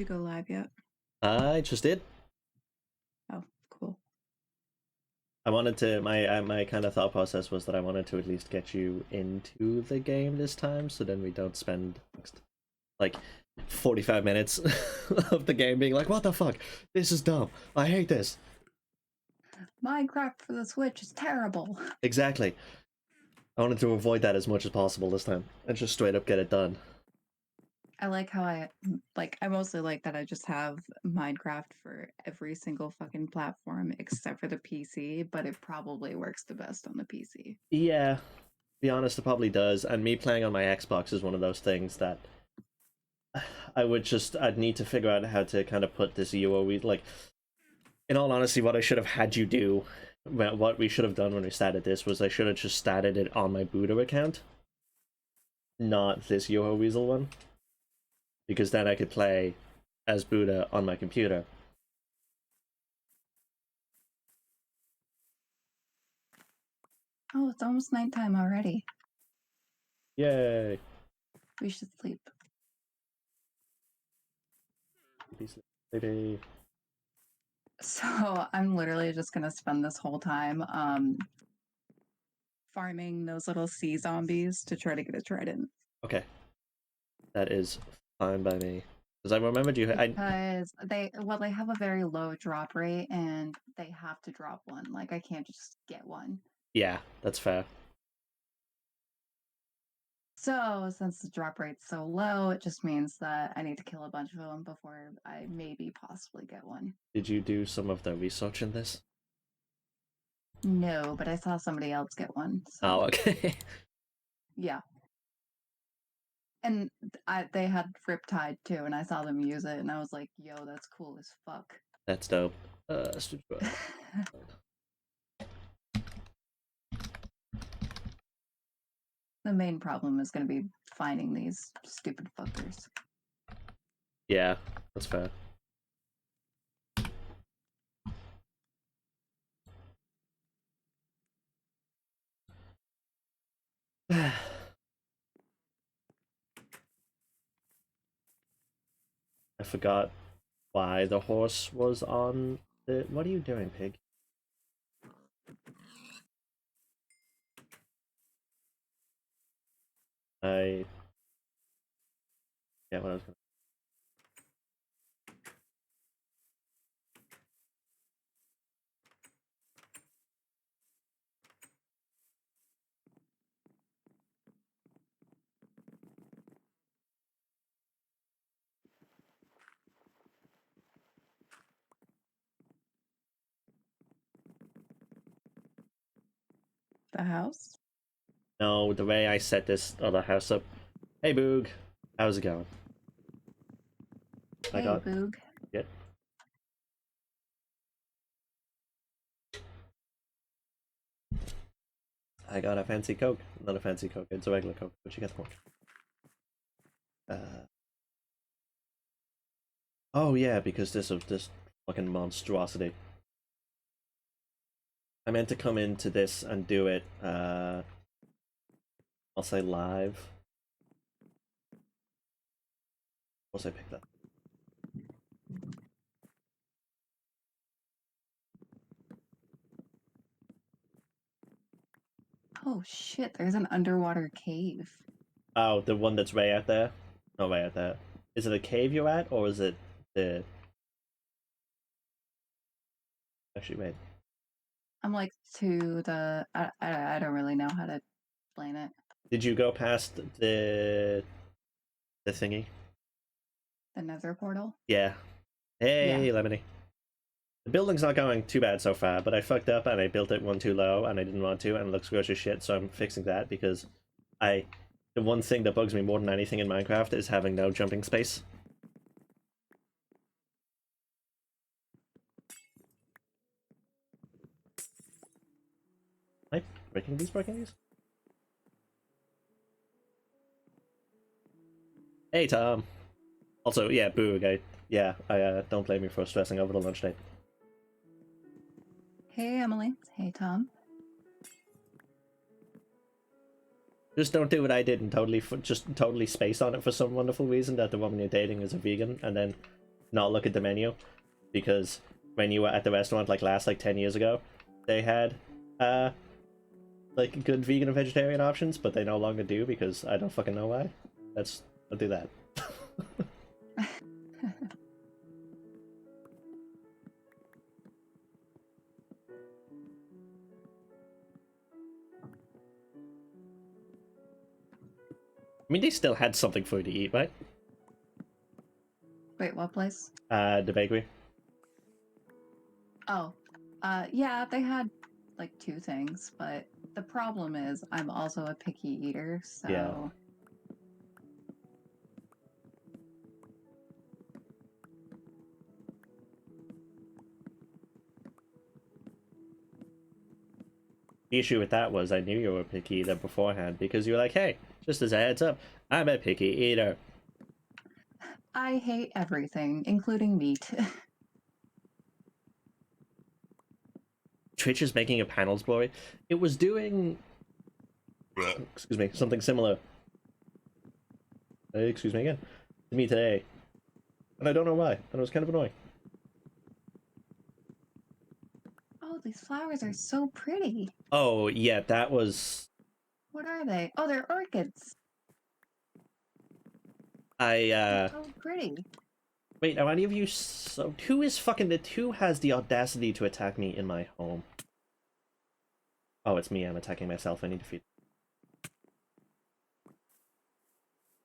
you go live yet? I just did. Oh, cool. I wanted to. My kind of thought process was that I wanted to at least get you into the game this time, so then we don't spend like 45 minutes of the game being like, "What the fuck? This is dumb. I hate this." Minecraft for the Switch is terrible. Exactly. I wanted to avoid that as much as possible this time, and just straight up get it done. I like how I mostly like that I just have Minecraft for every single fucking platform except for the PC, but it probably works the best on the PC. Yeah, to be honest, it probably does. And me playing on my Xbox is one of those things that I'd need to figure out how to kind of put this UOE, like, in all honesty, what I should have had you do, what we should have done when we started this, was I should have just started it on my Buddha account, not this Yoho Weasel one, because then I could play as Buddha on my computer. Oh, it's almost nighttime already. Yay! We should sleep. Baby. So I'm literally just gonna spend this whole time farming those little sea zombies to try to get a trident. Okay, that is fine by me. Because I remembered you. Because they have a very low drop rate and they have to drop one. Like I can't just get one. Yeah, that's fair. So since the drop rate's so low, it just means that I need to kill a bunch of them before I maybe possibly get one. Did you do some of the research in this? No, but I saw somebody else get one. So. Oh, okay. Yeah. And they had Riptide too, and I saw them use it, and I was like, yo, that's cool as fuck. That's dope. The main problem is going to be finding these stupid fuckers. Yeah, that's fair. I forgot why the horse was on the... What are you doing, pig? I... Yeah, what I was gonna... The house? No, the way I set this other house up. Hey, Boog. How's it going? Hey, Boog. Good. I got a fancy Coke. Not a fancy Coke, it's a regular Coke, but you get the point. Oh yeah, because this of this fucking monstrosity. I meant to come into this and do it, I'll say live. Once I pick that. Oh shit, there's an underwater cave. Oh, the one that's way out there? Not way out there. Is it a cave you're at, or is it the... Actually, wait. I'm like to the... I don't really know how to explain it. Did you go past the thingy? The nether portal? Yeah. Hey, Yeah. Lemony. The building's not going too bad so far, but I fucked up and I built it one too low and I didn't want to, and it looks gross as shit, so I'm fixing that because the one thing that bugs me more than anything in Minecraft is having no jumping space. Am I breaking these? Hey, Tom. Also, yeah, Boog, I don't blame you for stressing over the lunch date. Hey, Emily. Hey, Tom. Just don't do what I did and just totally space on it for some wonderful reason that the woman you're dating is a vegan, and then not look at the menu, because when you were at the restaurant like last like 10 years ago, they had like good vegan and vegetarian options, but they no longer do because I don't fucking know why. I'll do that. I mean, they still had something for you to eat, right? Wait, what place? The bakery. Oh, yeah, they had like two things, but the problem is I'm also a picky eater, Yeah. so The issue with that was I knew you were a picky eater beforehand because you were like, hey, just as a heads up, I'm a picky eater. I hate everything, including meat. Twitch is making a panels blurry. It was doing, excuse me, something similar. Excuse me again. To me today. And I don't know why. And it was kind of annoying. Oh, these flowers are so pretty. Oh, yeah, that was... What are they? Oh, they're orchids. I, So pretty. Wait, are any of you so... Who has the audacity to attack me in my home? Oh, it's me. I'm attacking myself. I need to feed...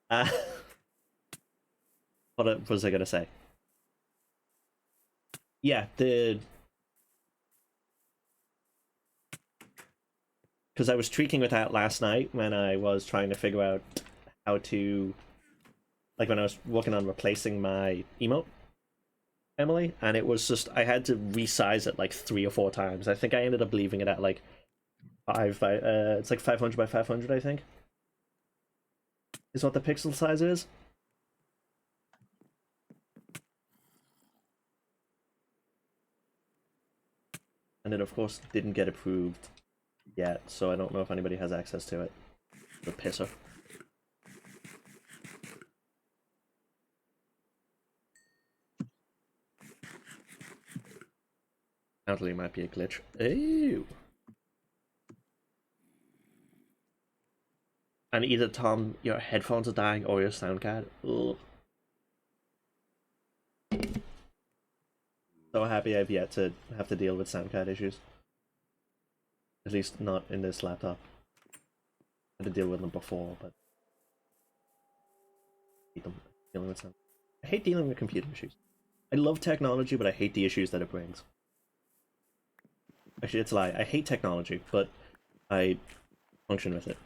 Uh... what was I gonna say? Yeah, because I was tweaking with that last night when I was trying to figure out how to... Like, when I was working on replacing my emote, Emily, and it was just... I had to resize it like 3 or 4 times. I think I ended up leaving it at like it's like 500 by 500, I think. Is what the pixel size is. And it, of course, didn't get approved yet, so I don't know if anybody has access to it. The pisser. Apparently, it might be a glitch. Ew. And either, Tom, your headphones are dying or your sound card. Ugh. So happy I've yet to have to deal with sound card issues. At least not in this laptop. I had to deal with them before, but I hate them dealing with sound. I hate dealing with computer issues. I love technology, but I hate the issues that it brings. Actually, it's a lie. I hate technology, but I function with it.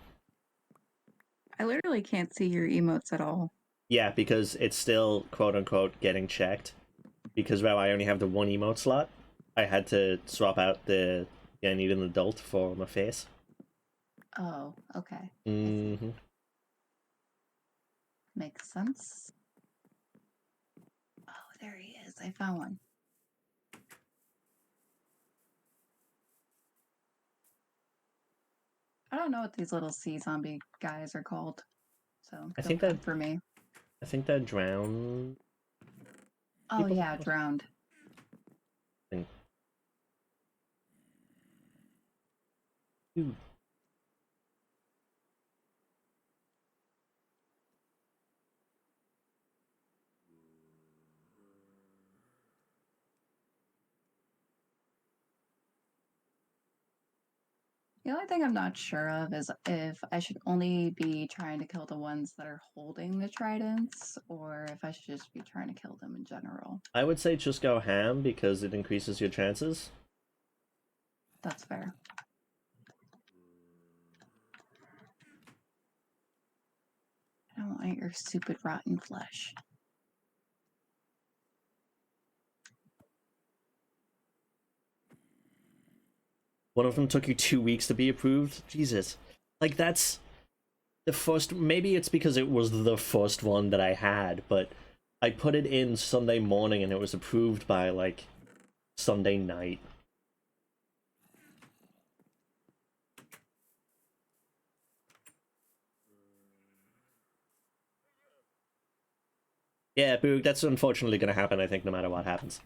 I literally can't see your emotes at all. Yeah, because it's still quote unquote getting checked. Because well, I only have the one emote slot. I had to swap out the I need an adult for my face. Oh, okay. Mm-hmm. Makes sense. Oh, there he is. I found one. I don't know what these little sea zombie guys are called, so I feel think bad for me. they're drowned. Oh People? yeah, drowned. Ooh. The only thing I'm not sure of is if I should only be trying to kill the ones that are holding the tridents, or if I should just be trying to kill them in general. I would say just go ham because it increases your chances. That's fair. I don't want your stupid rotten flesh. One of them took you 2 weeks to be approved. Jesus, like that's the first. Maybe it's because it was the first one that I had, but I put it in Sunday morning and it was approved by like Sunday night. Yeah, Boog, that's unfortunately going to happen, I think, no matter what happens.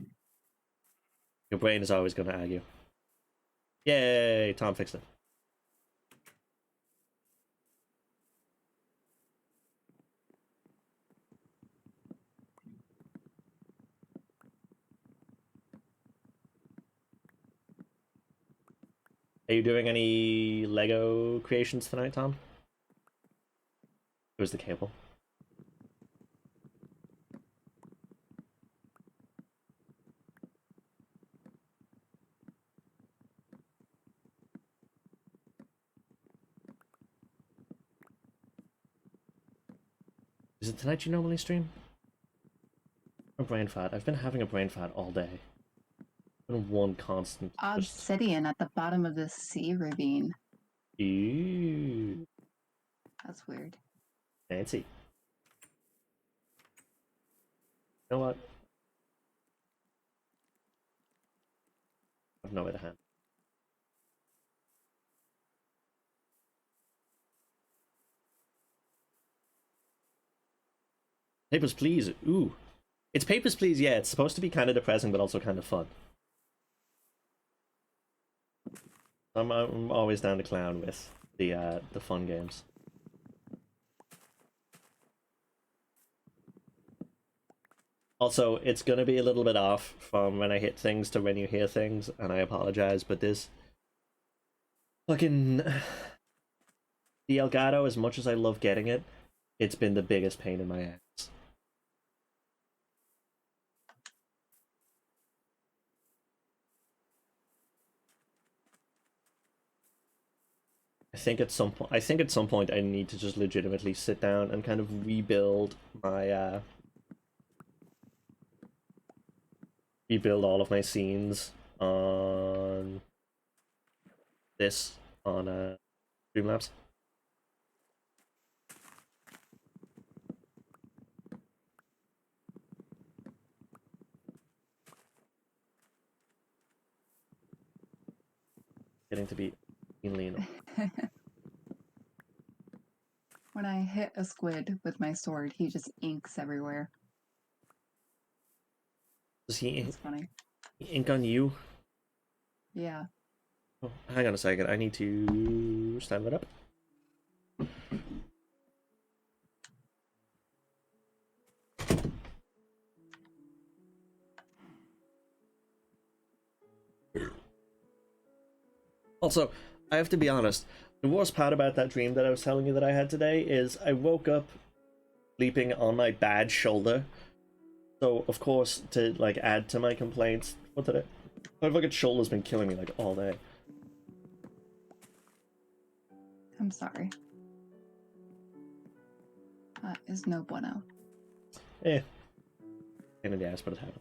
Your brain is always going to argue. Yay, Tom fixed it. Are you doing any Lego creations tonight, Tom? Where's the cable? Is it tonight you normally stream? A brain fart. I've been having a brain fart all day. Been one constant. Just... Obsidian at the bottom of the sea ravine. Ew. That's weird. Fancy. You know what? I've nowhere to hand. Papers, Please. Ooh. It's Papers, Please, yeah. It's supposed to be kind of depressing, but also kind of fun. I'm always down to clown with the fun games. Also, it's gonna be a little bit off from when I hit things to when you hear things, and I apologize, but this fucking the Elgato, as much as I love getting it, it's been the biggest pain in my ass. I think at some point I need to just legitimately sit down and kind of rebuild all of my scenes on this on Streamlabs. Getting to be lean. When I hit a squid with my sword, he just inks everywhere. Does he It's funny. ink on you? Yeah. Oh, hang on a second. I need to stand that up. Also, I have to be honest. The worst part about that dream that I was telling you that I had today is I woke up sleeping on my bad shoulder. So, of course, to like add to my complaints, what did I? My fucking shoulder's been killing me like all day. I'm sorry. That is no bueno. Eh. Pain in the ass, but it happened.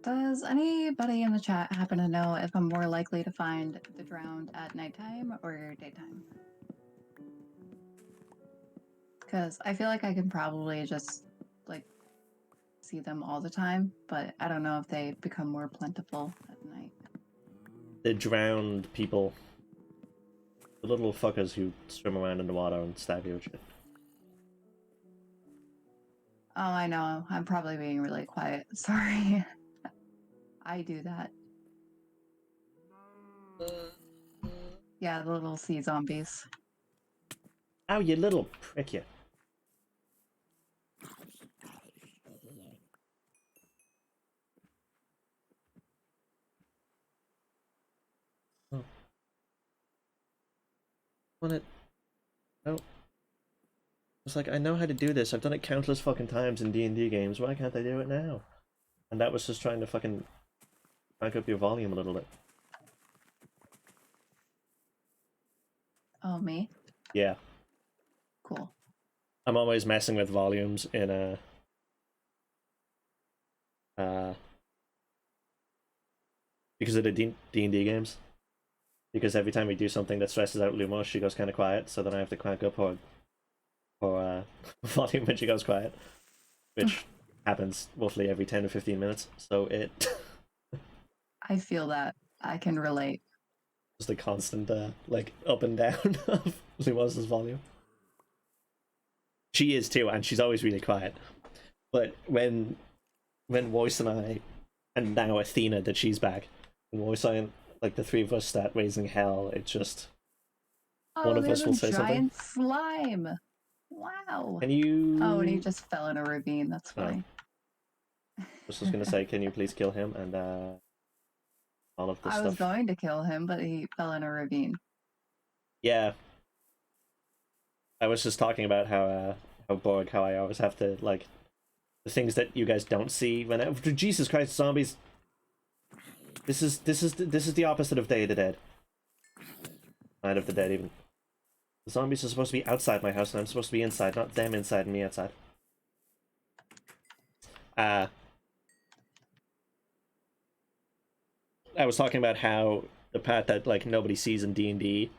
Does anybody in the chat happen to know if I'm more likely to find the drowned at nighttime or daytime? Because I feel like I can probably just like see them all the time, but I don't know if they become more plentiful at night. The drowned people. The little fuckers who swim around in the water and stab you and shit. Oh, I know. I'm probably being really quiet. Sorry. I do that. Yeah, the little sea zombies. Ow, you little prick, you. Oh. Want it? No. It's like, I know how to do this. I've done it countless fucking times in D&D games. Why can't I do it now? And that was just trying to fucking crank up your volume a little bit. Oh, me? Yeah. Cool. I'm always messing with volumes in because of the D&D games. Because every time we do something that stresses out Lumos, she goes kind of quiet. So then I have to crank up her volume when she goes quiet, which happens roughly every 10 to 15 minutes. So it I feel that. I can relate. just a constant like up and down of Lumos's volume. She is too, and she's always really quiet. But when Voice and I, and now Athena that she's back, when Voice and like the three of us start raising hell, it just one Oh, of there's us a will say something. giant slime. Wow. Can Oh, and he you? just fell in a ravine. That's Oh, funny. I was just gonna say, can you please kill him and all of this I was stuff? going to kill him, but he fell in a ravine. Yeah, I was just talking about how I always have to like the things that you guys don't see when Jesus Christ zombies. This is the opposite of Day of the Dead. Night of the Dead even. The zombies are supposed to be outside my house and I'm supposed to be inside, not them inside and me outside. Uh I was talking about how the part that like nobody sees in D&D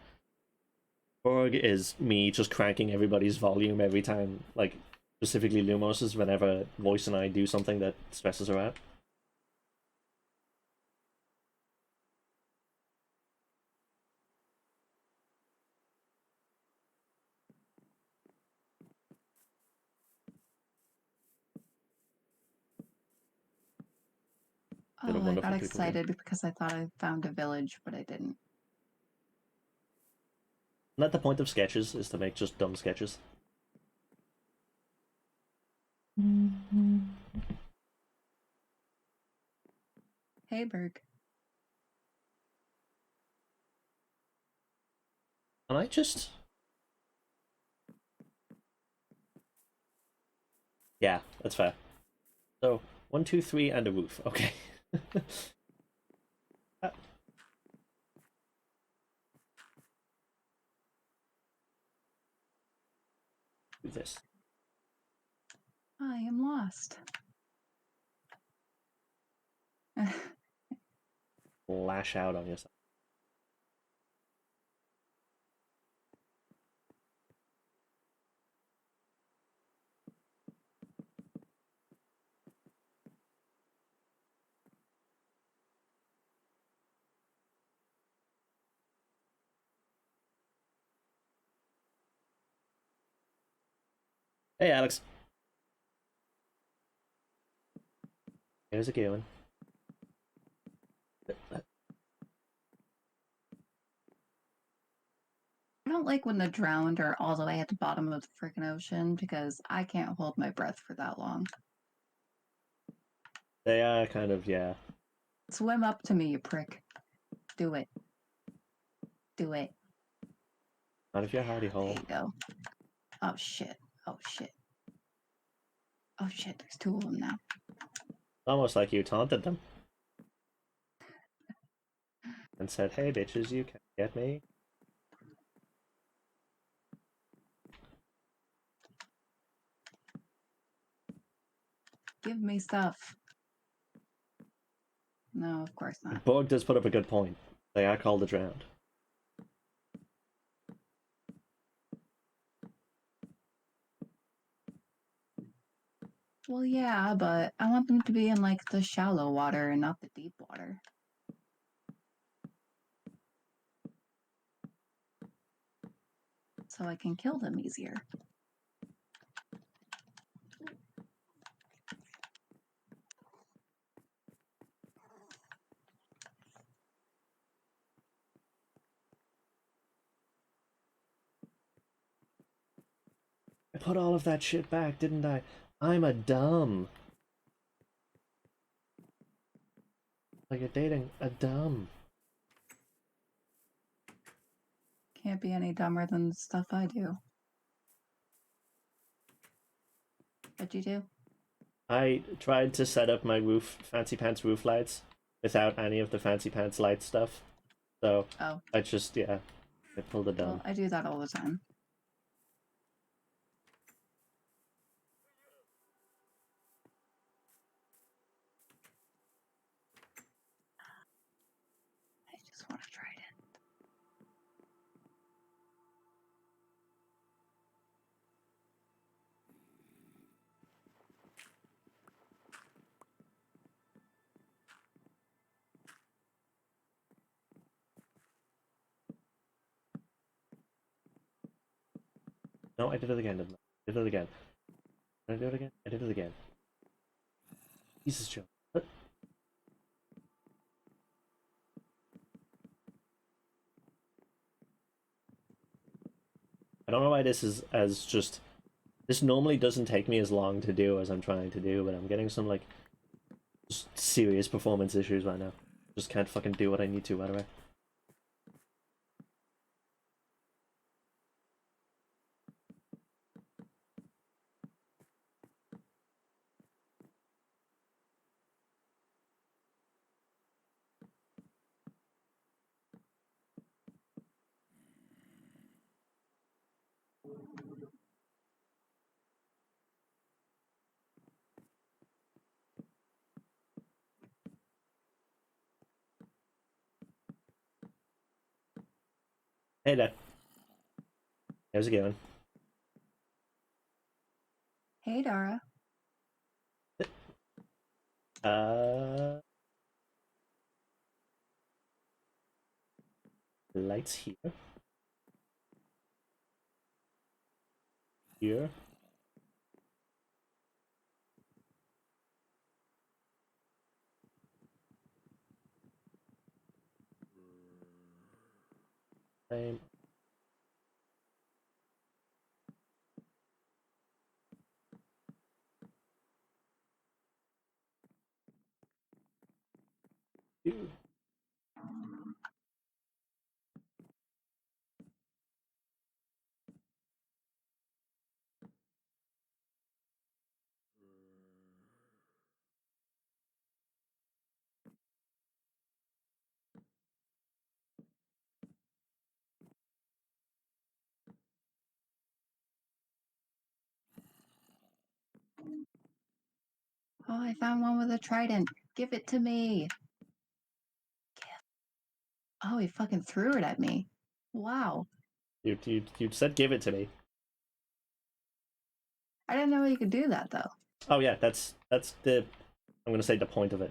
Borg is me just cranking everybody's volume every time, like specifically Lumos's whenever Voice and I do something that stresses her out. Been a Oh, I got wonderful people game. excited because I thought I found a village, but I didn't. Not the point of sketches is to make just dumb sketches. Mm-hmm. Hey, Berg. And I just yeah, that's fair. So 1, 2, 3, and a roof. Okay. uh, do this. I am lost. Lash out on yourself. Hey, Alex. Here's a going. I don't like when the drowned are all the way at the bottom of the freaking ocean because I can't hold my breath for that long. They are kind of, yeah. Swim up to me, you prick. Do it. Do it. Not if you're hardy There hole. you go. Oh, shit. Oh, shit. Oh, shit. There's two of them now. Almost like you taunted them. And said, hey bitches, you can't get me. Give me stuff. No, of course not. Bug does put up a good point. They are called the drowned. Well, yeah, but I want them to be in like the shallow water and not the deep water. So I can kill them easier. I put all of that shit back, didn't I? I'm a dumb. Like you're dating a dumb. Can't be any dumber than the stuff I do. What you do? I tried to set up my roof, fancy pants roof lights without any of the fancy pants light stuff. So Oh, I just, yeah, I pulled a dumb. well, I do that all the time. I just want to try it. No, I did it again, didn't I? Did it again. Did I do it again? I did it again. Jesus, Joe. What? I don't know why this is as just. This normally doesn't take me as long to do as I'm trying to do, but I'm getting some, like, just serious performance issues right now. Just can't fucking do what I need to right away. Hey there. How's it going? Hey, Dara. Uh, lights here. Here. Same. Here. Oh, I found one with a trident. Give it to me. Oh, he fucking threw it at me. Wow. You said give it to me. I didn't know you could do that though. Oh yeah, that's the I'm gonna say the point of it.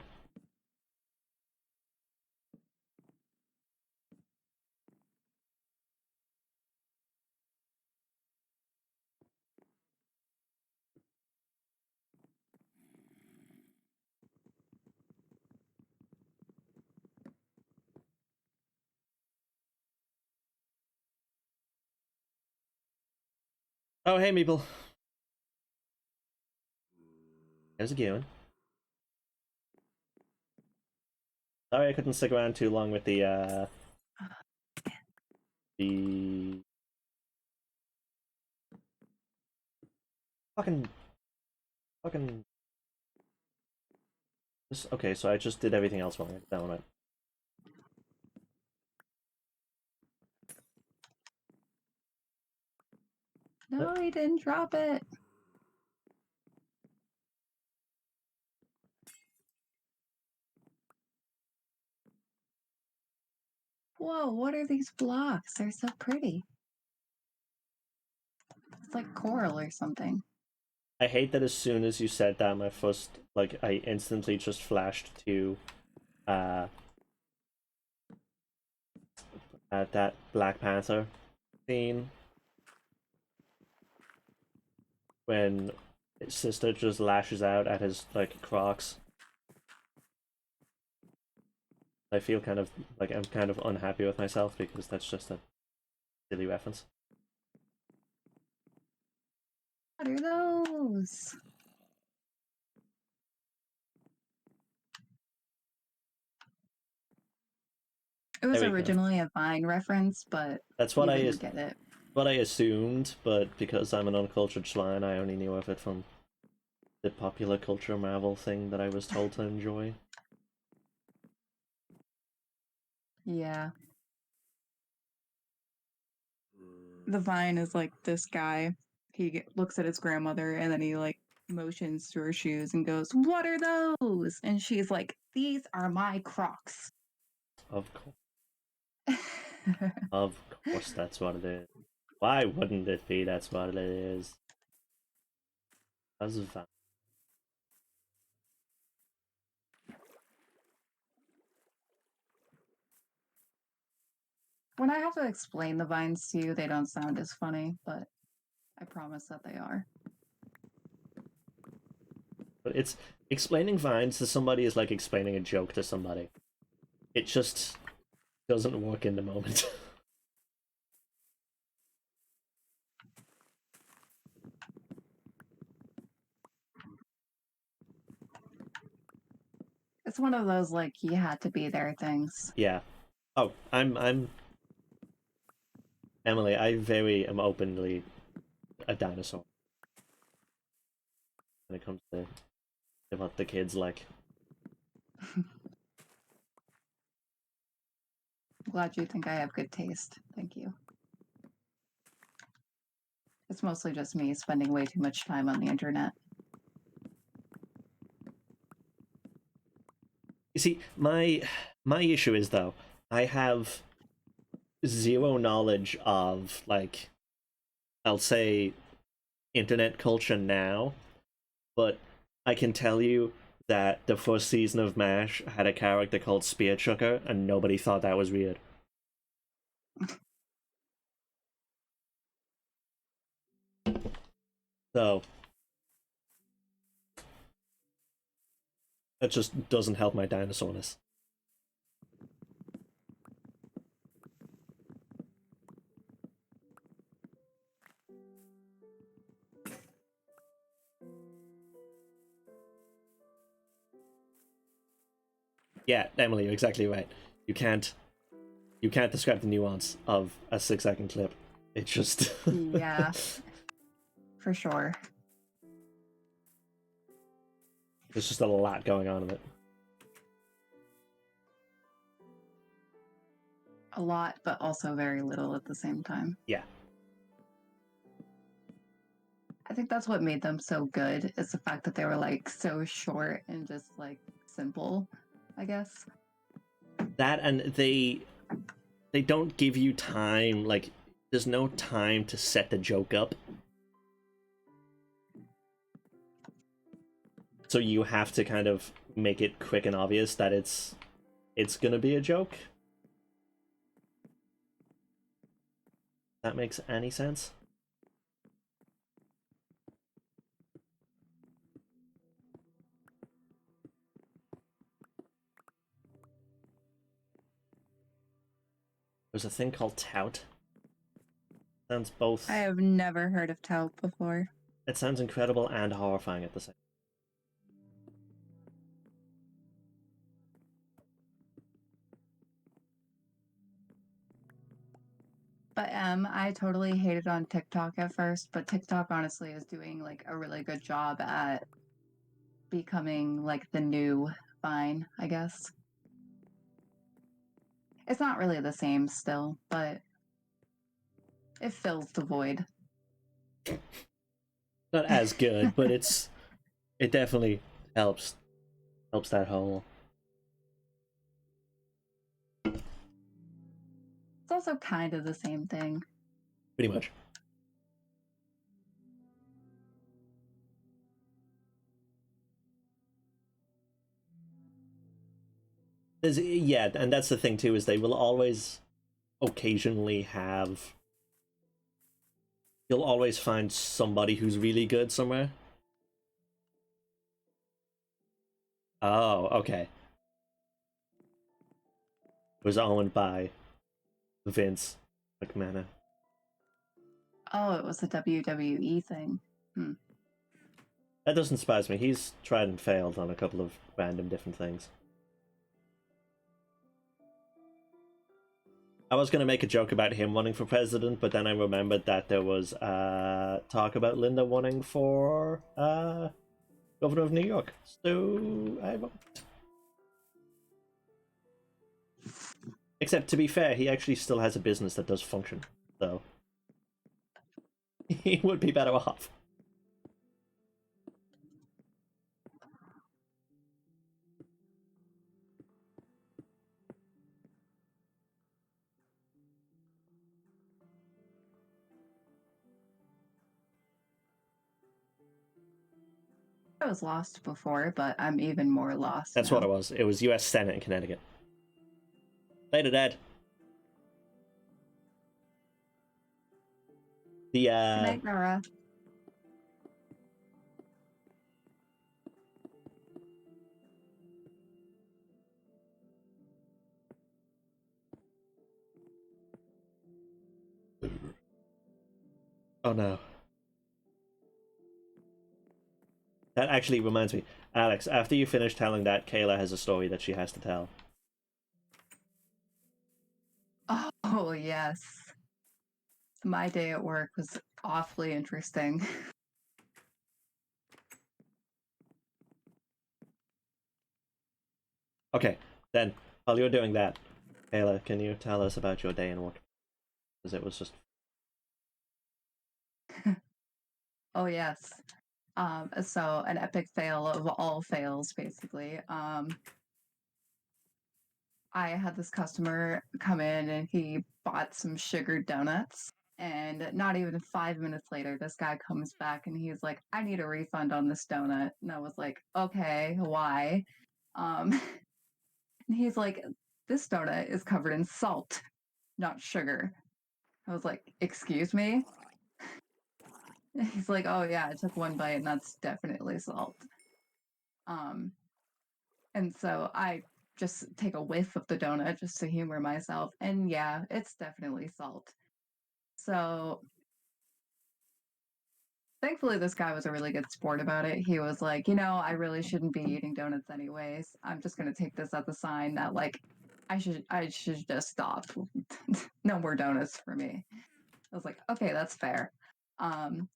Oh hey Meeple. How's it going? Sorry I couldn't stick around too long with the fucking fucking okay, so I just did everything else wrong. That one. No, he didn't drop it. Whoa, what are these blocks? They're so pretty. It's like coral or something. I hate that as soon as you said that, my first like I instantly just flashed to uh at that Black Panther scene when his sister just lashes out at his like Crocs. I feel kind of like I'm kind of unhappy with myself because that's just a silly reference. What are those? It There was we go. originally a Vine reference, but That's you didn't get it. what I assumed, but because I'm an uncultured swine, I only knew of it from the popular culture Marvel thing that I was told to enjoy. Yeah. The Vine is like this guy. Looks at his grandmother and then he like motions to her shoes and goes, "What are those?" And she's like, "These are my Crocs." Of course, of course, that's what it is. Why wouldn't it be? That's what it is. That's fine. When I have to explain the Vines to you, they don't sound as funny, but I promise that they are. But it's explaining vines to somebody is like explaining a joke to somebody. It just doesn't work in the moment. It's one of those like you had to be there things. Yeah. Oh, I'm Emily. I very am openly a dinosaur when it comes to what the kids like. Glad you think I have good taste. Thank you. It's mostly just me spending way too much time on the internet. You see, my issue is though, I have zero knowledge of like, I'll say, internet culture now, but I can tell you that the first season of MASH had a character called Spear Chucker, and nobody thought that was weird. So that just doesn't help my dinosaurness. Yeah, Emily, you're exactly right. You can't describe the nuance of a 6-second clip. It's just Yeah, for sure. there's just a lot going on in it. A lot, but also very little at the same time. Yeah. I think that's what made them so good, is the fact that they were like so short and just like simple, I guess. That, and they don't give you time, like there's no time to set the joke up. So you have to kind of make it quick and obvious that it's gonna be a joke. That makes any sense? There's a thing called tout. Sounds both. I have never heard of Tout before. It sounds incredible and horrifying at the same. But I totally hated on TikTok at first, but TikTok honestly is doing like a really good job at becoming like the new Vine, I guess. It's not really the same still, but it fills the void. Not as good, but it definitely helps that whole. It's also kind of the same thing. Pretty much. Yeah, and that's the thing too, is they will always occasionally have. You'll always find somebody who's really good somewhere. Oh, okay. It was owned by Vince McMahon. Oh, it was a WWE thing. That doesn't surprise me. He's tried and failed on a couple of random different things. I was going to make a joke about him running for president, but then I remembered that there was talk about Linda running for governor of New York. So I won't. Except, to be fair, he actually still has a business that does function, so he would be better off. I was lost before, but I'm even more lost That's now. what it was. It was U.S. Senate in Connecticut. Later, Dad. The Good night, Nora. oh no. That actually reminds me, Alex. After you finish telling that, Kayla has a story that she has to tell. Oh, yes. My day at work was awfully interesting. Okay, then while you're doing that, Kayla, can you tell us about your day in work? Because it was just Oh, yes. So an epic fail of all fails, basically. I had this customer come in and he bought some sugared donuts. And not even 5 minutes later, this guy comes back and he's like, I need a refund on this donut. And I was like, okay, why? Um, and he's like, this donut is covered in salt, not sugar. I was like, excuse me? He's like, oh yeah, I took one bite and that's definitely salt. Um, and so I just take a whiff of the donut just to humor myself. And yeah, it's definitely salt. So thankfully, this guy was a really good sport about it. He was like, I really shouldn't be eating donuts anyways. I'm just gonna take this as a sign that like I should just stop. No more donuts for me. I was like, okay, that's fair. Um,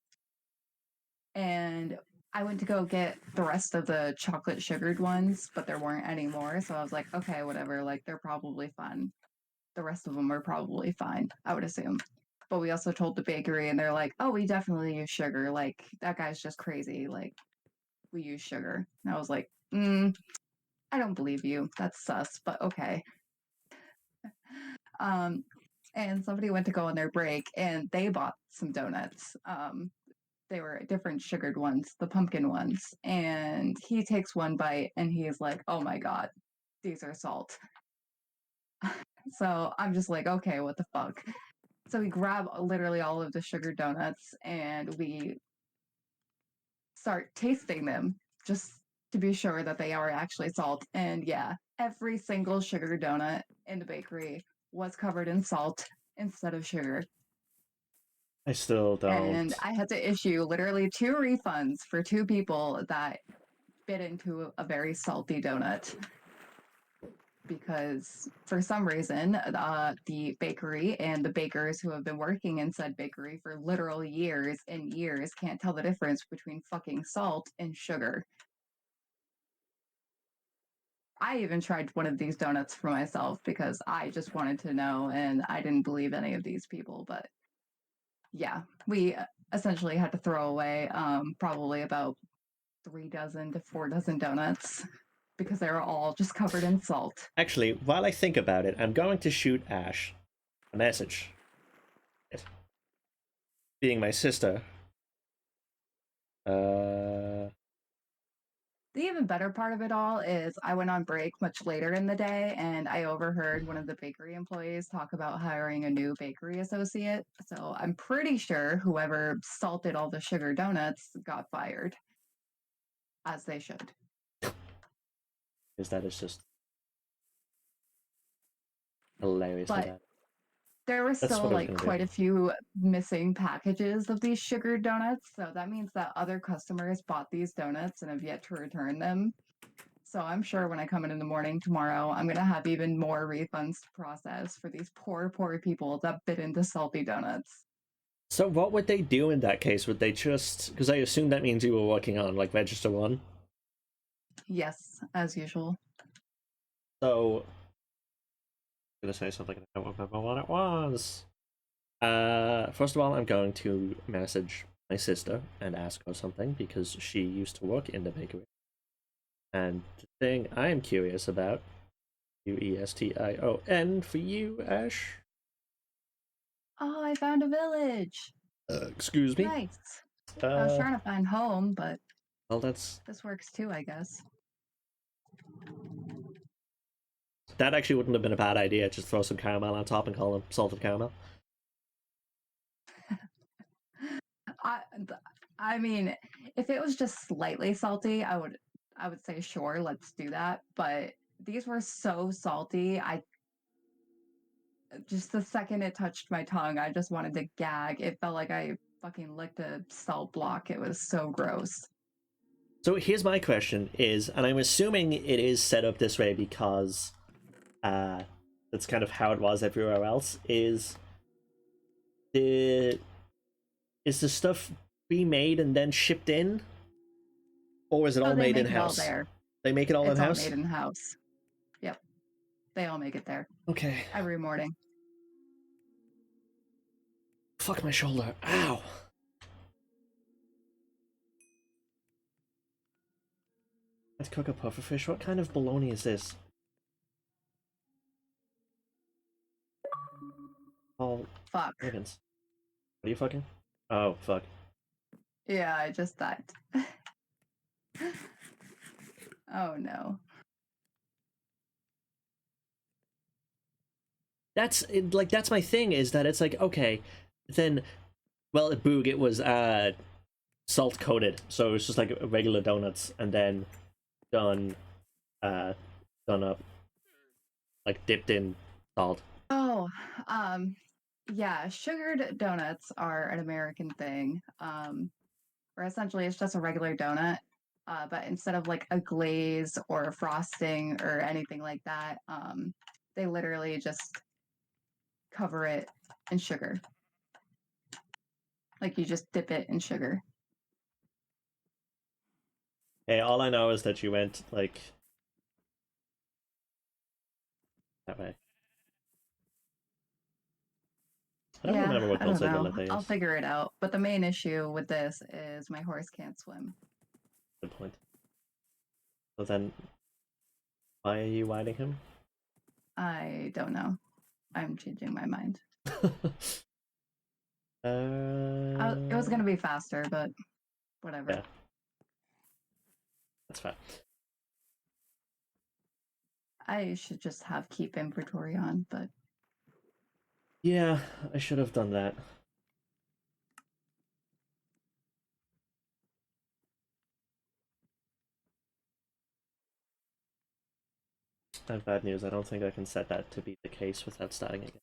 and I went to go get the rest of the chocolate sugared ones, but there weren't any more. So I was like, okay, whatever. Like they're probably fun. The rest of them are probably fine, I would assume. But we also told the bakery, and they're like, "Oh, we definitely use sugar. Like that guy's just crazy. Like we use sugar." And I was like, "I don't believe you. That's sus, but okay." Um, and somebody went to go on their break, and they bought some donuts. They were different sugared ones, the pumpkin ones. And he takes one bite, and he's like, "Oh my god, these are salt." So I'm just like, "Okay, what the fuck?" So we grab literally all of the sugar donuts and we start tasting them just to be sure that they are actually salt. And yeah, every single sugar donut in the bakery was covered in salt instead of sugar. I still And don't. I had to issue literally 2 refunds for 2 people that bit into a very salty donut because for some reason, the bakery and the bakers who have been working in said bakery for literal years and years can't tell the difference between fucking salt and sugar. I even tried one of these donuts for myself because I just wanted to know and I didn't believe any of these people. But yeah, we essentially had to throw away probably about 3 dozen to 4 dozen donuts because they were all just covered in salt. Actually, while I think about it, I'm going to shoot Ash a message. Being my sister. Uh, The even better part of it all is I went on break much later in the day and I overheard one of the bakery employees talk about hiring a new bakery associate. So I'm pretty sure whoever salted all the sugar donuts got fired, as they should. because that is just hilarious to But that. there were That's still what I was like gonna do. quite a few missing packages of these sugar donuts. So that means that other customers bought these donuts and have yet to return them. So I'm sure when I come in the morning tomorrow, I'm going to have even more refunds to process for these poor, poor people that bit into salty donuts. So what would they do in that case? Would they just? Because I assume that means you were working on like Register One. Yes, as usual. So I'm gonna say something and I don't remember what it was. First of all, I'm going to message my sister and ask her something because she used to work in the bakery. And the thing I am curious about, Uestion for you, Ash. Oh, I found a village. Excuse me. Nice. I was Uh, trying to find home, but well, that's this works too, I guess. that actually wouldn't have been a bad idea. Just throw some caramel on top and call them salted caramel. I mean, if it was just slightly salty, I would say sure, let's do that. But these were so salty, I just the second it touched my tongue, I just wanted to gag. It felt like I fucking licked a salt block. It was so gross. So here's my question is, and I'm assuming it is set up this way because that's kind of how it was everywhere else, the is the stuff remade and then shipped in? Or is it Oh, all they made make it all in-house? there. They make it all It's all in-house? made in house. Yep. They all make it there Okay. every morning. Fuck my shoulder. Ow. Let's cook a pufferfish. What kind of baloney is this? Oh, Fuck. Higgins. What are you fucking? Oh, fuck. Yeah, I just died. Oh no. That's my thing, is that it's like, okay, then, well, at Boog, it was, salt coated. So it was just like regular donuts and then done, uh, done up, like dipped in salt. Oh, yeah, sugared donuts are an American thing. Where essentially it's just a regular donut, but instead of like a glaze or a frosting or anything like that, they literally just cover it in sugar. Like you just dip it in sugar. Hey, all I know is that you went, like, that way. I don't Yeah, remember what I don't dulce de know. leche I'll is. figure it out. But the main issue with this is my horse can't swim. Good point. So then, why are you riding him? I don't know. I'm changing my mind. It was uh, gonna be faster, but whatever. yeah, that's fine. I should just have keep inventory on, but Yeah, I should have done that. I have bad news. I don't think I can set that to be the case without starting again.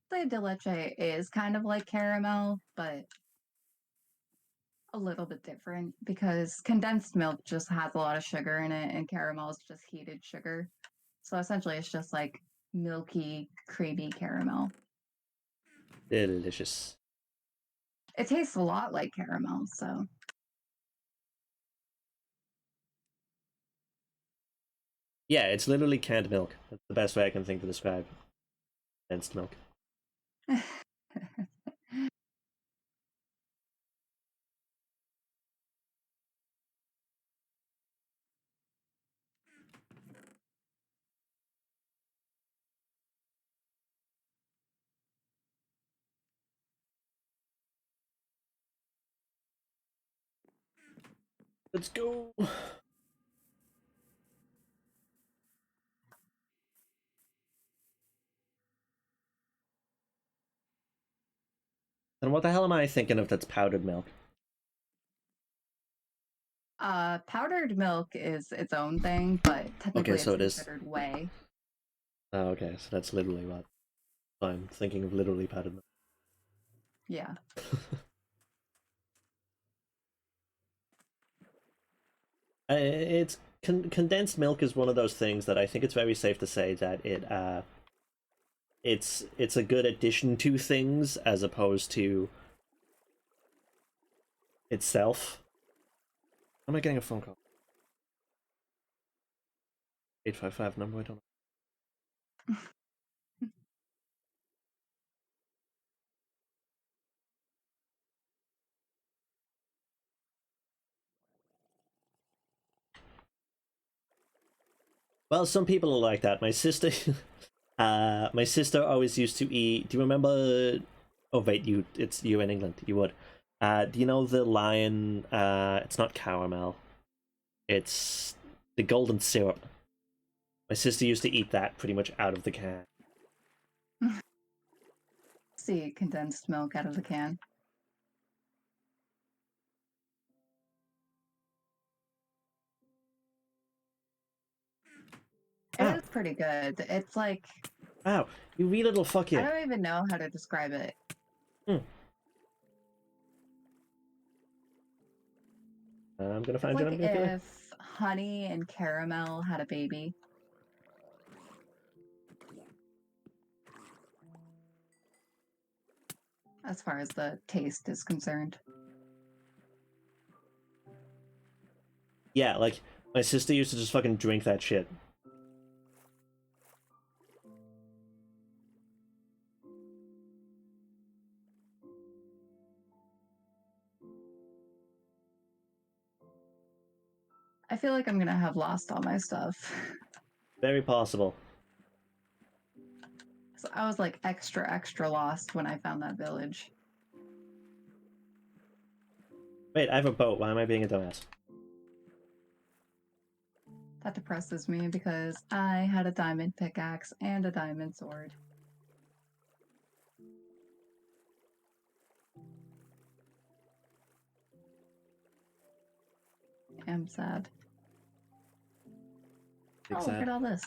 the de leche is kind of like caramel, but a little bit different because condensed milk just has a lot of sugar in it and caramel is just heated sugar. So essentially it's just like milky, creamy caramel. Delicious. It tastes a lot like caramel, so Yeah, it's literally canned milk. That's the best way I can think to describe condensed milk. Let's go. And what the hell am I thinking of that's powdered milk? powdered milk is its own thing, but Okay, technically so it's it is. considered whey. Oh, okay, so that's literally what I'm thinking of, literally powdered milk. Yeah. It's condensed milk is one of those things that I think it's very safe to say that it's a good addition to things as opposed to itself. Am I getting a phone call? 855 number, I don't know. Well, some people are like that. My sister my sister always used to eat. Do you remember? Oh wait, it's you in England. You would. Do you know the lion? It's not caramel. It's the golden syrup. My sister used to eat that pretty much out of the can. See condensed milk out of the can. pretty good. It's like, Ow, you wee little fuck I you. don't even know how to describe it. Hmm. I'm gonna It's find your like number, Kelly. if honey and caramel had a baby. As far as the taste is concerned. Yeah, like, my sister used to just fucking drink that shit. I feel like I'm gonna have lost all my stuff. Very possible. So I was like extra lost when I found that village. Wait, I have a boat. Why am I being a dumbass? That depresses me because I had a diamond pickaxe and a diamond sword. I'm sad. Big Oh, look sad. at all this.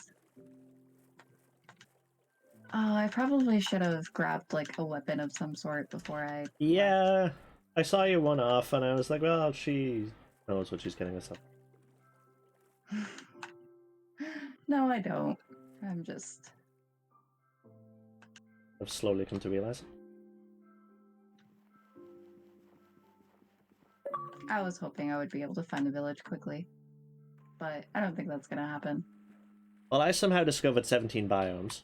Oh, I probably should have grabbed like a weapon of some sort before I left. Yeah, I saw you one off, and I was like, well, she knows what she's getting herself. No, I don't. I'm just. I've slowly come to realize. I was hoping I would be able to find the village quickly, but I don't think that's gonna happen. Well, I somehow discovered 17 biomes.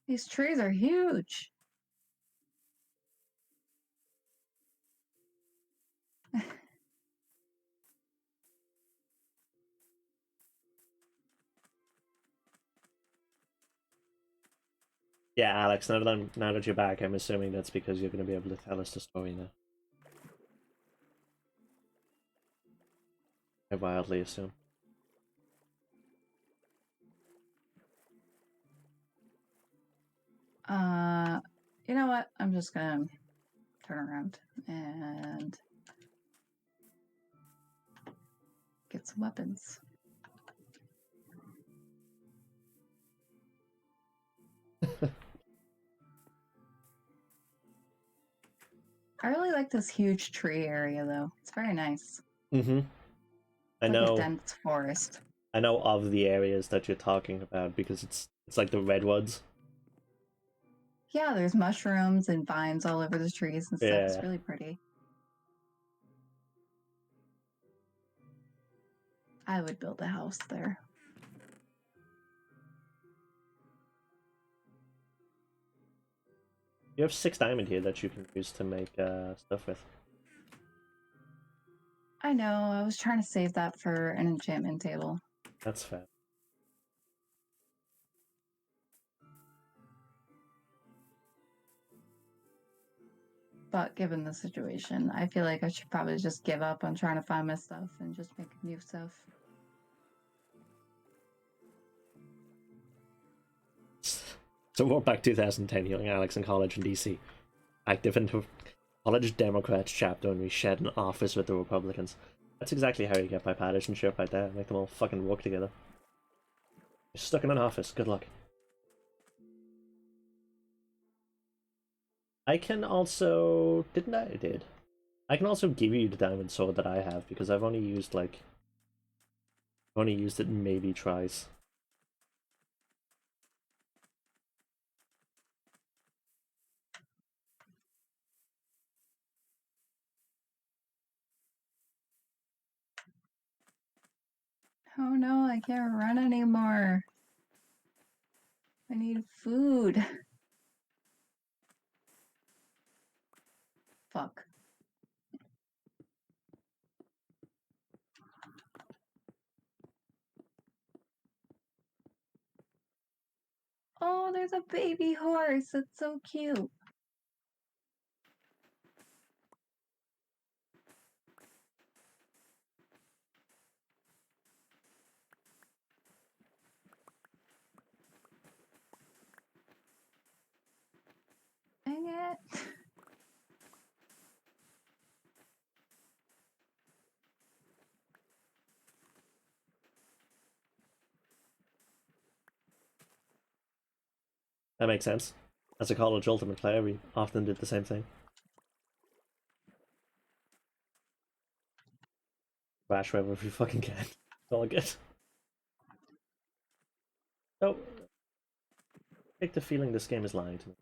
These trees are huge. Yeah, Alex, now that you're back, I'm assuming that's because you're going to be able to tell us the story now. I wildly assume. You know what? I'm just gonna turn around and get some weapons. I really like this huge tree area though. It's very nice. Mm-hmm. I It's like a know. dense forest. I know of the areas that you're talking about because it's like the redwoods. Yeah, there's mushrooms and vines all over the trees and stuff. It's Yeah. really pretty. I would build a house there. You have 6 diamond here that you can use to make stuff with. I know, I was trying to save that for an enchantment table. That's fair. But given the situation, I feel like I should probably just give up on trying to find my stuff and just make new stuff. So we're back 2010, young Alex in college in DC. Active in the college Democrats chapter, and we shared an office with the Republicans. That's exactly how you get bipartisanship right there. Make them all fucking work together. You're stuck in an office. Good luck. I can also... Didn't I? I did. I can also give you the diamond sword that I have, because I've only used, like... I've only used it maybe twice. Oh no, I can't run anymore. I need food. Fuck. Oh, there's a baby horse. It's so cute. That makes sense. As a college Ultimate player, we often did the same thing. Bash wherever we fucking can. It's all good. So, I take the feeling this game is lying to me.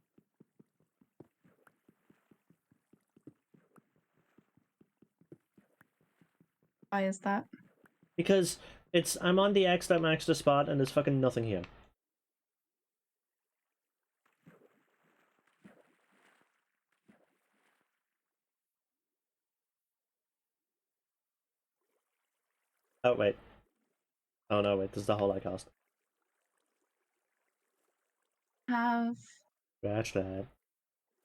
Why is that? Because I'm on the X that maxed the spot and there's fucking nothing here. Oh wait. Oh no, wait, this is the whole I cost. Have Scratch that.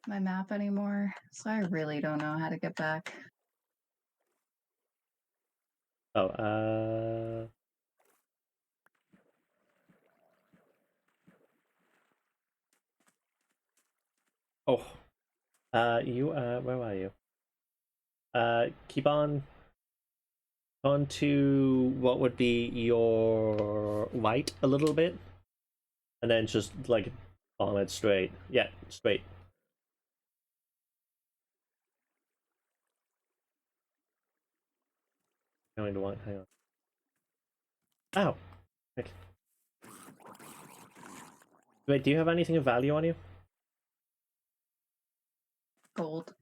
my map anymore, so I really don't know how to get back. Oh, oh. Where are you? Keep on to what would be your right a little bit, and then just like bomb it straight. Yeah, straight. Going to one. Hang on. Ow. Okay. Wait, do you have anything of value on you? Gold.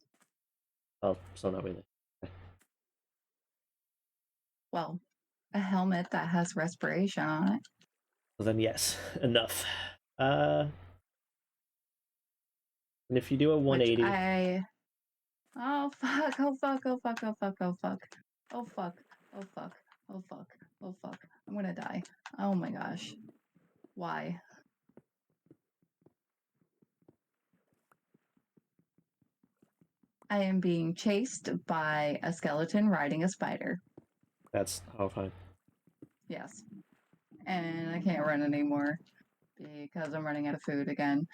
Oh, so not really. Well, a helmet that has respiration on it. Well then, yes, enough. Uh, and if you do a Which 180, I. Oh fuck! Oh fuck! Oh fuck! Oh fuck! Oh fuck! Oh fuck! Oh fuck! Oh fuck! Oh fuck! I'm gonna die. Oh my gosh. Why? I am being chased by a skeleton riding a spider. that's horrifying. Yes. And I can't run anymore because I'm running out of food again.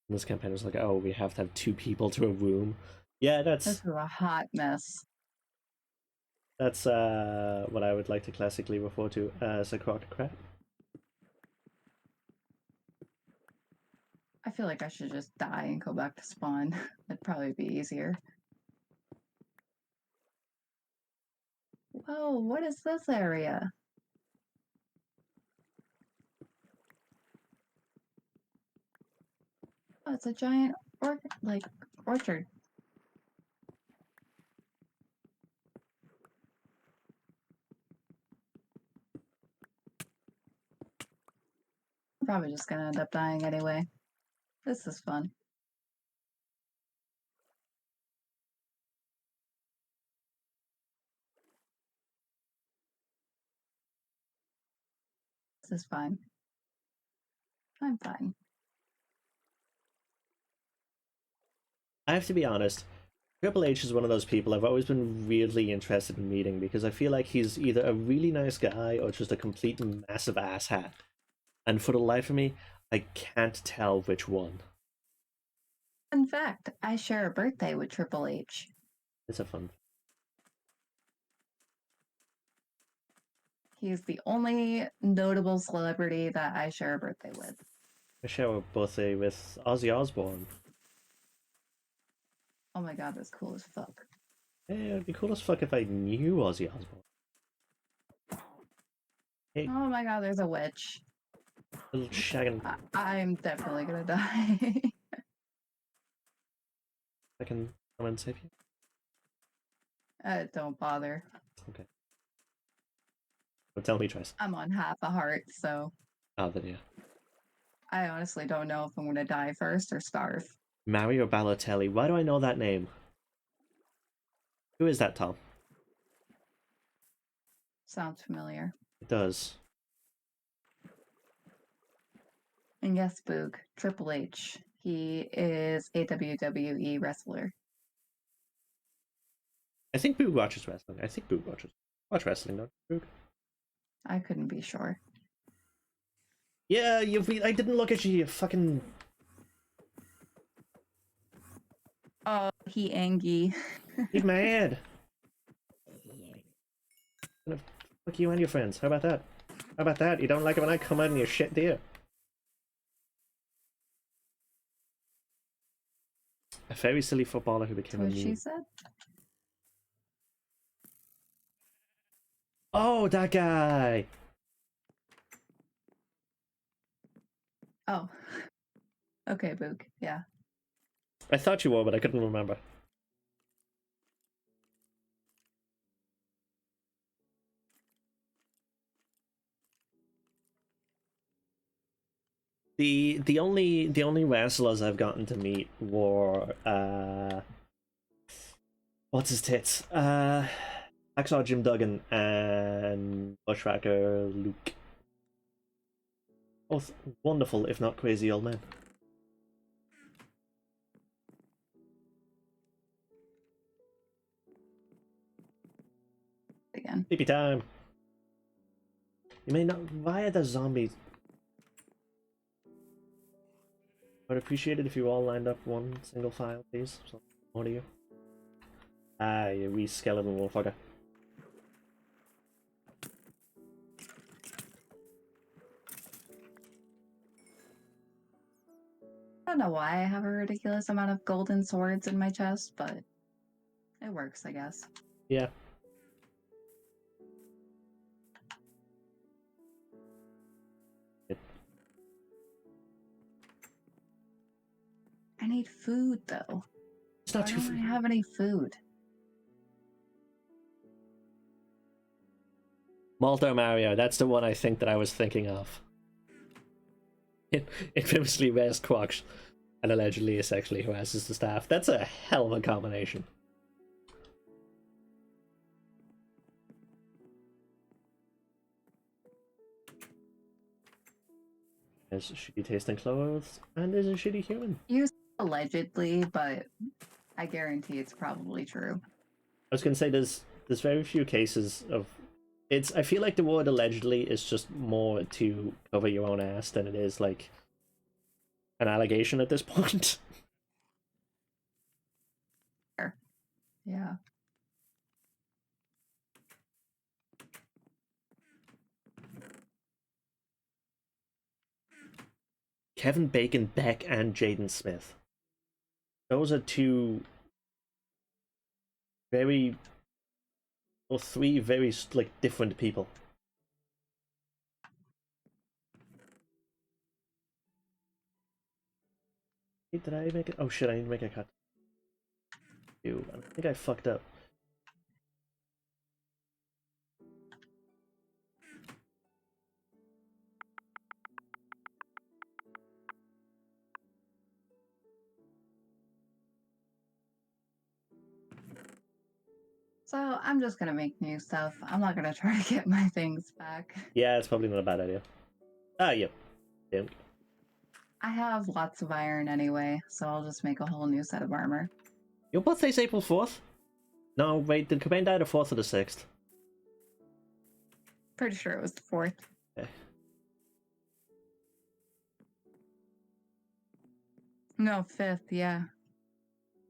This campaign was like, oh, we have to have 2 people to a room. Yeah, This is a hot mess. that's what I would like to classically refer to as a crock crap. I feel like I should just die and go back to spawn. That'd probably be easier. Whoa, what is this area? Oh, it's a giant orchard. I'm probably just gonna end up dying anyway. This is fun. This is fine. I'm fine. I have to be honest, Triple H is one of those people I've always been really interested in meeting because I feel like he's either a really nice guy or just a complete massive asshat. And for the life of me, I can't tell which one. Fun fact, I share a birthday with Triple H. It's a fun. He's the only notable celebrity that I share a birthday with. I share a birthday with Ozzy Osbourne. Oh my god, that's cool as fuck. Hey, it'd be cool as fuck if I knew Ozzy Osbourne. Hey, Oh my god, there's a witch. little shagging. I'm definitely gonna die. I can come and save you. Don't bother. Okay. But tell me twice. I'm on half a heart, so Oh, then yeah. I honestly don't know if I'm gonna die first or starve. Mario Balotelli. Why do I know that name? Who is that, Tom? Sounds familiar. It does. And yes, Boog, Triple H. He is a WWE wrestler. I think Boog watches wrestling. Watch wrestling, don't you, Boog? I couldn't be sure. Yeah, I didn't look at you, you fucking... Oh, he Angie. He's mad! Gonna fuck you and your friends. How about that? How about that? You don't like it when I come out and you shit, do you? A very silly footballer who became That's a what she meme. said. Oh, that guy! Oh. Okay, Book. Yeah. I thought you were, but I couldn't remember. The only wrestlers I've gotten to meet were what's his tits? Hacksaw Jim Duggan and Bushwhacker Luke. Both wonderful, if not crazy old men. Again. Sleepy time. You may not via the zombies. I'd appreciate it if you all lined up one single file, please. So, what are you? Ah, you wee skeleton motherfucker. I don't know why I have a ridiculous amount of golden swords in my chest, but it works, I guess. Yeah. I need food, though. It's not Why too. don't I have any food? Malto Mario. That's the one I think that I was thinking of. Infamously wears Crocs and allegedly sexually harasses the staff. That's a hell of a combination. Has shitty tasting clothes and is a shitty human. You allegedly, but I guarantee it's probably true. I was gonna say there's very few cases of it's. I feel like the word allegedly is just more to cover your own ass than it is like an allegation at this point. Yeah. Kevin Bacon, Beck, and Jaden Smith. Those are two very, or three very like different people. Wait, did I make it? Oh shit! I need to make a cut. Ew, I think I fucked up. So I'm just gonna make new stuff. I'm not gonna try to get my things back. Yeah, it's probably not a bad idea. Ah, yep. Yeah. I have lots of iron anyway, so I'll just make a whole new set of armor. Your birthday's April 4th? No, wait, did Cobain die the 4th or the 6th? Pretty sure it was the 4th. Okay. No, 5th, yeah.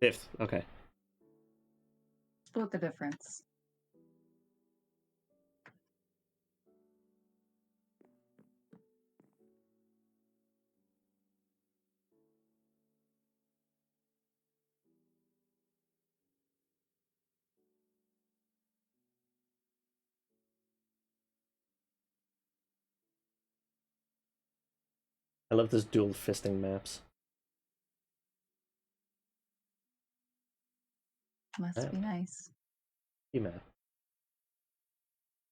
5th, okay. Split the difference. I love this dual fisting maps. Must be nice. Map.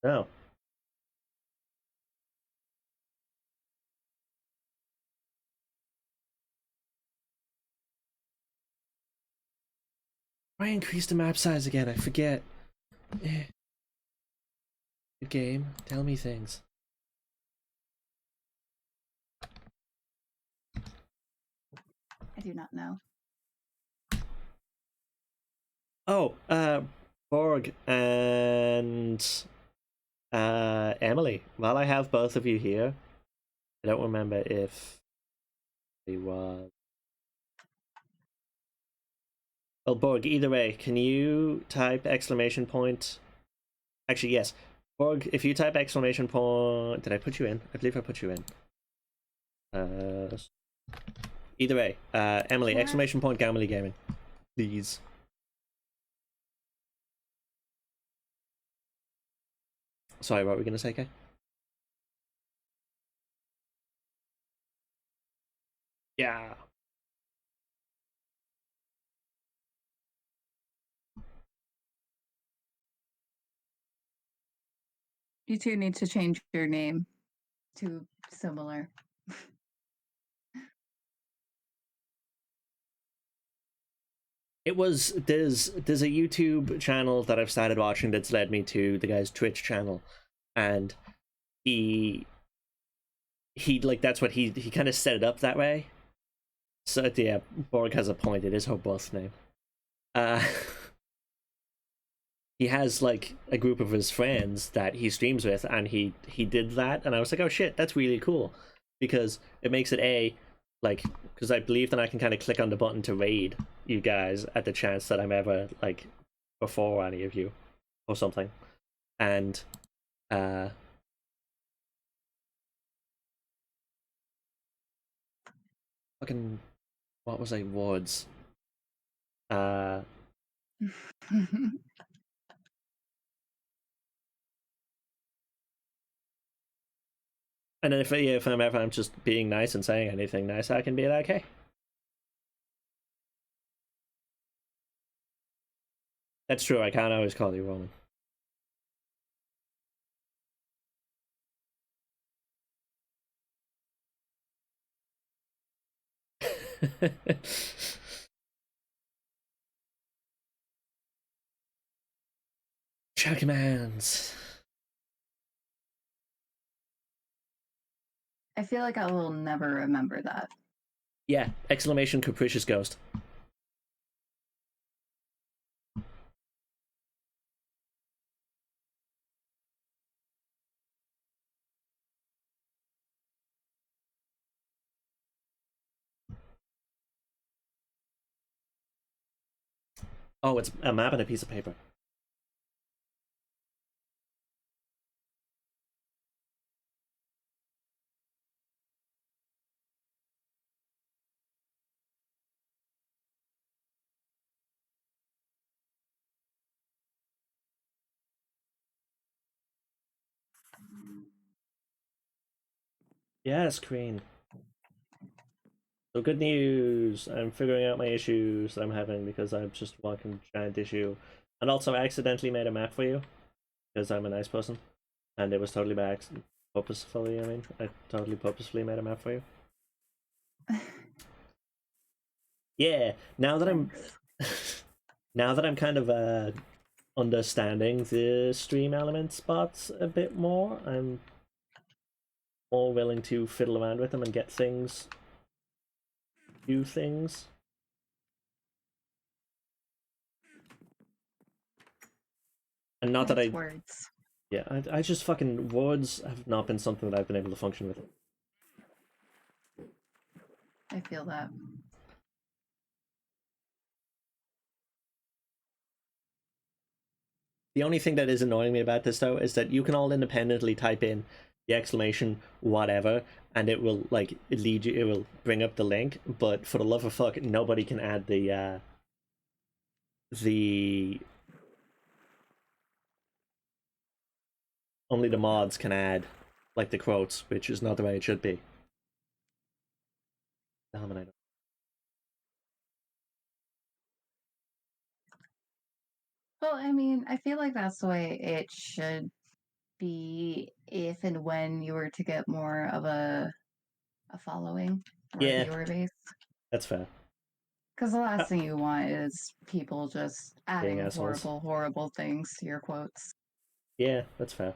No. Why increase the map size again? I forget. Good game. Tell me things. I do not know. Oh, Borg and Emily. While I have both of you here, I don't remember if he was. Well, Borg, either way, can you type exclamation point? Actually, yes. Borg, if you type exclamation point, did I put you in? I believe I put you in. Either way, Emily, What? exclamation point Gamily Gaming, please. Sorry, what were we gonna say, Kay? Yeah. You two need to change your name to similar. It was there's a YouTube channel that I've started watching that's led me to the guy's Twitch channel, and he like that's what he kind of set it up that way. So yeah, Borg has a point. It is her birth name. Uh, he has like a group of his friends that he streams with, and he did that, and I was like, oh shit, that's really cool, because it makes it like, because I believe that I can kind of click on the button to raid you guys at the chance that I'm ever like before any of you or something, and fucking what was I words and then if I'm just being nice and saying anything nice, I can be like, hey. That's true, I can't always call you Roman. Shout commands. I feel like I will never remember that. Yeah, exclamation capricious ghost. Oh, it's a map and a piece of paper. Yes, Queen. So good news. I'm figuring out my issues I'm having because I'm just walking giant issue. And also I accidentally made a map for you because I'm a nice person. And it was totally by accident. Purposefully, I mean. I totally purposefully made a map for you. Yeah, now that I'm now that I'm kind of understanding the stream element spots a bit more, I'm more willing to fiddle around with them and get things, do things. And not that Nice I, words. yeah, I just fucking, words have not been something that I've been able to function with. I feel that. The only thing that is annoying me about this though is that you can all independently type in the exclamation whatever and it will like lead you, it will bring up the link, but for the love of fuck nobody can add the only the mods can add like the quotes, which is not the way it should be. Dominate. Well, I mean, I feel like that's the way it should be if and when you were to get more of a following or a Yeah, viewer base. that's fair. Because the last thing you want is people just Being adding assholes. horrible things to your quotes Yeah, that's fair.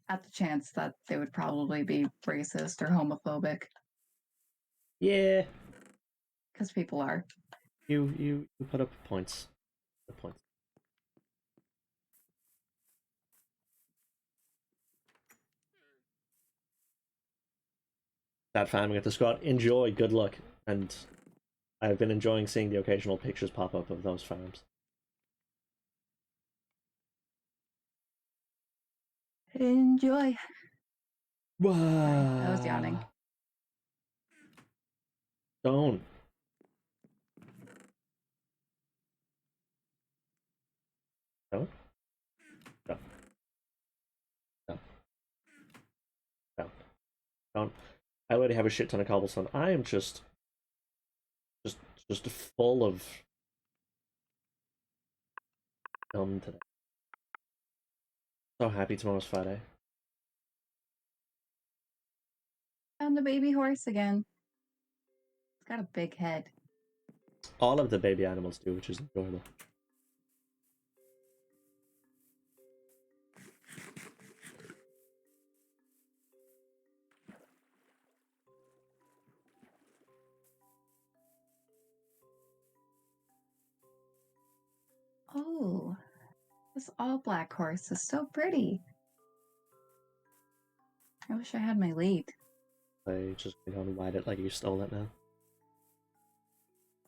at the chance that they would probably be racist or homophobic. Yeah, Because people are. you put up points. The points. That farming at the squad. Enjoy, good luck, and I've been enjoying seeing the occasional pictures pop up of those farms. Enjoy. Wow. Sorry, I was yawning. Don't. Don't. Don't. Don't. Don't. Don't. I already have a shit ton of cobblestone. I am just just full of dumb today. So happy tomorrow's Friday. Found the baby horse again. It's got a big head. All of the baby animals do, which is enjoyable. Oh, this all black horse is so pretty. I wish I had my lead. I just gonna ride it like you stole it now.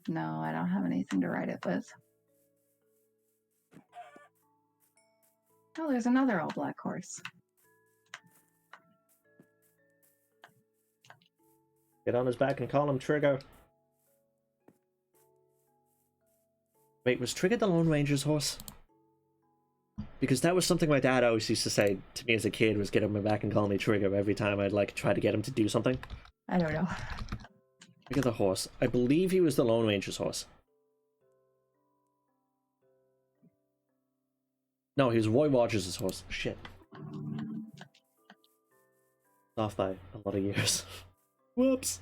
No, I don't have anything to ride it with. Oh, there's another all black horse. Get on his back and call him Trigger. Wait, was Trigger the Lone Ranger's horse? Because that was something my dad always used to say to me as a kid, was get on my back and call me Trigger every time I'd like try to get him to do something. I don't know. Trigger the horse. I believe he was the Lone Ranger's horse. No, he was Roy Rogers' horse. Shit. Off by a lot of years. Whoops.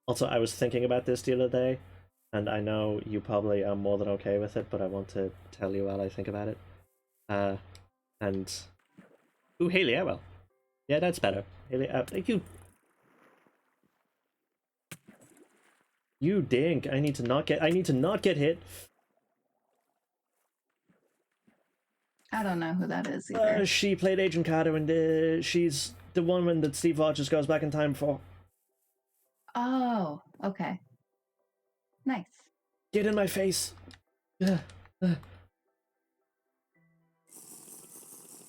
Also, I was thinking about this the other day, and I know you probably are more than okay with it, but I want to tell you while I think about it. And... Ooh, Haley Arrow. Yeah, that's better. Haley, you... You dink. I need to not get hit. I don't know who that is either. She played Agent Carter, and she's the woman that Steve Rogers goes back in time for. Oh, okay. Nice. Get in my face.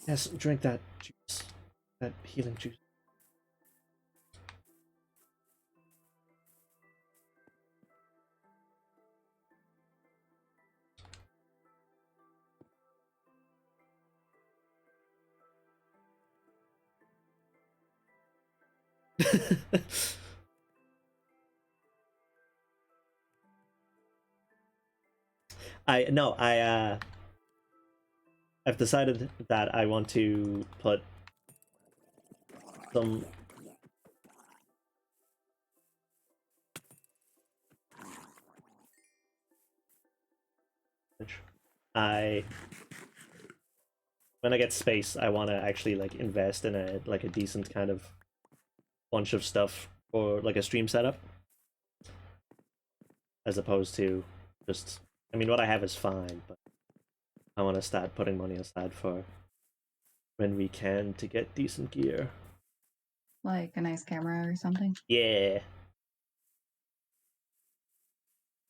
Yes, drink that juice. That healing juice. I've decided that I want to put some I when I get space, I want to actually like invest in a decent kind of bunch of stuff for like a stream setup, as opposed to just. I mean, what I have is fine, but I want to start putting money aside for when we can to get decent gear. Like a nice camera or something? Yeah.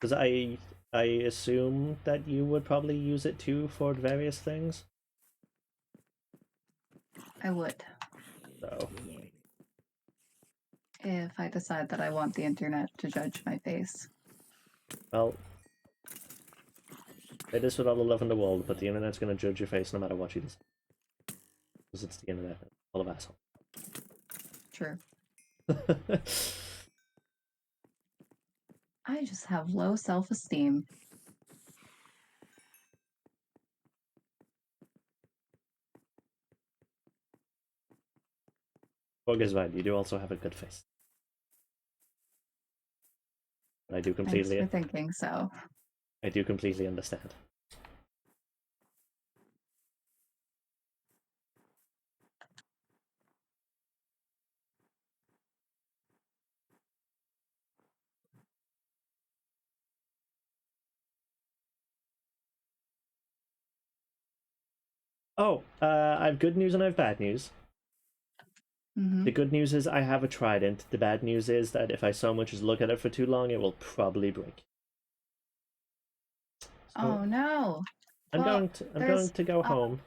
Because I assume that you would probably use it too for various things. I would. So. If I decide that I want the internet to judge my face. Well, it is with all the love in the world, but the internet's gonna judge your face no matter what you do. Because it's the internet, full of assholes. True. I just have low self-esteem. Bug is right, you do also have a good face. I do completely. Thanks for thinking so. I do completely understand. Oh, I have good news and I have bad news. Mm-hmm. The good news is I have a trident. The bad news is that if I so much as look at it for too long, it will probably break. So Oh no. I'm Well, going to go home.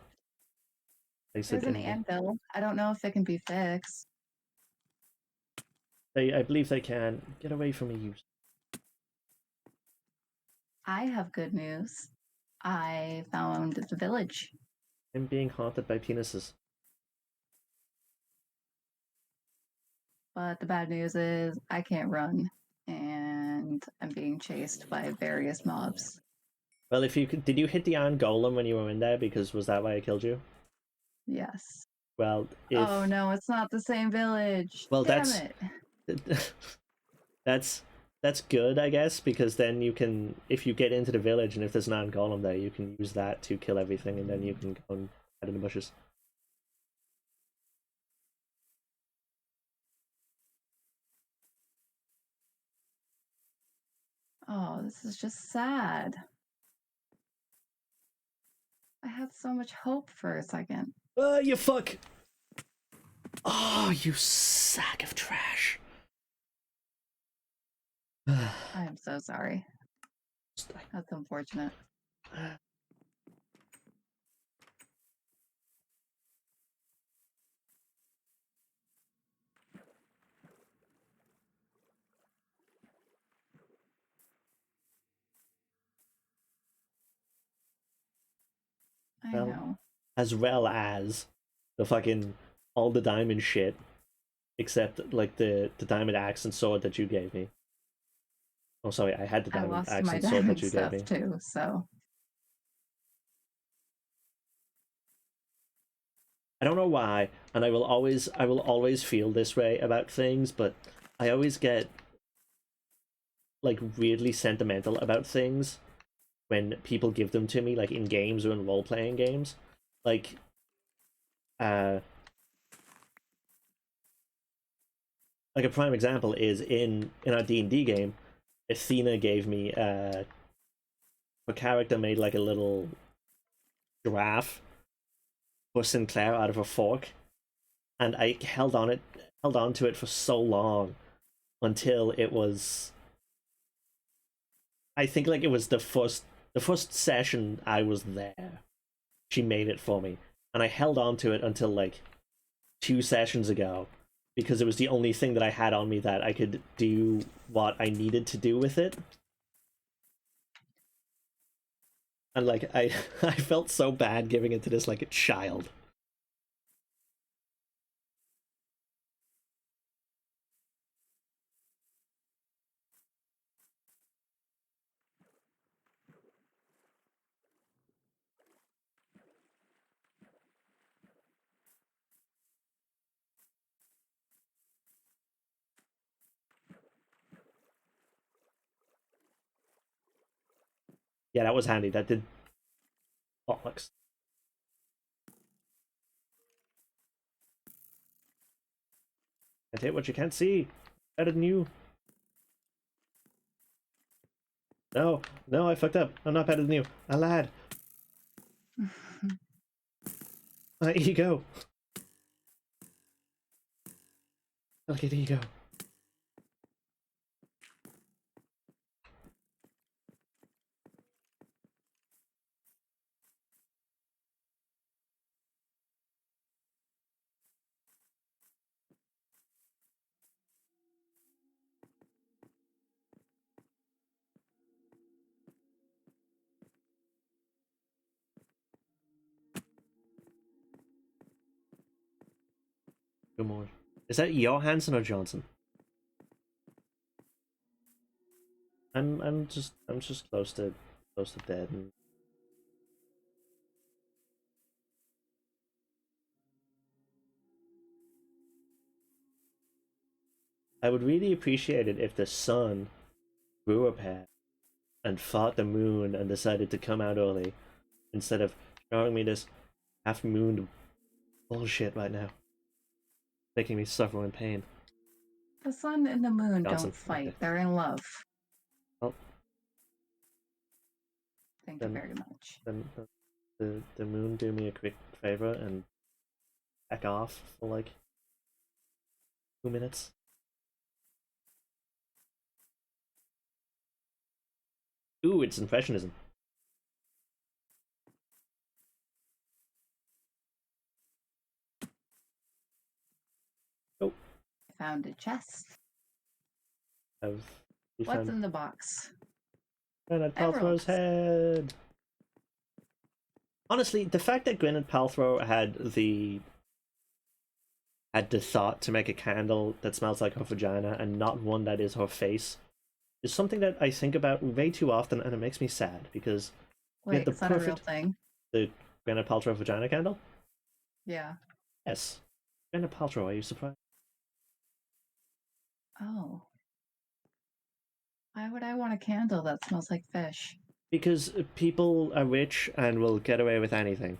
Place it there's an in the. anvil. I don't know if it can be fixed. I believe they can. Get away from me, you. I have good news. I found the village. I'm being haunted by penises. But the bad news is I can't run and I'm being chased by various mobs. Well, if you could, did you hit the iron golem when you were in there? Because was that why I killed you? Yes. Well, Oh if no, it's not the same village. well, Damn it. that's that's good, I guess, because then you can, if you get into the village and if there's an iron golem there, you can use that to kill everything, and then you can go and hide in the bushes. Oh, this is just sad. I had so much hope for a second. You fuck! Oh, you sack of trash. I am so sorry. That's unfortunate. I Well, know. as well as the fucking all the diamond shit, except like the diamond axe and sword that you gave me. Oh, sorry, I had the I diamond lost axe my and sword that diamond you gave stuff me. too, so. I don't know why, and I will always feel this way about things, but I always get like weirdly sentimental about things when people give them to me, like in games or in role-playing games. Like, uh, like a prime example is in our D&D game, Athena gave me a character made like a little giraffe for Sinclair out of a fork, and I held on to it for so long until it was, I think like it was the first session I was there. She made it for me, and I held on to it until like 2 sessions ago because it was the only thing that I had on me that I could do what I needed to do with it. And like I I felt so bad giving it to this like a child. Yeah, that was handy. That did bollocks. Can't hit what you can't see. Better than you. No, no, I fucked up. I'm not better than you. I lied. My ego. Delicate ego. Good morning. Is that Johansson or Johnson? I'm just close to dead. And I would really appreciate it if the sun grew a pair and fought the moon and decided to come out early instead of showing me this half-moon bullshit right now, making me suffer in pain. The sun and the moon Johnson. don't Okay. fight, they're in love. Well, Thank you then very much. then the moon do me a quick favor and back off for like 2 minutes? Ooh, it's impressionism. Oh, I found a chest. have you What's found in the box? Gwyneth Paltrow's Emeralds. head? Honestly, the fact that Gwyneth Paltrow had the thought to make a candle that smells like her vagina and not one that is her face is something that I think about way too often, and it makes me sad because we had Wait, the is that a real perfect thing? the Gwyneth Paltrow vagina candle. Yeah. Yes, Gwyneth Paltrow. Are you surprised? Oh. Why would I want a candle that smells like fish? Because people are rich and will get away with anything.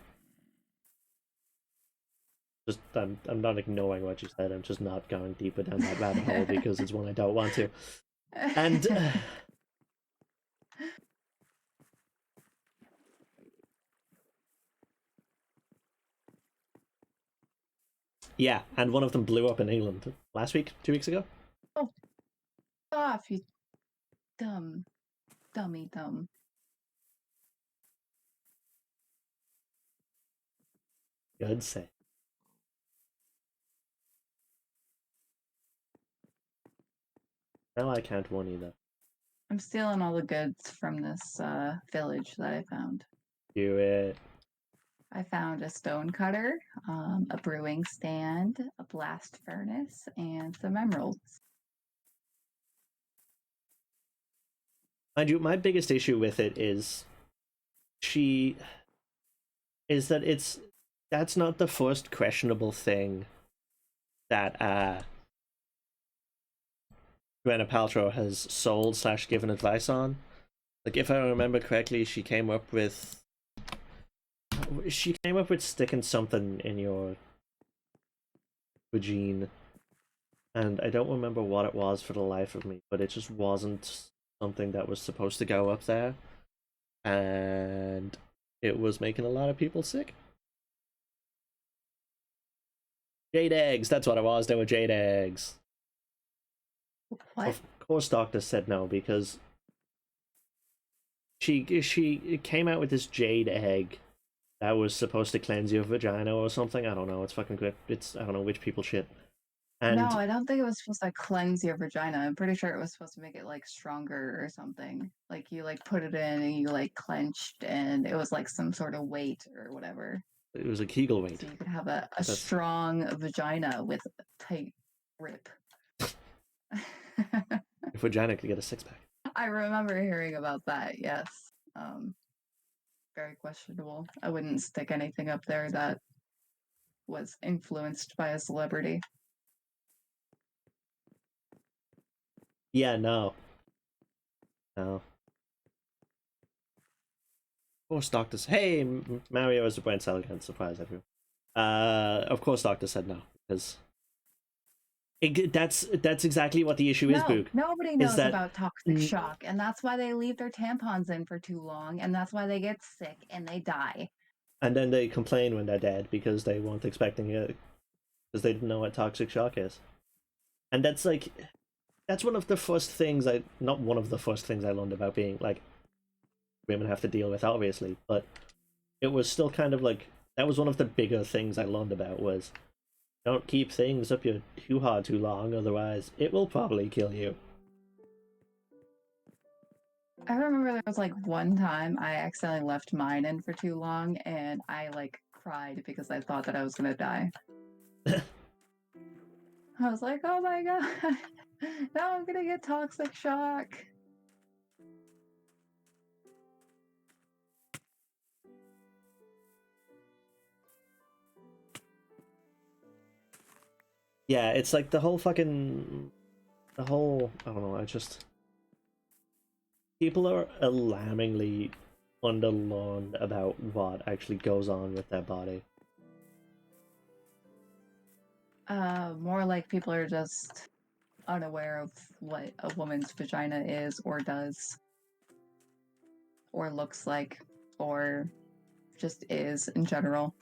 Just I'm not ignoring what you said. I'm just not going deeper down that rabbit hole because it's one I don't want to. And yeah, and one of them blew up in England last week, 2 weeks ago. Oh, off, you dumb, dumb. Good say. Now I can't one either. I'm stealing all the goods from this village that I found. Do it. I found a stone cutter, a brewing stand, a blast furnace, and some emeralds. Mind you, my biggest issue with it is she is that that's not the first questionable thing that Gwyneth Paltrow has sold / given advice on. Like if I remember correctly, she came up with sticking something in your vagine, and I don't remember what it was for the life of me, but it just wasn't something that was supposed to go up there, and it was making a lot of people sick. Jade eggs, that's what it was. They were jade eggs. What? Of course, doctor said no because she came out with this jade egg that was supposed to cleanse your vagina or something. I don't know. It's fucking good. It's I don't know which people shit. No, And I don't think it was supposed to cleanse your vagina. I'm pretty sure it was supposed to make it like stronger or something. Like you like put it in and you like clenched and it was like some sort of weight or whatever. it was a Kegel weight. So you could have a That's strong vagina with a tight grip. your vagina could get a 6-pack. I remember hearing about that, yes. Very questionable. I wouldn't stick anything up there that was influenced by a celebrity. Yeah, no. No. Of course, Doctor. Hey, Mario is a brain cell again. Surprise everyone. Of course, Doctor said no because that's exactly what the issue is, No, Boog. nobody Is knows that about toxic shock, and that's why they leave their tampons in for too long, and that's why they get sick and they die. and then they complain when they're dead because they weren't expecting it because they didn't know what toxic shock is. And that's one of the first things not one of the first things I learned about being like women have to deal with, obviously, but it was still kind of like that was one of the bigger things I learned about was don't keep things up your hoo-ha too long, otherwise it will probably kill you. I remember there was like one time I accidentally left mine in for too long, and I like cried because I thought that I was gonna die. I was like, oh my god, now I'm gonna get toxic shock. Yeah, it's like the whole I don't know, I just people are alarmingly underlearned about what actually goes on with their body. More like people are just unaware of what a woman's vagina is or does or looks like or just is in general.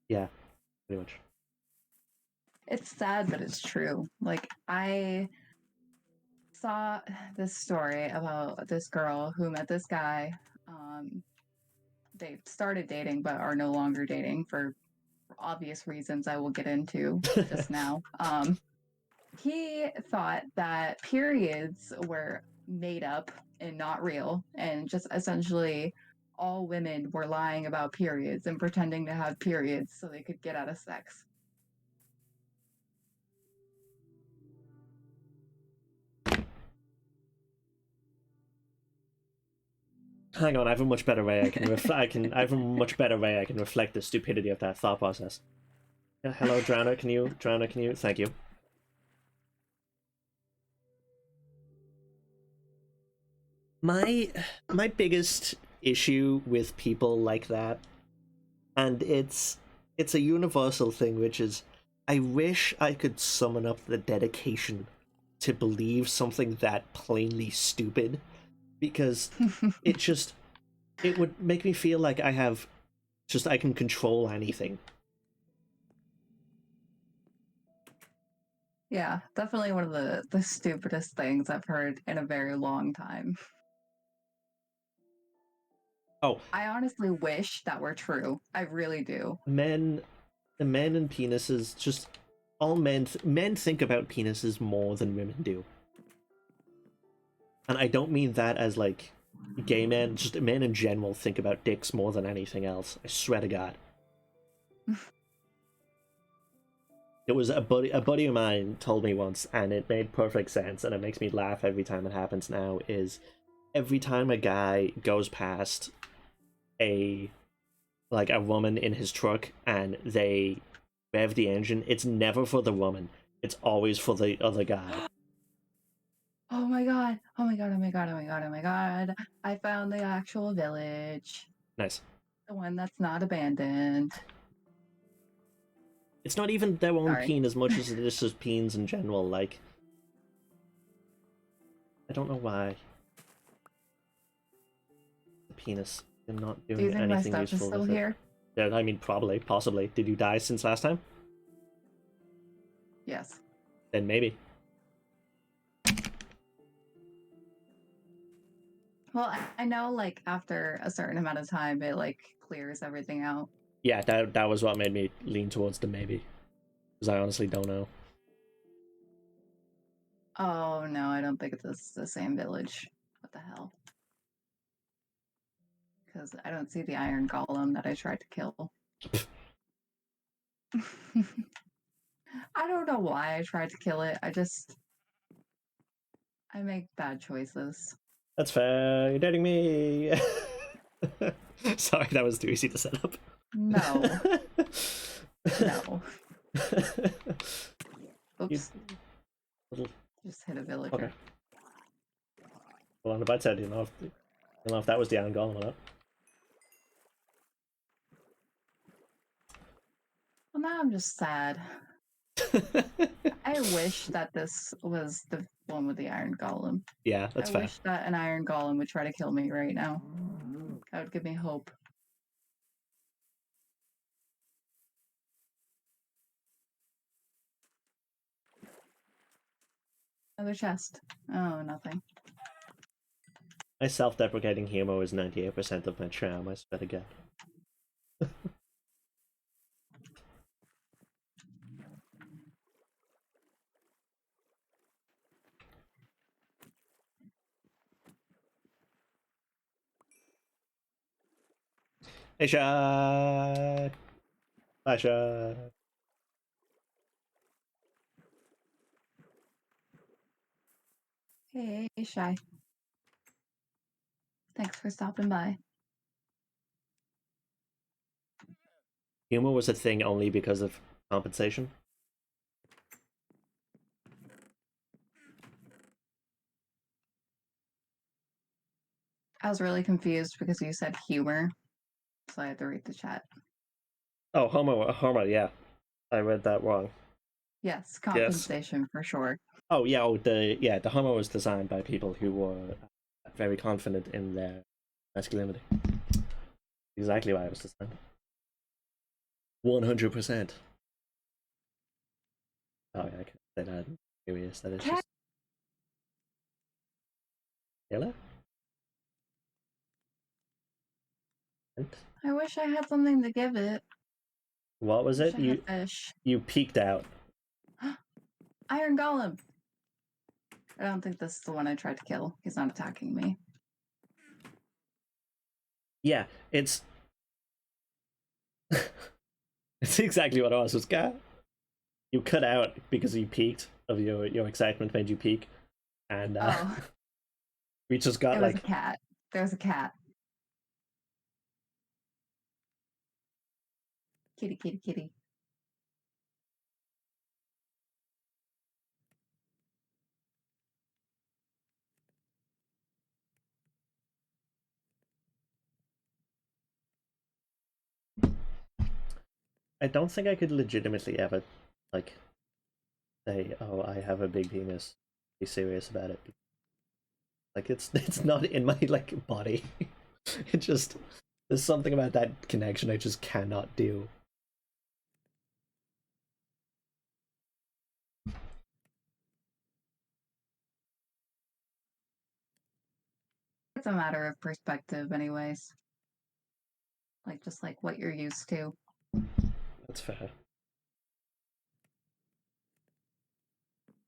Yeah, pretty much. It's sad, but it's true. Like, I saw this story about this girl who met this guy. They started dating, but are no longer dating for obvious reasons I will get into just now. He thought that periods were made up and not real, and just essentially all women were lying about periods and pretending to have periods so they could get out of sex. Hang on, I have a much better way I have a much better way I can reflect the stupidity of that thought process. Hello, Drowner, can you thank you. My biggest issue with people like that, and it's a universal thing, which is I wish I could summon up the dedication to believe something that plainly stupid, because it would make me feel like I can control anything. Yeah, definitely one of the stupidest things I've heard in a very long time. Oh, I honestly wish that were true. I really do. men and penises, just all men think about penises more than women do. And I don't mean that as like gay men, just men in general think about dicks more than anything else. I swear to God. It was a buddy of mine told me once, and it made perfect sense, and it makes me laugh every time it happens now, is every time a guy goes past a woman in his truck and they rev the engine, it's never for the woman. It's always for the other guy. Oh my god. Oh my god. Oh my god. Oh my god. Oh my god. I found the actual village. Nice. The one that's not abandoned. It's not even their own Sorry. peen as much as it is just peens in general. Like, I don't know why. The penis. I'm not Do you doing think my anything stuff is useful still with it. here? Yeah, I mean, probably, possibly. Did you die since last time? Yes. Then maybe. Well, I know like after a certain amount of time it like clears everything out. Yeah, that was what made me lean towards the maybe. Because I honestly don't know. Oh no, I don't think it's the same village. What the hell? Because I don't see the iron golem that I tried to kill. I don't know why I tried to kill it. I make bad choices. That's fair. You're dating me. Sorry, that was too easy to set up. No. No. Oops. Just hit a villager. Okay. Well, on the bright side, you know if that was the iron golem or not. Well, now I'm just sad. I wish that this was the one with the iron golem. Yeah, that's I fair. wish that an iron golem would try to kill me right now. That would give me hope. Another chest. Oh, nothing. My self-deprecating humor is 98% of my charm, I swear to God. Hey, Shy! Bye, Shy! Hey, Shy. Thanks for stopping by. Humor was a thing only because of compensation. I was really confused because you said humor, so I had to read the chat. Oh, homo, yeah. I read that wrong. Yes, Yes. compensation for sure. Oh, yeah, the homo was designed by people who were very confident in their masculinity. Exactly why I was designed. 100%. Oh yeah, I can say that. Curious that it's just. Yellow? I wish I had something to give it. What was Wish it? I had fish. You peeked out. Iron Golem. I don't think this is the one I tried to kill. He's not attacking me. Yeah, it's it's exactly what I was cat. You cut out because you peeked of your excitement made you peek, and we just got it was like a cat. There's a cat. Kitty, kitty, kitty. I don't think I could legitimately ever like say, "Oh, I have a big penis." Be serious about it. Like it's not in my like body. It just there's something about that connection I just cannot do. It's a matter of perspective, anyways. Like, just like what you're used to. That's fair.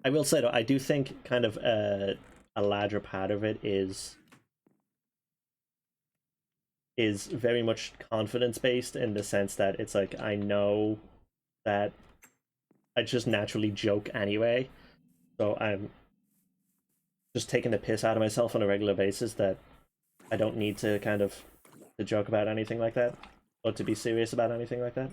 I will say though, I do think kind of a larger part of it is very much confidence based in the sense that it's like I know that I just naturally joke anyway, so I'm just taking the piss out of myself on a regular basis that I don't need to kind of to joke about anything like that or to be serious about anything like that.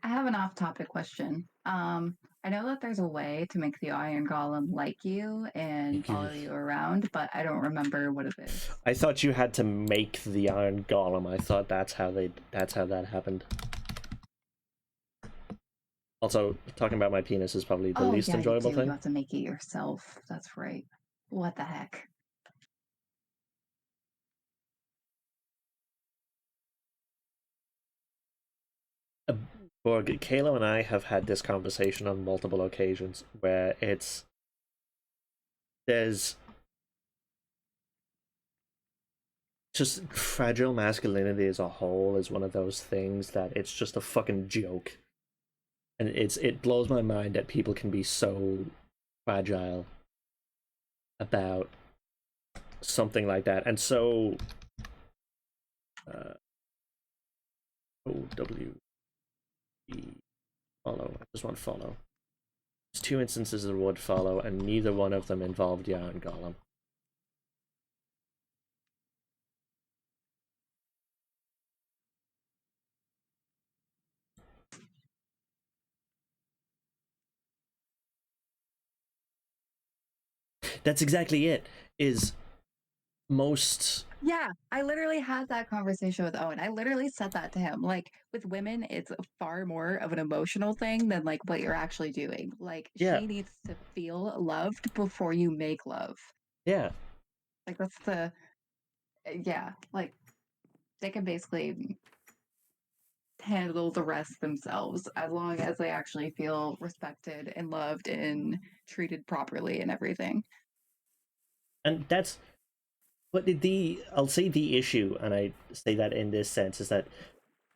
I have an off-topic question. I know that there's a way to make the Iron Golem like you and follow you around, but I don't remember what it is. I thought you had to make the Iron Golem. I thought that's how that happened. Also, talking about my penis is probably the least enjoyable you do. thing. You have to make it yourself. That's right. What the heck? Borg, Kayla and I have had this conversation on multiple occasions where there's just fragile masculinity as a whole is one of those things that it's just a fucking joke. And it blows my mind that people can be so fragile about something like that. And so OW follow. I just want follow. There's two instances of the word follow, and neither one of them involved the Iron Golem. That's exactly it. Is most Yeah, I literally had that conversation with Owen. I literally said that to him. Like with women, it's far more of an emotional thing than like what you're actually doing. Like yeah, she needs to feel loved before you make love. yeah. Like that's the yeah, like they can basically handle the rest themselves as long as they actually feel respected and loved and treated properly and everything. And that's but I'll say the issue, and I say that in this sense, is that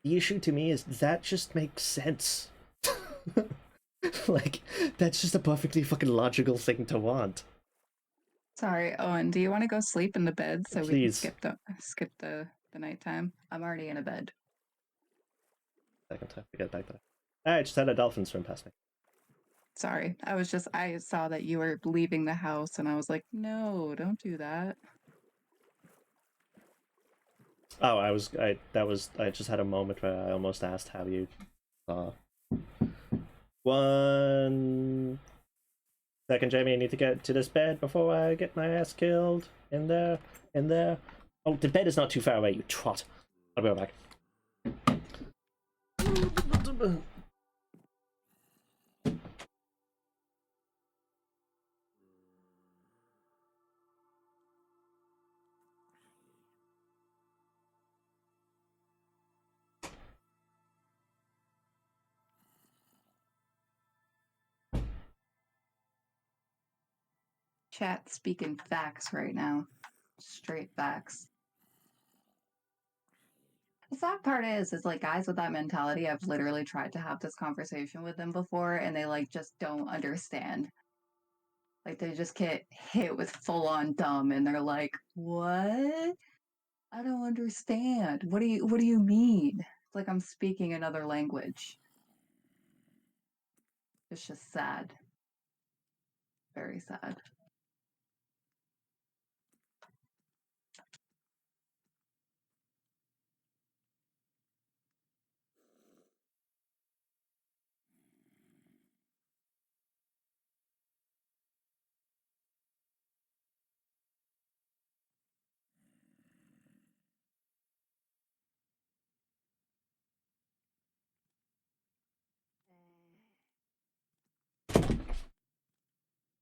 the issue to me is that just makes sense. Like that's just a perfectly fucking logical thing to want. Sorry, Owen, do you want to go sleep in the bed so we can Please. skip the nighttime? I'm already in a bed. Second time to get back there. I just had a dolphin swim past me. Sorry. I saw that you were leaving the house and I was like, no, don't do that. Oh, I just had a moment where I almost asked how you saw. 1 second, Jamie. I need to get to this bed before I get my ass killed. In there, in there. Oh, the bed is not too far away, you trot. I'll be right back. Chat speaking facts right now. Straight facts. The sad part is like guys with that mentality, I've literally tried to have this conversation with them before and they like just don't understand. Like they just get hit with full on dumb and they're like, "What? I don't understand. What do you mean?" It's like I'm speaking another language. It's just sad. Very sad.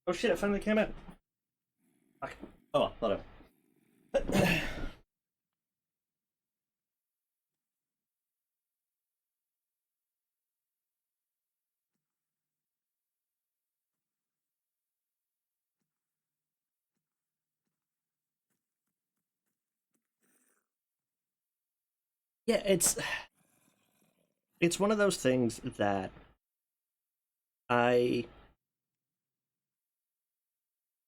Oh shit! It finally came out. Fuck. Oh, thought it. Yeah, it's one of those things that I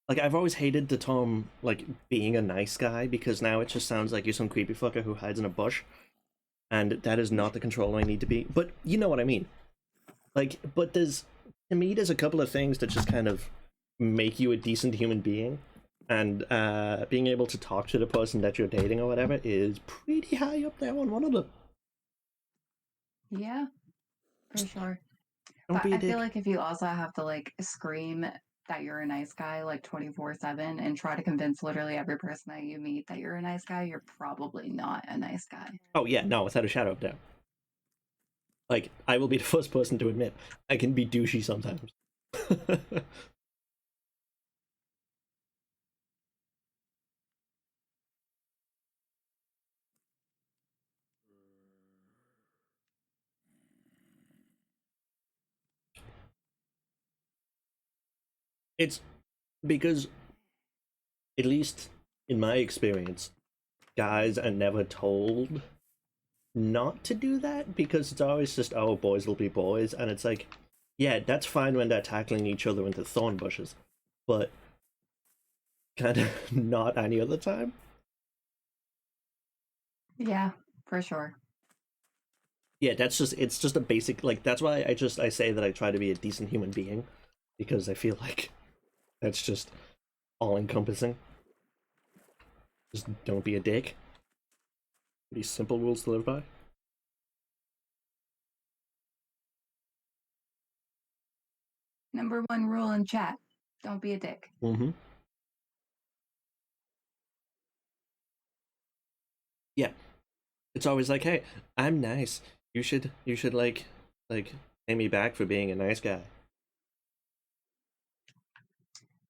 like. I've always hated the term like being a nice guy because now it just sounds like you're some creepy fucker who hides in a bush, and that is not the controller I need to be. But you know what I mean. Like, but there's a couple of things that just kind of make you a decent human being, and being able to talk to the person that you're dating or whatever is pretty high up there on one of them. Yeah, for sure. Don't But be a I feel dick. like if you also have to like scream that you're a nice guy like 24/7 and try to convince literally every person that you meet that you're a nice guy, you're probably not a nice guy. Oh yeah, no, without a shadow of doubt. Like, I will be the first person to admit I can be douchey sometimes. It's because, at least in my experience, guys are never told not to do that because it's always just, oh, boys will be boys, and it's like, yeah, that's fine when they're tackling each other into thorn bushes, but kind of not any other time. Yeah, for sure. Yeah, it's just a basic, like, that's why I say that I try to be a decent human being, because I feel like that's just all encompassing. Just don't be a dick. These simple rules to live by. Number one rule in chat, don't be a dick. Mm-hmm. Yeah. It's always like, hey, I'm nice. You should like pay me back for being a nice guy.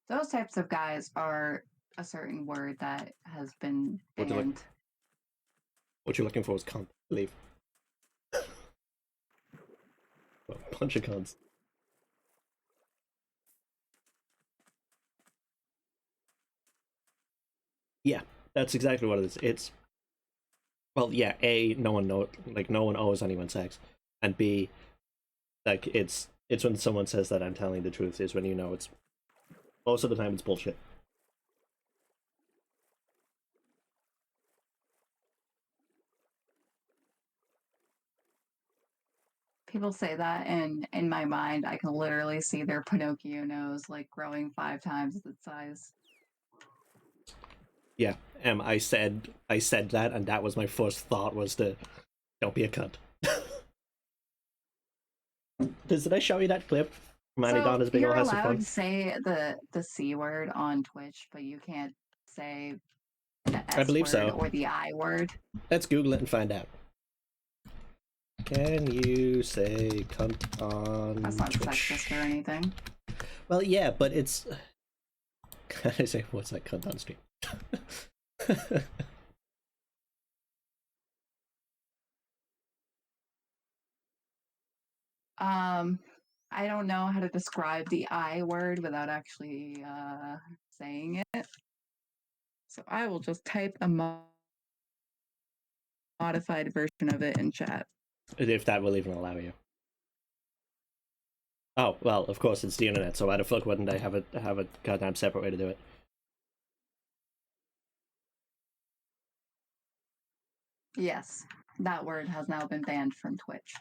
Those types of guys are a certain word that has been What you like banned. what you're looking for is cunt. Leave. A bunch of cunts. Yeah, that's exactly what it is. It's well, yeah, A, no one owes anyone sex. And B, like it's when someone says that I'm telling the truth is when you know it's most of the time it's bullshit. People say that, and in my mind, I can literally see their Pinocchio nose like growing 5 times its size. Yeah. I said that and that was my first thought was to don't be a cunt. Did I show you that clip? Manny So Donna's big ol' you're has some allowed fun. to say the C word on Twitch, but you can't say the I S believe word so. or the I word. Let's Google it and find out. Can you say cunt That's on not sexist Twitch? or anything. Well, yeah, but it's. I say, what's that cunt on stream? Um, I don't know how to describe the I word without actually saying it. So I will just type a modified version of it in chat. If that will even allow you. Oh, well, of course it's the internet, so why the fuck wouldn't I have a goddamn separate way to do it? Yes, that word has now been banned from Twitch.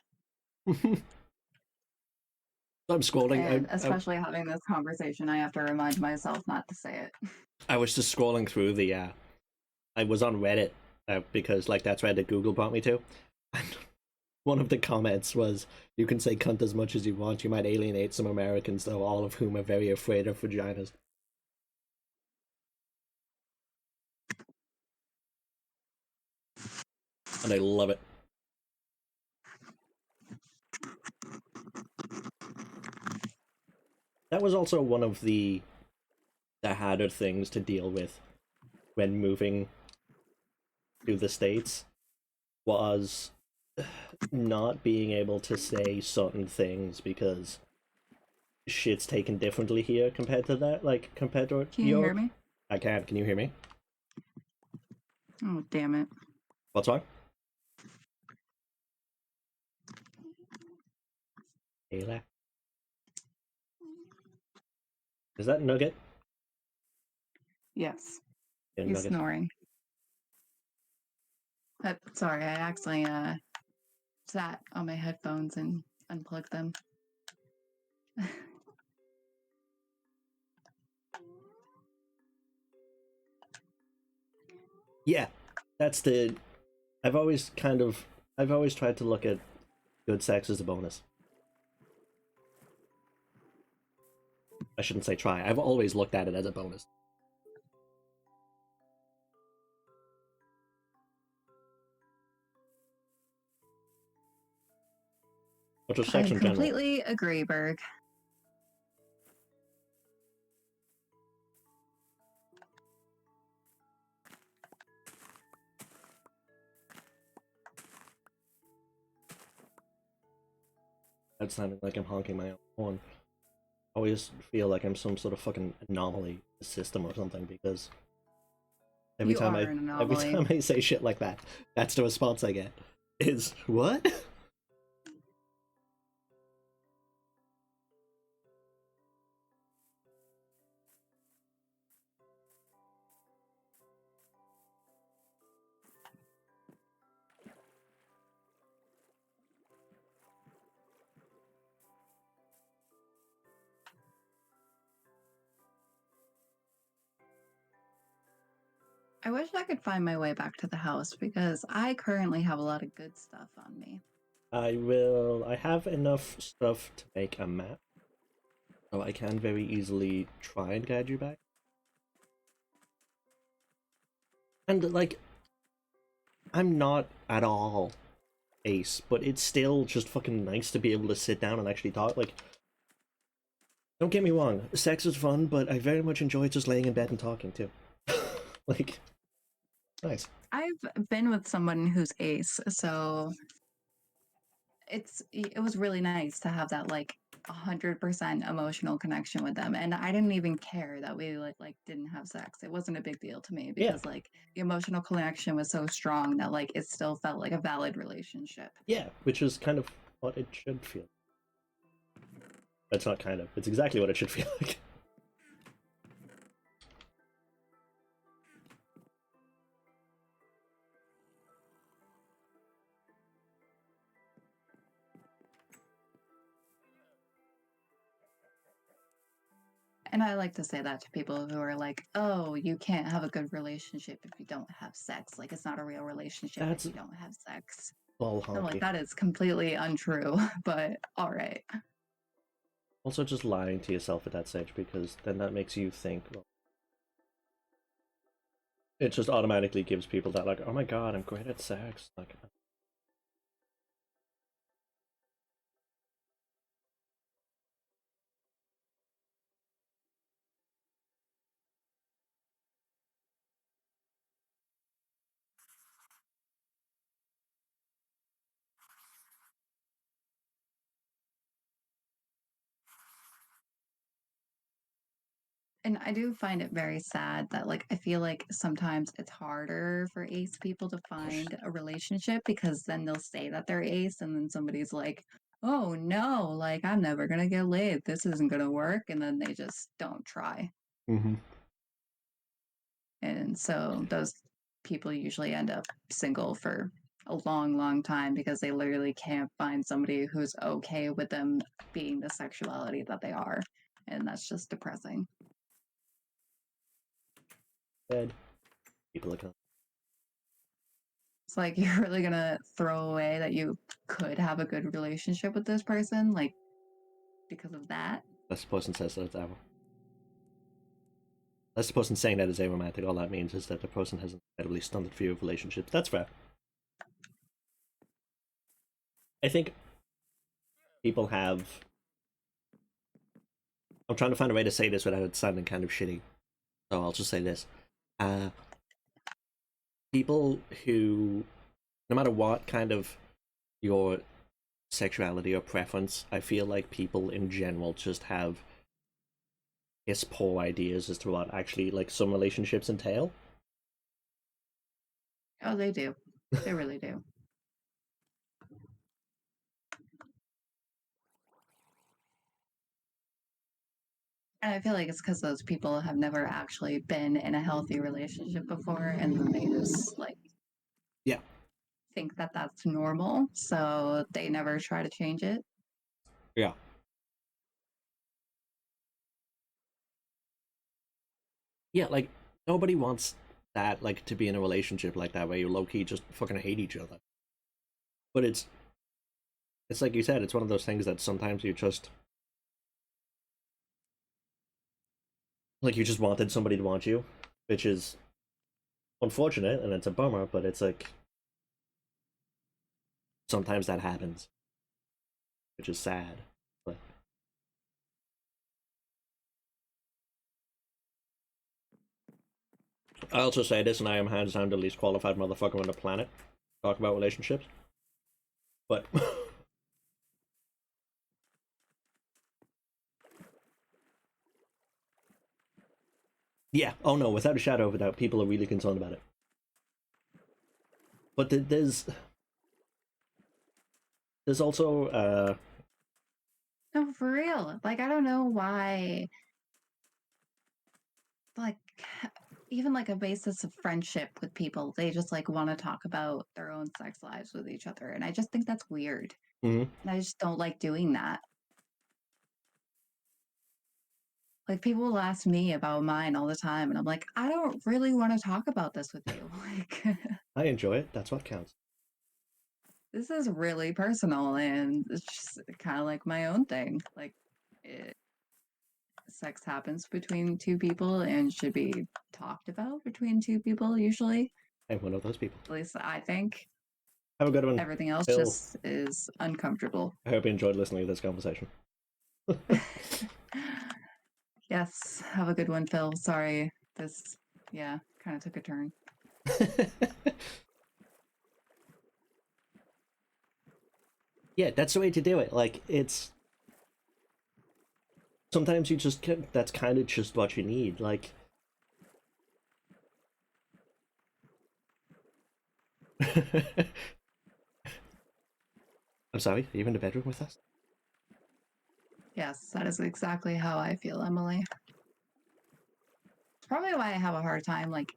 I'm scrolling. And especially having this conversation, I have to remind myself not to say it. I was just scrolling through the. I was on Reddit because like that's where the Google brought me to. And one of the comments was, "You can say cunt as much as you want. You might alienate some Americans, though, all of whom are very afraid of vaginas." And I love it. That was also one of the harder things to deal with when moving to the States was not being able to say certain things because shit's taken differently here compared to that, like compared to Can you hear York. me? I can. Can you hear me? Oh, damn it. What's wrong? Ayla. Is that Nugget? Yes, Yeah, he's Nugget. snoring. Sorry, I accidentally sat on my headphones and unplugged them. Yeah, that's the. I've always kind of. I've always tried to look at good sex as a bonus. I shouldn't say try. I've always looked at it as a bonus. Which was sex I in general. completely agree, Berg. That's sounding like I'm honking my own horn. I always feel like I'm some sort of fucking anomaly system or something because every You time are I an every anomaly. time I say shit like that, that's the response I get. Is what? I wish I could find my way back to the house because I currently have a lot of good stuff on me. I have enough stuff to make a map. So I can very easily try and guide you back. And like I'm not at all ace, but it's still just fucking nice to be able to sit down and actually talk. Like, don't get me wrong, sex is fun, but I very much enjoy just laying in bed and talking too. Like, nice. I've been with someone who's ace, so it was really nice to have that like 100% emotional connection with them, and I didn't even care that we like didn't have sex. It wasn't a big deal to me Yeah, because like the emotional connection was so strong that like it still felt like a valid relationship. yeah, which is kind of what it should feel. It's not kind of, it's exactly what it should feel like. And I like to say that to people who are like, "Oh, you can't have a good relationship if you don't have sex. Like it's not a real relationship if That's you don't have sex." all I'm like, honky. that is completely untrue, but all right. Also, just lying to yourself at that stage because then that makes you think, well, it just automatically gives people that, like, oh my god, I'm great at sex. Like, And I do find it very sad that, like, I feel like sometimes it's harder for ace people to find a relationship because then they'll say that they're ace, and then somebody's like, oh no, like, I'm never gonna get laid. This isn't gonna work. And then they just don't try. Mm-hmm. And so those people usually end up single for a long, long time because they literally can't find somebody who's okay with them being the sexuality that they are. And that's just depressing. Dead. People are coming. It's like you're really gonna throw away that you could have a good relationship with this person, like because of that. That's the person says that it's ever. That's the person saying that is aromantic. All that means is that the person has an incredibly stunted view of relationships. That's fair. I think people have. I'm trying to find a way to say this without it sounding kind of shitty. So I'll just say this. People who, no matter what kind of your sexuality or preference, I feel like people in general just have piss poor ideas as to what actually like some relationships entail. Oh, they do. They really do. And I feel like it's because those people have never actually been in a healthy relationship before, and then they just like Yeah. think that that's normal, so they never try to change it. Yeah. Yeah, like nobody wants that like to be in a relationship like that where you low key just fucking hate each other. But it's like you said, it's one of those things that sometimes you just like you just wanted somebody to want you, which is unfortunate and it's a bummer, but it's like sometimes that happens, which is sad. But I also say this, and I am hands down the least qualified motherfucker on the planet to talk about relationships. But yeah, oh no, without a shadow of a doubt, people are really concerned about it. But there's also No, for real. Like, I don't know why, like, even like a basis of friendship with people, they just like want to talk about their own sex lives with each other. And I just think that's weird. mhm. And I just don't like doing that. Like, people will ask me about mine all the time, and I'm like, I don't really want to talk about this with you. Like, I enjoy it. That's what counts. this is really personal, and it's just kind of like my own thing. Like, sex happens between two people and should be talked about between two people, usually. I'm one of those people. At least I think. Have a good one, Everything else Phil. just is uncomfortable. I hope you enjoyed listening to this conversation. Yes, have a good one, Phil. Sorry, this, yeah, kind of took a turn. Yeah, that's the way to do it. Like, it's sometimes you just can, that's kind of just what you need. Like, I'm sorry, are you in the bedroom with us? Yes, that is exactly how I feel, Emily. It's probably why I have a hard time, like,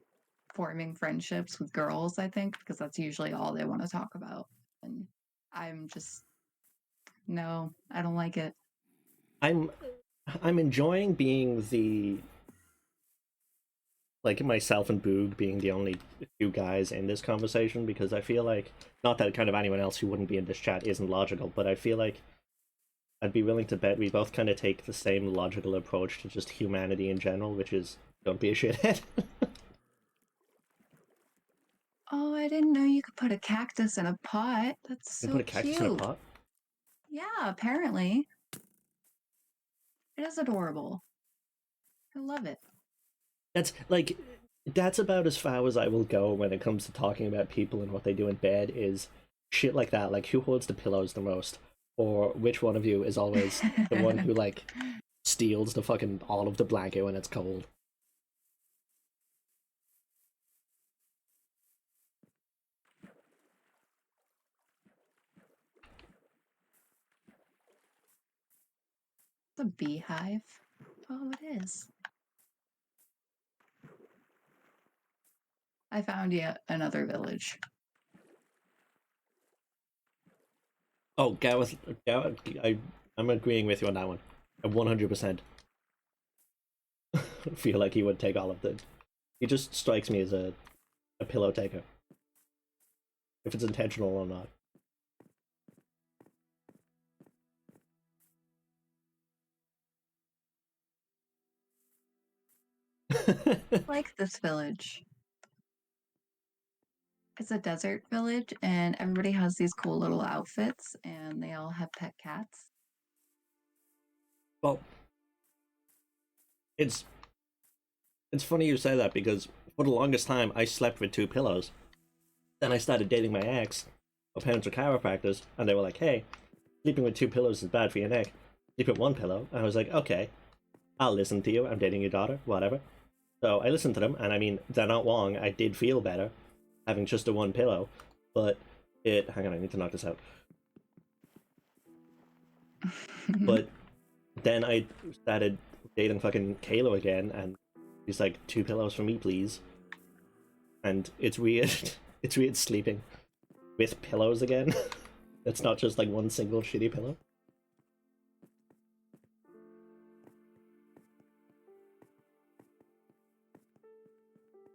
forming friendships with girls, I think, because that's usually all they want to talk about. And I'm just, no, I don't like it. I'm I'm enjoying being the like myself and Boog being the only two guys in this conversation because I feel like not that kind of anyone else who wouldn't be in this chat isn't logical, but I feel like I'd be willing to bet we both kind of take the same logical approach to just humanity in general, which is don't be a shithead. Oh, I didn't know you could put a cactus in a pot. That's You put so a cactus in a cute. pot? Yeah, apparently. It is adorable. I love it. That's like that's about as far as I will go when it comes to talking about people and what they do in bed is shit like that, like who holds the pillows the most, or which one of you is always the one who like steals the fucking all of the blanket when it's cold. It's a beehive. Oh, it is. I found yet another village. Oh, Gareth, I'm agreeing with you on that one. I 100% feel like he would take all of the. He just strikes me as a pillow taker. If it's intentional or not. I like this village. It's a desert village, and everybody has these cool little outfits, and they all have pet cats. Well, it's funny you say that because for the longest time I slept with two pillows. Then I started dating my ex. My parents were chiropractors, and they were like, "Hey, sleeping with two pillows is bad for your neck. Sleep with one pillow." And I was like, "Okay, I'll listen to you. I'm dating your daughter, whatever." So I listened to them, and I mean, they're not wrong. I did feel better having just the one pillow, but it. Hang on, I need to knock this out. But then I started dating fucking Kaylo again, and he's like, "2 pillows for me, please." And it's weird. It's weird sleeping with pillows again. It's not just like one single shitty pillow.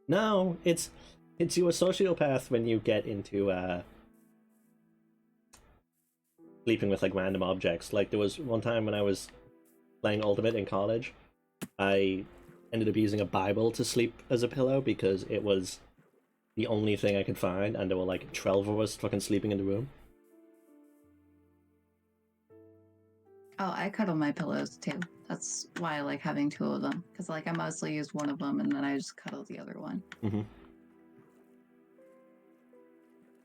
No, it's you a sociopath when you get into sleeping with like random objects. Like there was one time when I was playing Ultimate in college, I ended up using a Bible to sleep as a pillow because it was the only thing I could find, and there were like 12 of us fucking sleeping in the room. Oh, I cuddle my pillows too. That's why I like having two of them. Because like I mostly use one of them and then I just cuddle the other one. Mm-hmm.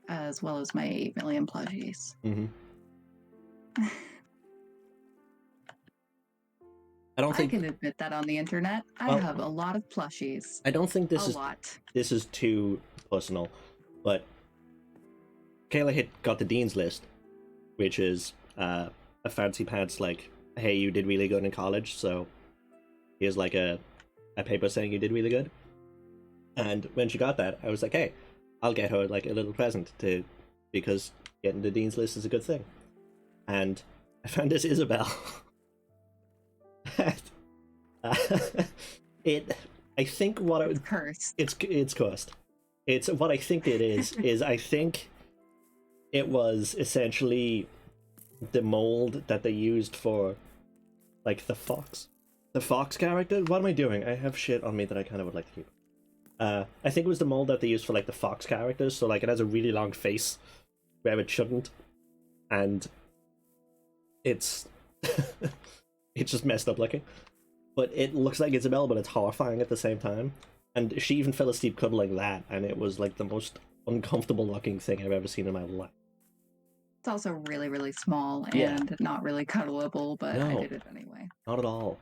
As well as my 8 million plushies. Mm-hmm. I don't think I can admit that on the internet. I have a lot of plushies. I don't think this this is too personal, but Kayla got the dean's list, which is a fancy pants like, "Hey, you did really good in college, so here's like a paper saying you did really good." And when she got that, I was like, "Hey, I'll get her like a little present to because getting the dean's list is a good thing." And I found this Isabel. It. I think what it's cursed. It's cursed. It's what I think it is I think it was essentially the mold that they used for like the fox character. What am I doing? I have shit on me that I kind of would like to keep. I think it was the mold that they used for like the fox characters, so like it has a really long face where it shouldn't, and it's it's just messed up looking. But it looks like Isabel, but it's horrifying at the same time. And she even fell asleep cuddling that, and it was like the most uncomfortable looking thing I've ever seen in my life. It's also really, really small and not really cuddleable, but I did it anyway. Not at all.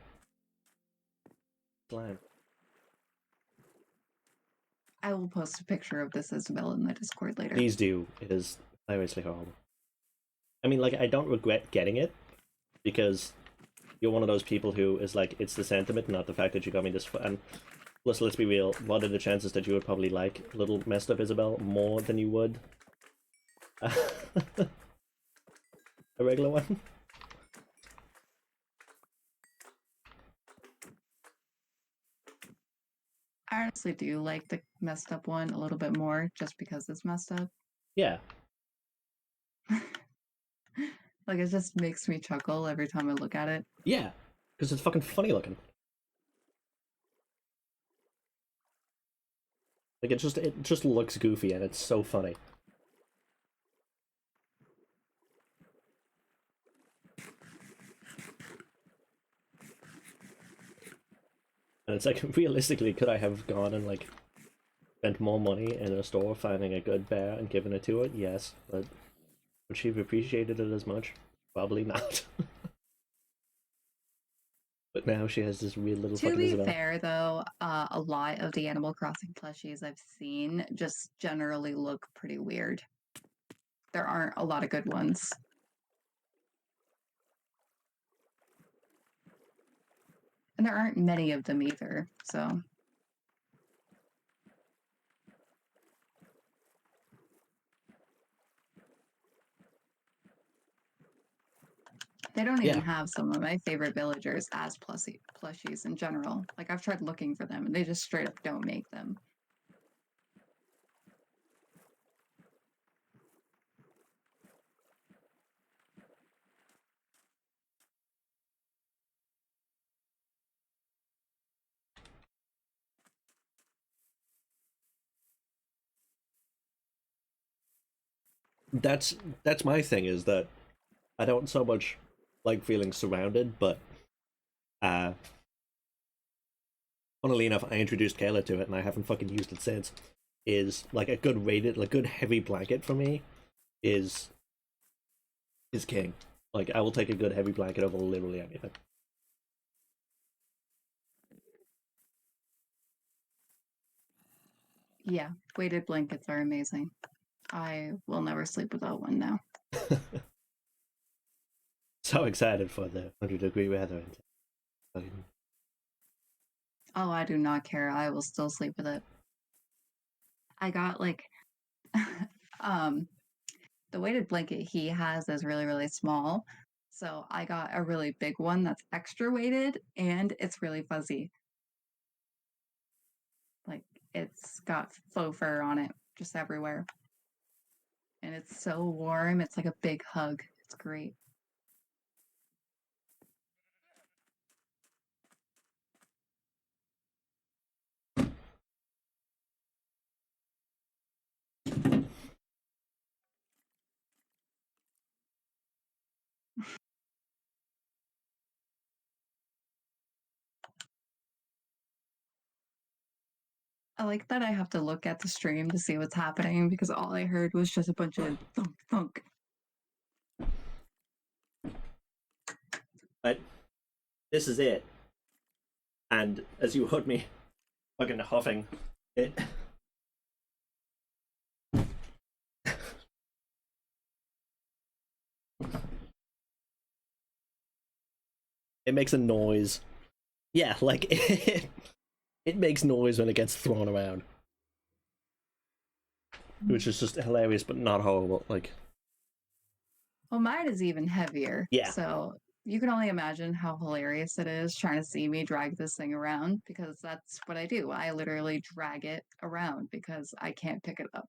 Slime. I will post a picture of this Isabel in the Discord later. Please do. It is hilariously horrible. I mean, like, I don't regret getting it, because you're one of those people who is like, it's the sentiment, not the fact that you got me this. And plus, let's be real, what are the chances that you would probably like a little messed up Isabel more than you would a regular one? I honestly do like the messed up one a little bit more just because it's messed up. Yeah. Like, it just makes me chuckle every time I look at it. Yeah, because it's fucking funny looking. Like, it just looks goofy and it's so funny. And it's like, realistically, could I have gone and like spent more money in a store finding a good bear and given it to it? Yes, but would she have appreciated it as much? Probably not. But now she has this weird little To fucking be Isabel. fair, though, a lot of the Animal Crossing plushies I've seen just generally look pretty weird. There aren't a lot of good ones. And there aren't many of them either, so. They don't even Yeah, have some of my favorite villagers as plushies in general. Like, I've tried looking for them, and they just straight up don't make them. that's that's my thing, is that I don't so much like feeling surrounded, but uh funnily enough, I introduced Kayla to it and I haven't fucking used it since. Is like a good rated, like good heavy blanket for me is king. Like I will take a good heavy blanket over literally anything. Yeah, weighted blankets are amazing. I will never sleep without one now. So excited for the 100-degree weather. Oh, I do not care. I will still sleep with it. I got like um the weighted blanket he has is really, really small. So I got a really big one that's extra weighted and it's really fuzzy. Like it's got faux fur on it just everywhere. And it's so warm. It's like a big hug. It's great. I like that I have to look at the stream to see what's happening because all I heard was just a bunch of thunk thunk. But this is it. And as you heard me fucking huffing, it it makes a noise. Yeah, like it makes noise when it gets thrown around, which is just hilarious but not horrible. Like, Well, mine is even heavier. yeah, So you can only imagine how hilarious it is trying to see me drag this thing around because that's what I do. I literally drag it around because I can't pick it up.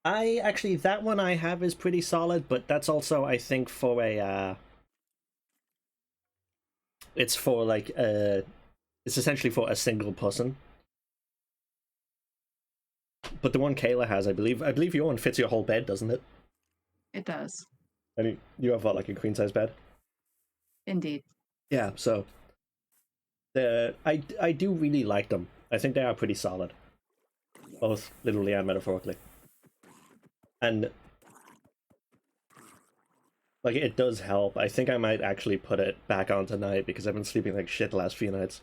I actually, that one I have is pretty solid, but that's also, I think, for a it's for like it's essentially for a single person. But the one Kayla has, I believe your one fits your whole bed, doesn't it? It does. And you have what, like a queen size bed? Indeed. Yeah. So I do really like them. I think they are pretty solid, both literally and metaphorically. And like it does help. I think I might actually put it back on tonight because I've been sleeping like shit the last few nights.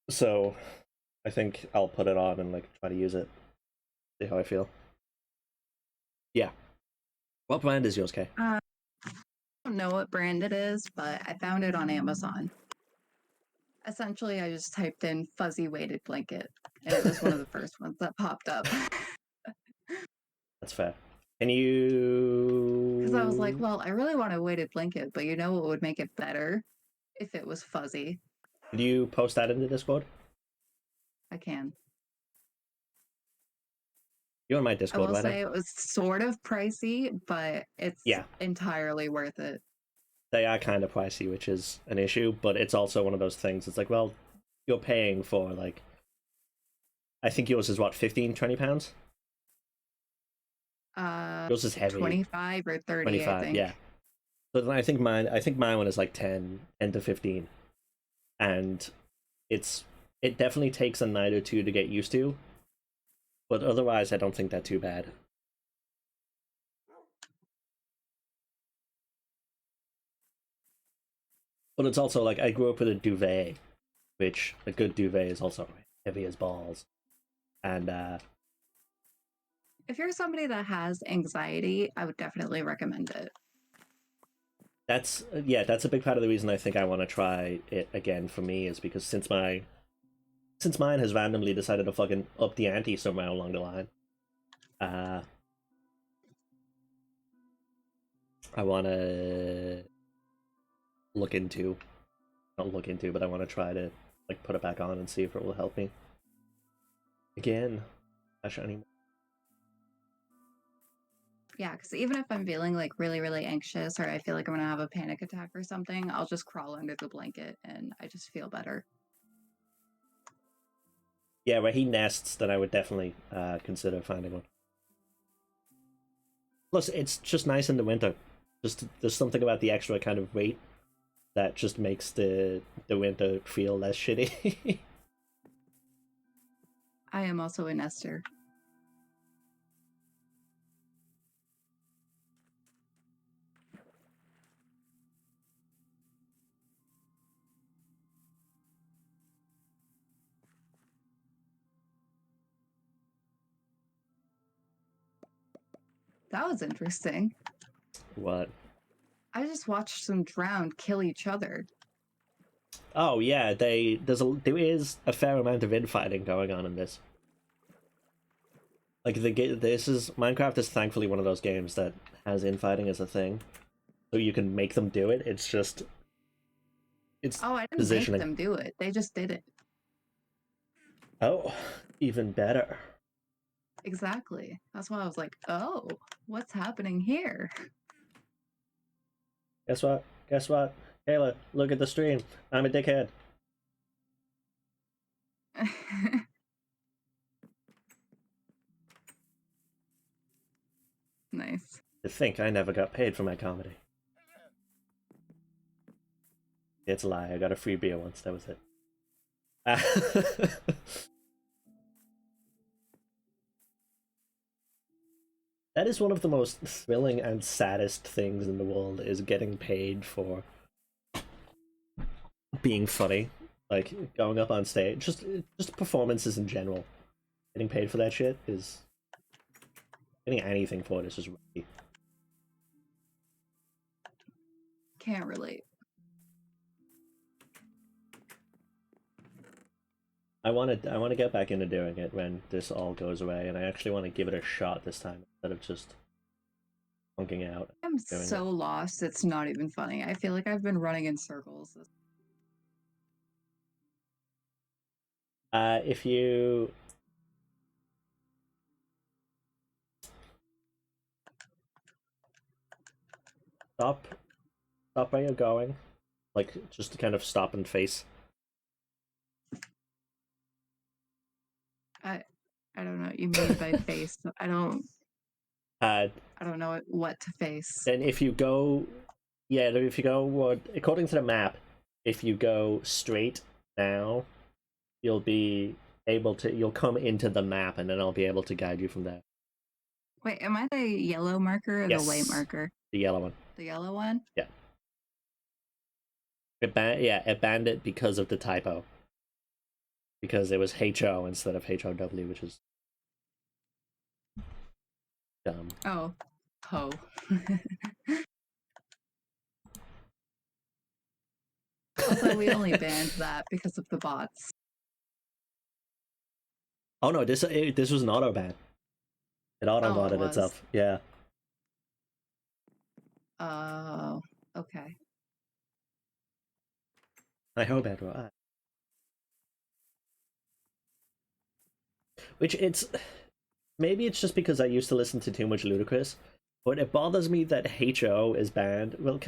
So I think I'll put it on and like try to use it. See how I feel. Yeah. What brand is yours, Kay? I don't know what brand it is, but I found it on Amazon. Essentially, I just typed in fuzzy weighted blanket, and it was one of the first ones that popped up. That's fair. Can Because I was like, you well, I really want a weighted blanket, but you know what would make it better if it was fuzzy? Did you post that in the Discord? I can. You're in my I Discord, will right? say it was sort of pricey, but it's Yeah, entirely worth it. they are kind of pricey, which is an issue, but it's also one of those things. It's like, well, you're paying for like, I think yours is what, 15-20 pounds? Yours is heavy. 25 or 30, I 25, think. yeah. So then I think mine one is like 10 to 15. And it definitely takes a night or two to get used to, but otherwise I don't think that's too bad. But it's also like I grew up with a duvet, which a good duvet is also heavy as balls. And If you're somebody that has anxiety, I would definitely recommend it. that's that's a big part of the reason I think I want to try it again for me is because since mine has randomly decided to fucking up the ante somewhere along the line, I want to not look into, but I want to try to like put it back on and see if it will help me again. Anymore. Yeah, because even if I'm feeling like really, really anxious or I feel like I'm gonna have a panic attack or something, I'll just crawl under the blanket and I just feel better. Yeah, where he nests, then I would definitely consider finding one. Plus, it's just nice in the winter. Just there's something about the extra kind of weight that just makes the winter feel less shitty. I am also a nester. That was interesting. What? I just watched some drowned kill each other. Oh yeah, there is a fair amount of infighting going on in this. Like this is Minecraft is thankfully one of those games that has infighting as a thing, so you can make them do it. It's just it's Oh, I didn't make positioning. them do it. They just did it. Oh, even better. Exactly. That's why I was like, oh, what's happening here? Guess what? Guess what? Kayla, look at the stream. I'm a dickhead. Nice. To think I never got paid for my comedy. It's a lie. I got a free beer once. That was it. That is one of the most thrilling and saddest things in the world is getting paid for being funny. Like going up on stage. Just performances in general. Getting paid for that shit is getting anything for it is just really. Can't relate. I want to get back into doing it when this all goes away, and I actually want to give it a shot this time instead of just funking out. I'm so lost. It's not even funny. I feel like I've been running in circles. If you stop where you're going, like just to kind of stop and face. I don't know what you mean by face. Uh, I don't know what to face. then if you go, yeah, if you go, according to the map, if you go straight now, you'll be you'll come into the map, and then I'll be able to guide you from there. Wait, am I the yellow marker or Yes, the white marker? the yellow one. The yellow one? Yeah. It banned it because of the typo. Because it was HO instead of HOW, which is dumb. Oh, ho. Also, we only banned that because of the bots. Oh no, this was an auto ban. It auto Oh, it botted was. itself. Yeah. Oh, okay. I hope it will. Which it's maybe it's just because I used to listen to too much Ludacris, but it bothers me that HO is banned. Well,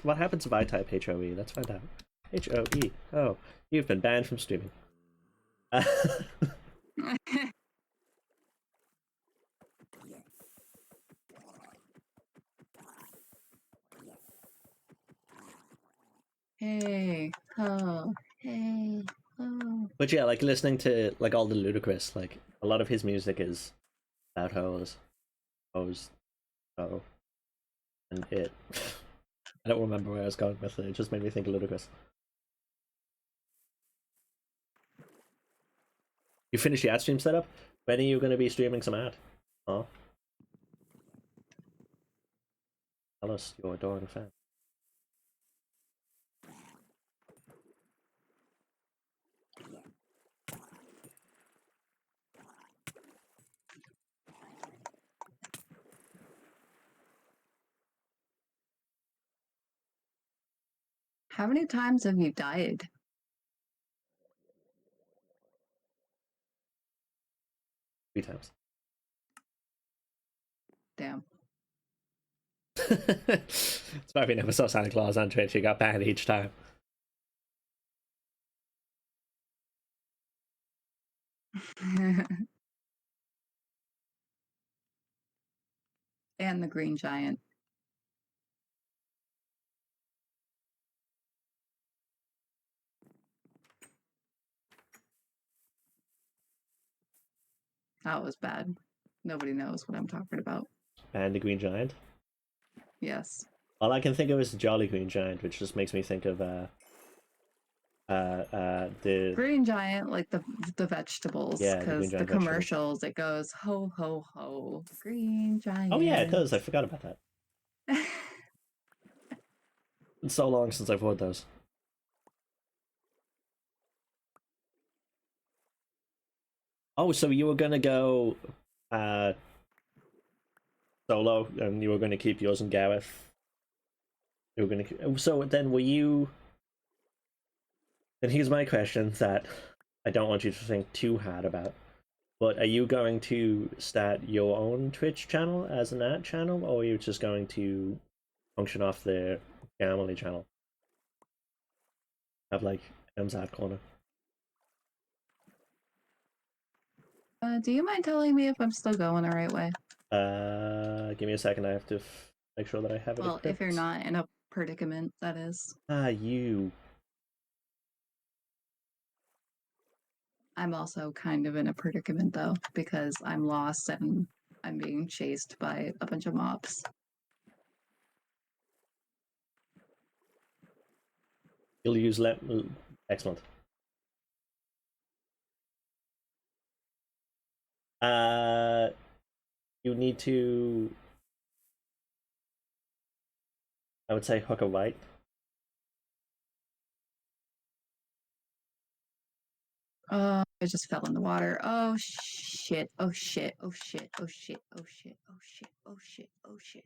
what happens if I type HOE? Let's find out. HOE. Oh, you've been banned from streaming. Hey, oh, hey, oh. But yeah, like listening to like all the Ludacris, like a lot of his music is about hoes, oh, and it. I don't remember where I was going with it. It just made me think of Ludicrous. You finished the ad stream setup? When are you going to be streaming some ad? Huh? Tell us, your adoring fan. How many times have you died? 3 times. Damn. It's why we never saw Santa Claus on Twitch. He got banned each time. And the Green Giant. That was bad. Nobody knows what I'm talking about. And the Green Giant. Yes. All I can think of is the Jolly Green Giant, which just makes me think of the Green Giant, like the vegetables, yeah, the Green because the Giant vegetable. commercials, it goes ho ho ho, Green Giant. Oh yeah, it does. I forgot about that. It's so long since I've heard those. Oh, so you were gonna go solo, and you were gonna keep yours and Gareth. You were gonna. So then, were you? And here's my question that I don't want you to think too hard about. But are you going to start your own Twitch channel as an ad channel, or are you just going to function off the family channel? Have like M's ad corner. Do you mind telling me if I'm still going the right way? Give me a second. I have to make sure that I have it Well, equipped. if you're not in a predicament, that is. You. I'm also kind of in a predicament though, because I'm lost and I'm being chased by a bunch of mobs. You'll use excellent. You need to. I would say hook a right. Oh, I just fell in the water. Oh shit. Oh shit. Oh shit. Oh shit. Oh shit. Oh shit. Oh shit. Oh shit.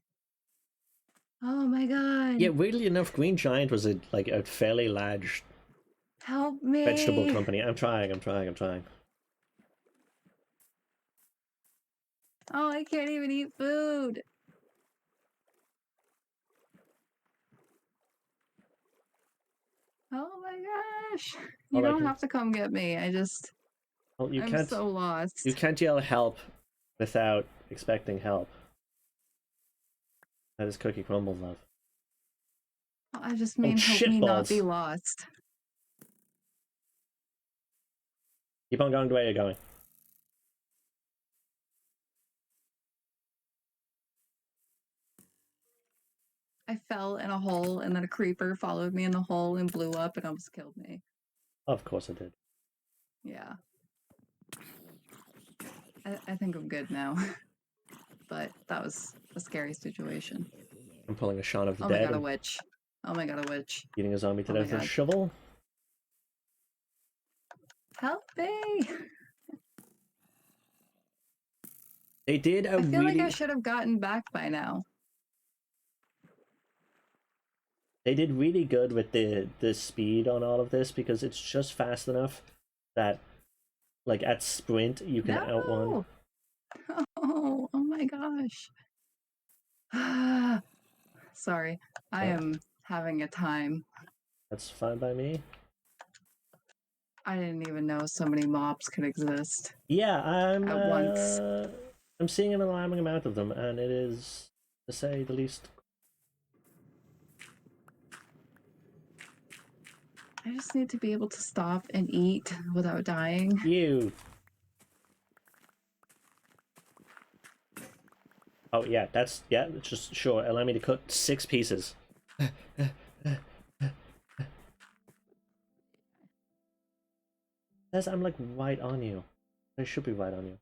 Oh my god. Yeah, weirdly enough, Green Giant was a fairly large Help me. vegetable company. I'm trying. Oh, I can't even eat food. Oh my gosh. You don't have to come get me. Well, you I'm can't. so lost. You can't yell help without expecting help. That is Cookie Crumble love. I just mean help me not be lost. Keep on going the way you're going. I fell in a hole and then a creeper followed me in the hole and blew up and almost killed me. Of course I did. Yeah. I think I'm good now. But that was a scary situation. I'm pulling a Shaun of the Oh Dead. my god, a witch. Oh my god, a witch. Eating a zombie to death with a shovel. Help me! They did a I feel like I should have gotten back by now. They did really good with the speed on all of this, because it's just fast enough that, like, at sprint you can outrun. Oh my gosh. Sorry, I am having a time. That's fine by me. I didn't even know so many mobs could exist. Yeah, at once. I'm seeing an alarming amount of them, and it is, to say the least. I just need to be able to stop and eat without dying. Oh yeah, it's just sure. Allow me to cut 6 pieces. Says I'm like right on you. I should be right on you.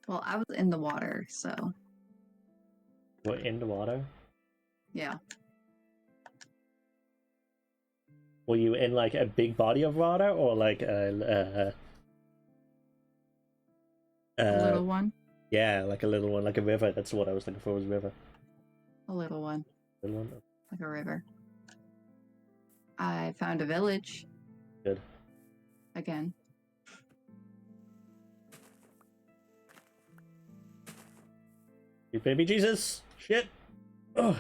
Well, I was in the water, so. We're in the water? Yeah. Were you in like a big body of water or like A little one? Yeah, like a little one, like a river. That's what I was looking for, was river. A little one. Little one? Like a river. I found a village. Good. Again. You baby Jesus! Shit! Ugh.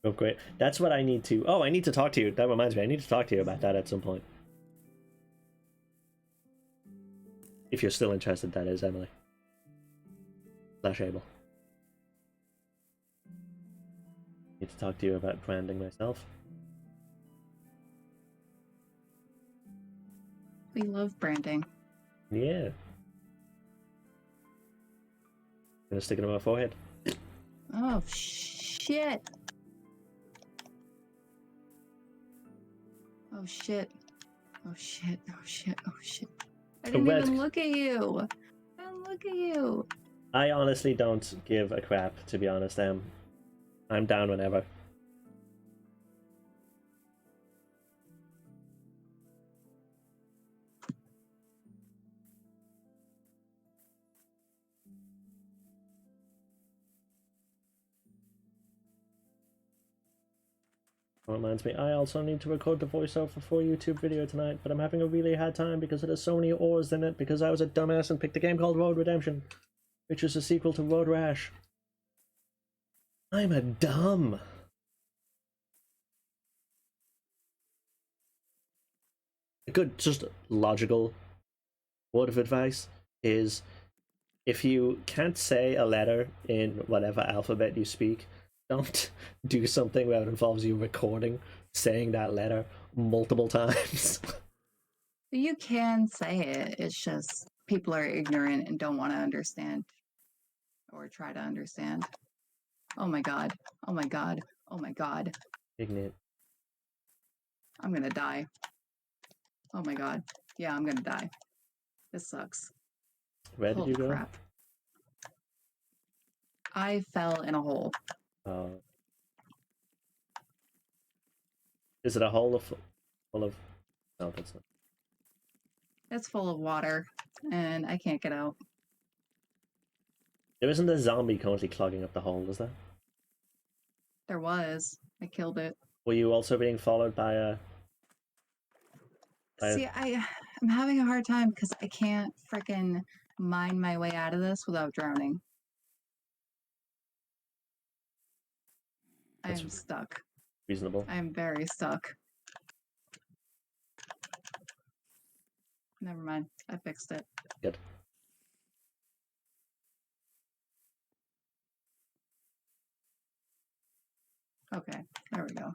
Oh, great. That's what I need to... Oh, I need to talk to you. That reminds me. I need to talk to you about that at some point. If you're still interested, that is, Emily. / Abel. Need to talk to you about branding myself. We love branding. Yeah. Gonna stick it on my forehead. Oh, shit. Oh, shit. Oh, shit. Oh, shit. Oh, shit. I didn't even look at you. I didn't look at you. I honestly don't give a crap, to be honest. I'm down whenever. Reminds me, I also need to record the voiceover for a YouTube video tonight, but I'm having a really hard time because it has so many ors in it because I was a dumbass and picked a game called Road Redemption, which is a sequel to Road Rash. I'm a dumb. A good, just logical word of advice is if you can't say a letter in whatever alphabet you speak, don't do something where it involves you recording saying that letter multiple times. You can say it. It's just people are ignorant and don't want to understand or try to understand. Oh my god. Oh my god. Oh my god. Ignorant. I'm gonna die. Oh my god. Yeah, I'm gonna die. This sucks. Where did Holy you go? crap. I fell in a hole. Is it a hole full of... No, that's not. It's full of water, and I can't get out. There isn't a zombie currently clogging up the hole, is there? There was. I killed it. Were you also being followed by a... See, I'm having a hard time because I can't frickin' mine my way out of this without drowning. I am stuck. Reasonable. I am very stuck. Never mind. I fixed it. Good. Okay, there we go.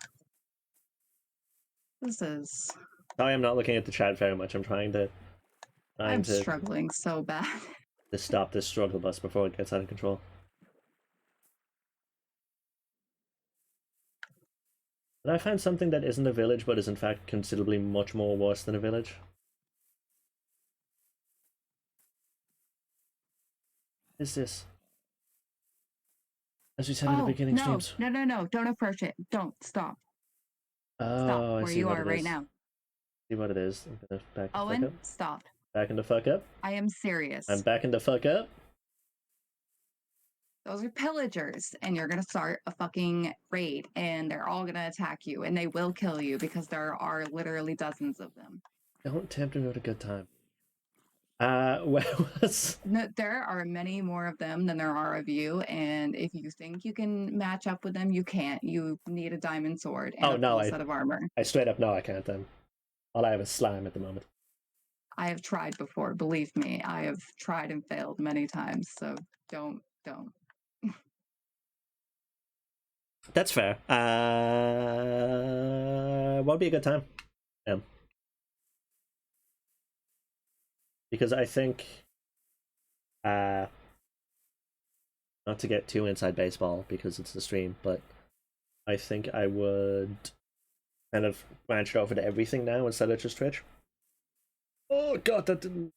This is... Sorry, I'm not looking at the chat very much. I'm trying to struggling so bad. to stop this struggle bus before it gets out of control. But I found something that isn't a village, but is in fact considerably much more worse than a village. What is this? As we said at the beginning streams. No, don't approach it. Don't. Stop. Oh, Stop I where see you what are it right is. now. See what it is. I'm gonna back the fuck Owen, up. stop. Backing the fuck up. I am serious. I'm backing the fuck up. Those are pillagers, and you're gonna start a fucking raid, and they're all gonna attack you, and they will kill you because there are literally dozens of them. Don't tempt me with a good time. Where was... No, there are many more of them than there are of you, and if you think you can match up with them, you can't. You need a diamond sword and a full set of armor. I straight up know I can't then. All I have is slime at the moment. I have tried before. Believe me, I have tried and failed many times. So don't. That's fair. What would be a good time? Because I think, not to get too inside baseball because it's the stream, but I think I would kind of branch it over to everything now instead of just Twitch. Oh god, that didn't.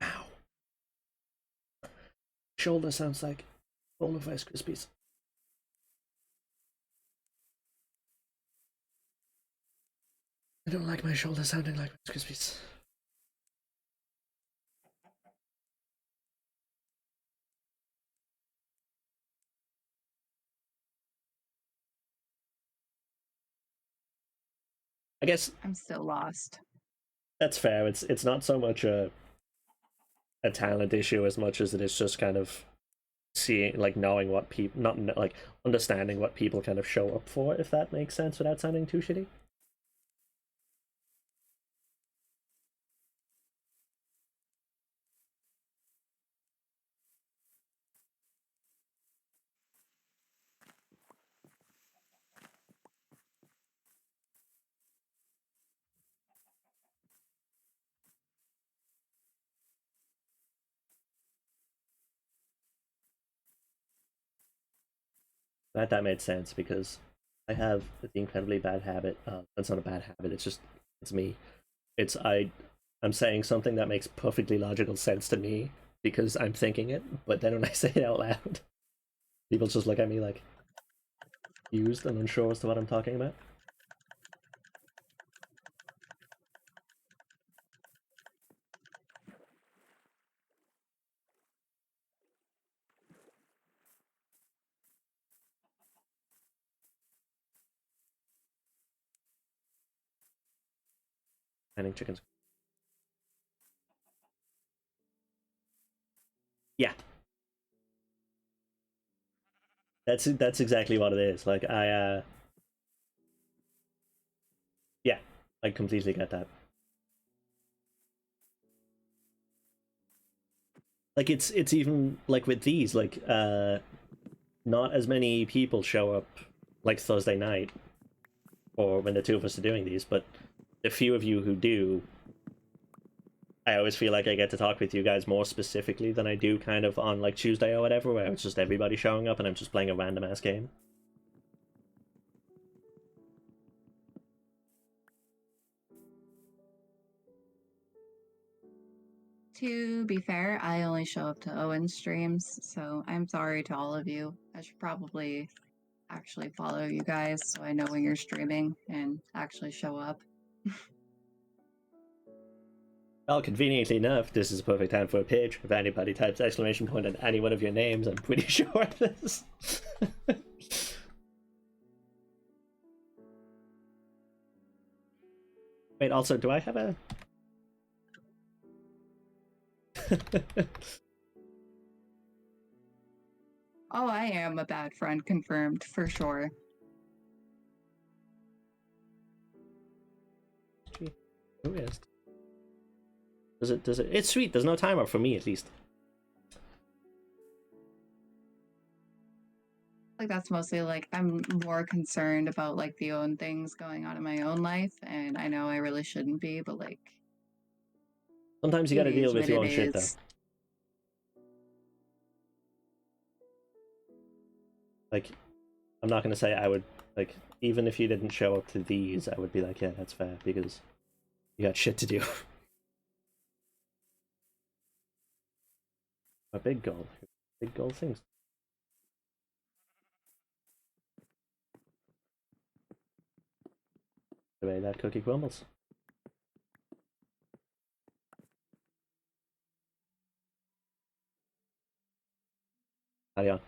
Ow. Shoulder sounds like bowl of Rice Krispies. I don't like my shoulder sounding like Rice Krispies. I guess I'm still lost. that's fair. It's not so much a talent issue as much as it is just kind of seeing, like, knowing what people, not like understanding what people kind of show up for, if that makes sense without sounding too shitty. That made sense because I have the incredibly bad habit. It's not a bad habit. It's me. I'm saying something that makes perfectly logical sense to me because I'm thinking it, but then when I say it out loud, people just look at me like confused and unsure as to what I'm talking about. Planning chickens. Yeah, that's exactly what it is. Like yeah, I completely get that. Like it's even like with these, like not as many people show up like Thursday night or when the two of us are doing these, but the few of you who do, I always feel like I get to talk with you guys more specifically than I do kind of on like Tuesday or whatever, where it's just everybody showing up and I'm just playing a random ass game. To be fair, I only show up to Owen's streams, so I'm sorry to all of you. I should probably actually follow you guys so I know when you're streaming and actually show up. Well, conveniently enough, this is a perfect time for a page. If anybody types exclamation point at any one of your names, I'm pretty sure this. Wait, also, do I have a... Oh, I am a bad friend, confirmed, for sure. Who is? Does it? It's sweet, there's no timer for me at least. Like that's mostly like I'm more concerned about like the own things going on in my own life, and I know I really shouldn't be, but like Sometimes you it gotta deal is with what your it own shit though. is. Like, I'm not gonna say I would, like, even if you didn't show up to these, I would be like, yeah, that's fair, because you got shit to do. A big goal. Big goal things. The way that cookie crumbles. Carry on.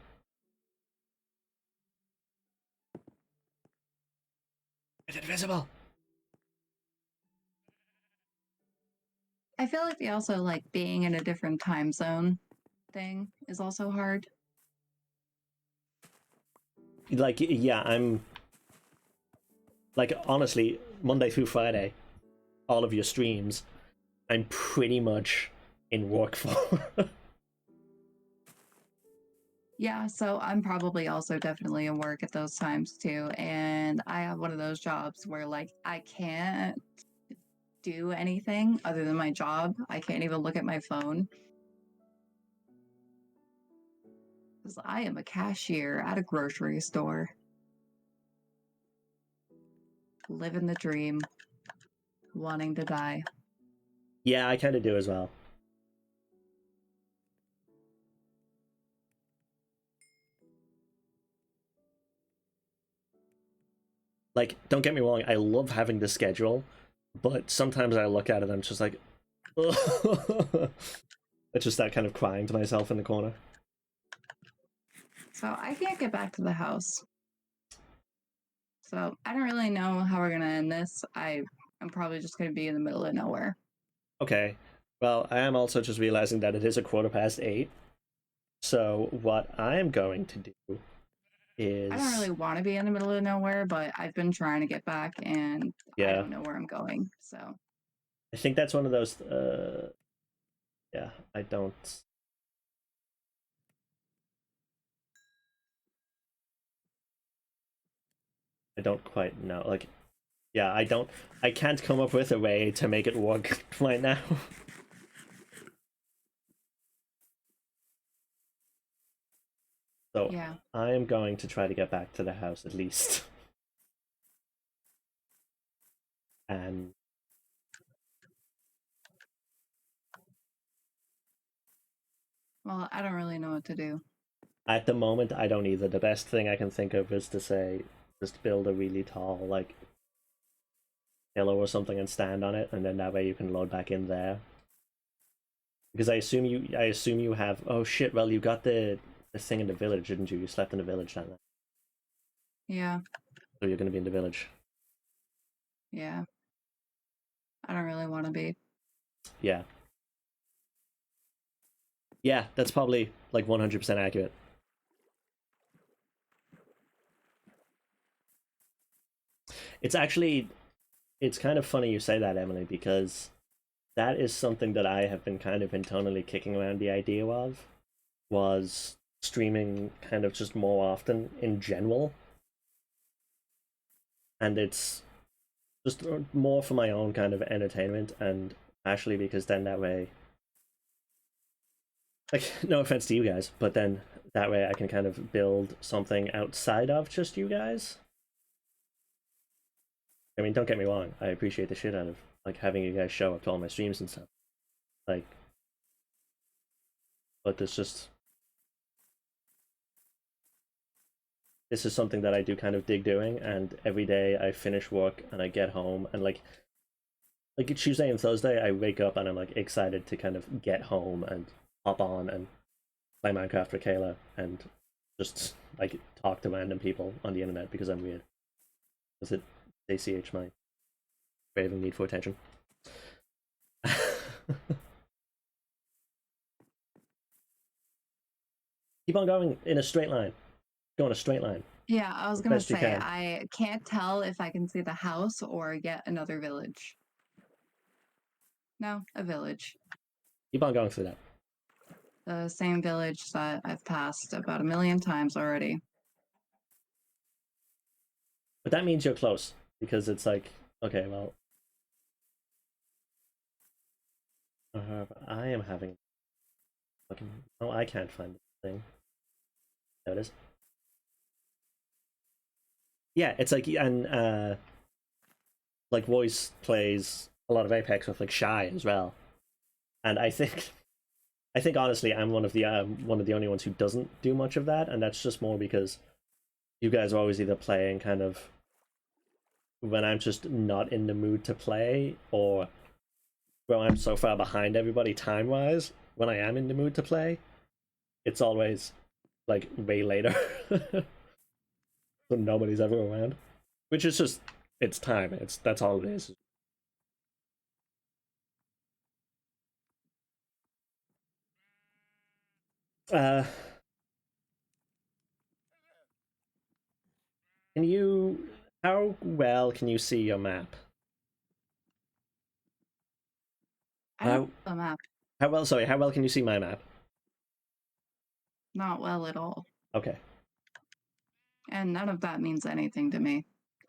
It's invisible! I feel like they also like being in a different time zone thing is also hard. Like, yeah, I'm... Like, honestly, Monday through Friday, all of your streams, I'm pretty much in work for. Yeah, so I'm probably also definitely in work at those times too. And I have one of those jobs where like I can't do anything other than my job. I can't even look at my phone because I am a cashier at a grocery store, living the dream, wanting to die. Yeah, I kind of do as well. Like, don't get me wrong, I love having the schedule, but sometimes I look at it and I'm just like, it's just that kind of crying to myself in the corner. So I can't get back to the house. So I don't really know how we're gonna end this. I'm probably just gonna be in the middle of nowhere. Okay, well, I am also just realizing that it is 8:15. So what I'm going to do I don't is, really want to be in the middle of nowhere, but I've been trying to get back and I yeah, don't know where I'm going. So I think that's one of those. Yeah, I don't quite know. Like, yeah, I can't come up with a way to make it work right now. So yeah. I am going to try to get back to the house at least, and Well, I don't really know what to do. at the moment I don't either. The best thing I can think of is to say, just build a really tall like pillow or something and stand on it, and then that way you can load back in there. Because I assume you have. Oh shit! Well, you got the thing in the village, didn't you? You slept in the village that night, Yeah, so you're gonna be in the village. yeah. I don't really want to be. Yeah, yeah. That's probably like 100% accurate. It's actually it's kind of funny you say that, Emily, because that is something that I have been kind of internally kicking around the idea of, was streaming kind of just more often in general, and it's just more for my own kind of entertainment, and actually because then that way, like, no offense to you guys, but then that way I can kind of build something outside of just you guys. I mean, don't get me wrong, I appreciate the shit out of like having you guys show up to all my streams and stuff, like, but this is something that I do kind of dig doing, and every day I finish work and I get home and like Tuesday and Thursday I wake up and I'm like excited to kind of get home and hop on and play Minecraft with Kayla and just like talk to random people on the internet because I'm weird. Because it ACH my craving need for attention. Keep on going in a straight line. Go in a straight line Yeah, I was as gonna best you say can. I can't tell if I can see the house or yet another village. No, a village. Keep on going through that. The same village that I've passed about a million times already. But that means you're close because it's like, okay, well, I am having fucking. Oh, I can't find the thing. There it is. Yeah, it's like, and like Voice plays a lot of Apex with like Shy as well, and I think honestly I'm one of the only ones who doesn't do much of that, and that's just more because you guys are always either playing kind of when I'm just not in the mood to play, or when I'm so far behind everybody time wise. When I am in the mood to play, it's always like way later, so nobody's ever around, which is just it's time. It's that's all it is. Uh, can you? How well can you see your map? I don't How have a map. how well? Sorry, how well can you see my map? Not well at all. Okay. And none of that means anything to me.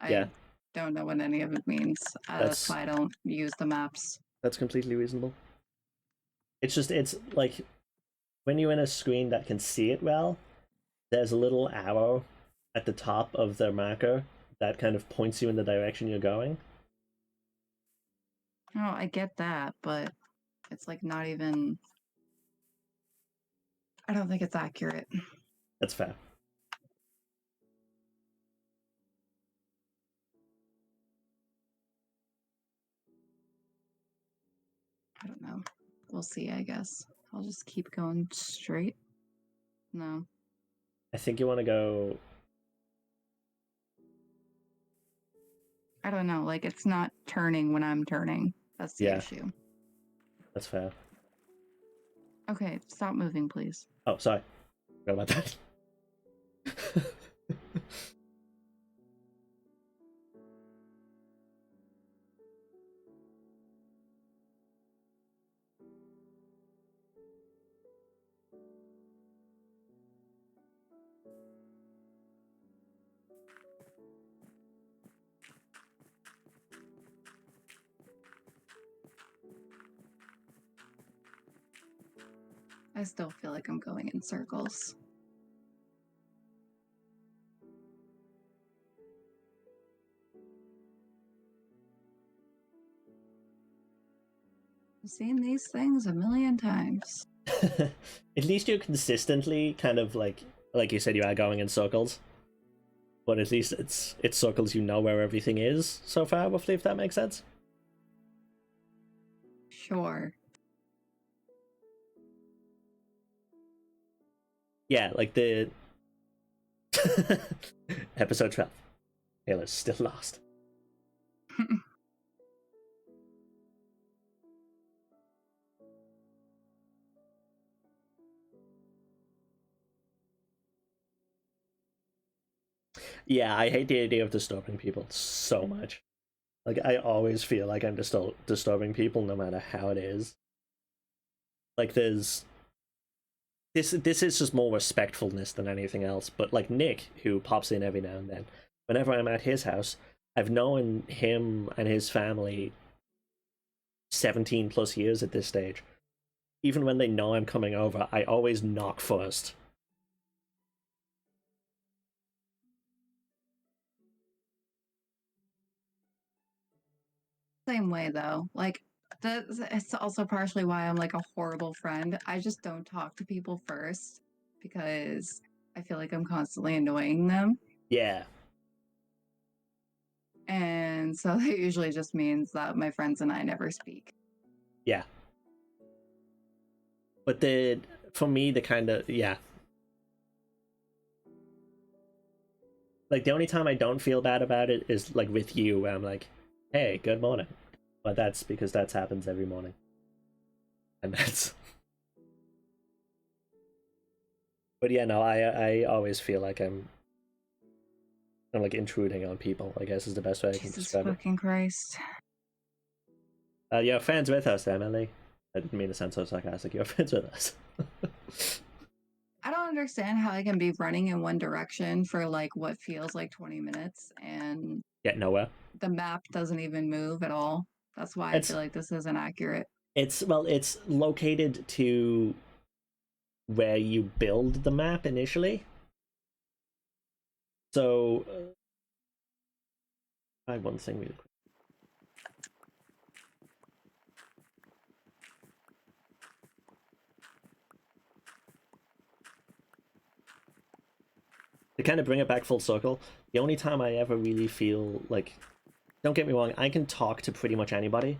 Yeah, I don't know what any of it means. That's that's why I don't use the maps. that's completely reasonable. It's like when you're in a screen that can see it well, there's a little arrow at the top of the marker that kind of points you in the direction you're going. Oh, I get that, but it's like not even. I don't think it's accurate. That's fair. I don't know. We'll see, I guess. I'll just keep going straight. No. I think you want to go. I don't know. Like, it's not turning when I'm turning. That's the Yeah, issue. that's fair. Okay, stop moving, please. Oh, sorry. Forgot about that. I still feel like I'm going in circles. I've seen these things a million times. At least you're consistently kind of like you said, you are going in circles. But at least it's circles, you know where everything is so far, roughly, if that makes sense. Sure. Yeah, like the episode 12. Taylor's still lost. Yeah, I hate the idea of disturbing people so much. Like, I always feel like I'm disturbing people no matter how it is. Like, there's this is just more respectfulness than anything else. But like Nick, who pops in every now and then, whenever I'm at his house, I've known him and his family 17 plus years at this stage. Even when they know I'm coming over, I always knock first. Same way, though. Like, it's also partially why I'm like a horrible friend. I just don't talk to people first because I feel like I'm constantly annoying them. Yeah, And so that usually just means that my friends and I never speak. yeah. But for me, the kind of, yeah. Like, the only time I don't feel bad about it is like with you, where I'm like, hey, good morning. But that's because that happens every morning. And that's. But yeah, no, I always feel like I'm like intruding on people, I guess is the best way I can Jesus describe it. fucking Christ. You're friends with us, Emily. I didn't mean to sound so sarcastic. You're friends with us. I don't understand how I can be running in one direction for like what feels like 20 minutes and Get nowhere. the map doesn't even move at all. That's why I It's feel like this isn't accurate. it's located to where you build the map initially. So I have one thing really quick. To kind of bring it back full circle, the only time I ever really feel like, don't get me wrong, I can talk to pretty much anybody.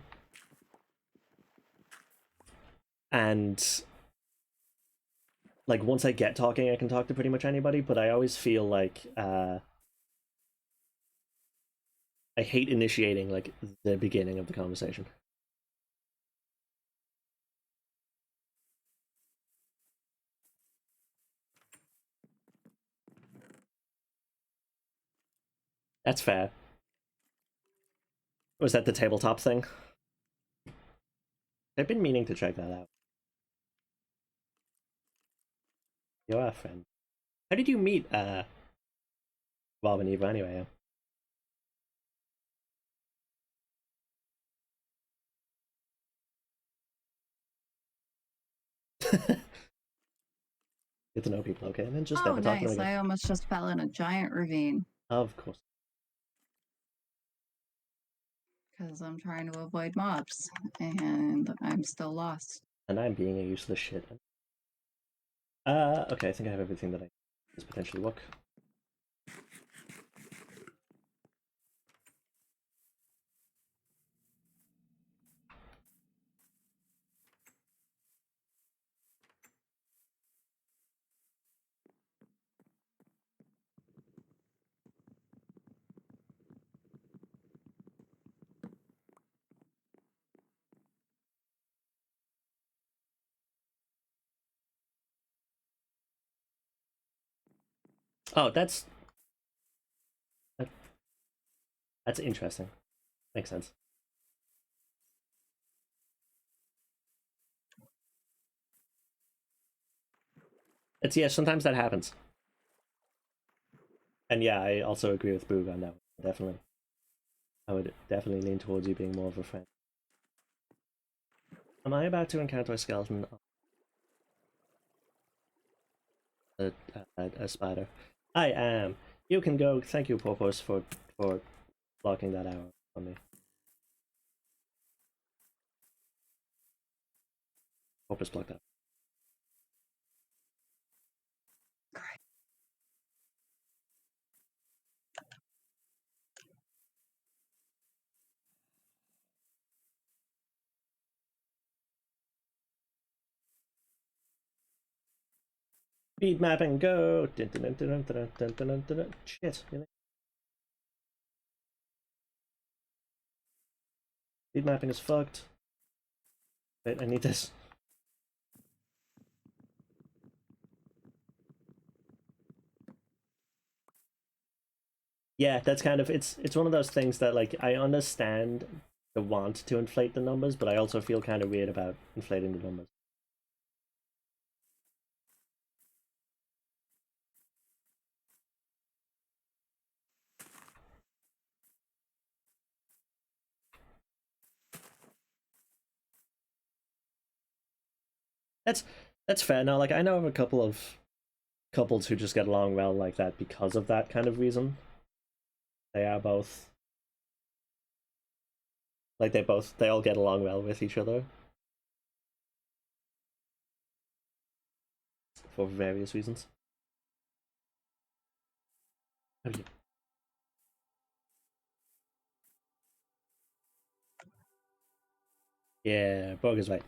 And like once I get talking, I can talk to pretty much anybody, but I always feel like I hate initiating like the beginning of the conversation. That's fair. Was that the tabletop thing? I've been meaning to check that out. You're our friend. How did you meet Bob and Eva anyway? Get to know people, okay? And then just Oh, never talk to them nice. again. I almost just fell in a giant ravine Of course. because I'm trying to avoid mobs and I'm still lost. And I'm being a useless shit. Okay, I think I have everything that I can potentially work. Oh, that's interesting. Makes sense. It's yeah, sometimes that happens. And yeah, I also agree with Boog on that one. Definitely. I would definitely lean towards you being more of a friend. Am I about to encounter a skeleton? A spider. I am. You can go. Thank you, Porpoise, for blocking that out on me. Porpoise blocked that. Speed mapping, go! Shit. Speed mapping is fucked. Wait, I need this. Yeah, that's kind of it's one of those things that like I understand the want to inflate the numbers, but I also feel kind of weird about inflating the numbers. That's that's fair. Now, like I know of a couple of couples who just get along well like that because of that kind of reason. They are both like they all get along well with each other for various reasons. Oh, yeah. Yeah, Bog is right.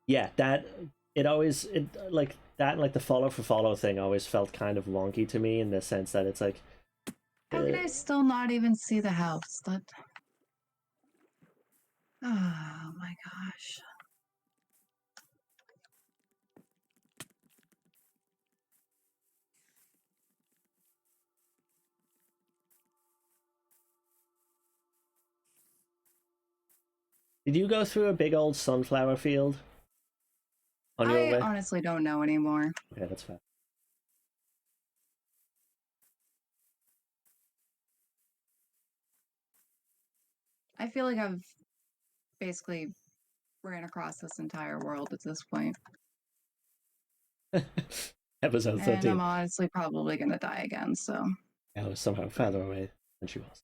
Yeah, that it like that like the follow for follow thing always felt kind of wonky to me in the sense that it's like How can I still not even see the house? That. Oh my gosh. did you go through a big old sunflower field on your I way? honestly don't know anymore. Okay, that's fair. I feel like I've basically ran across this entire world at this point. Episode And 13. I'm honestly probably going to die again, so. I was somehow further away than she was.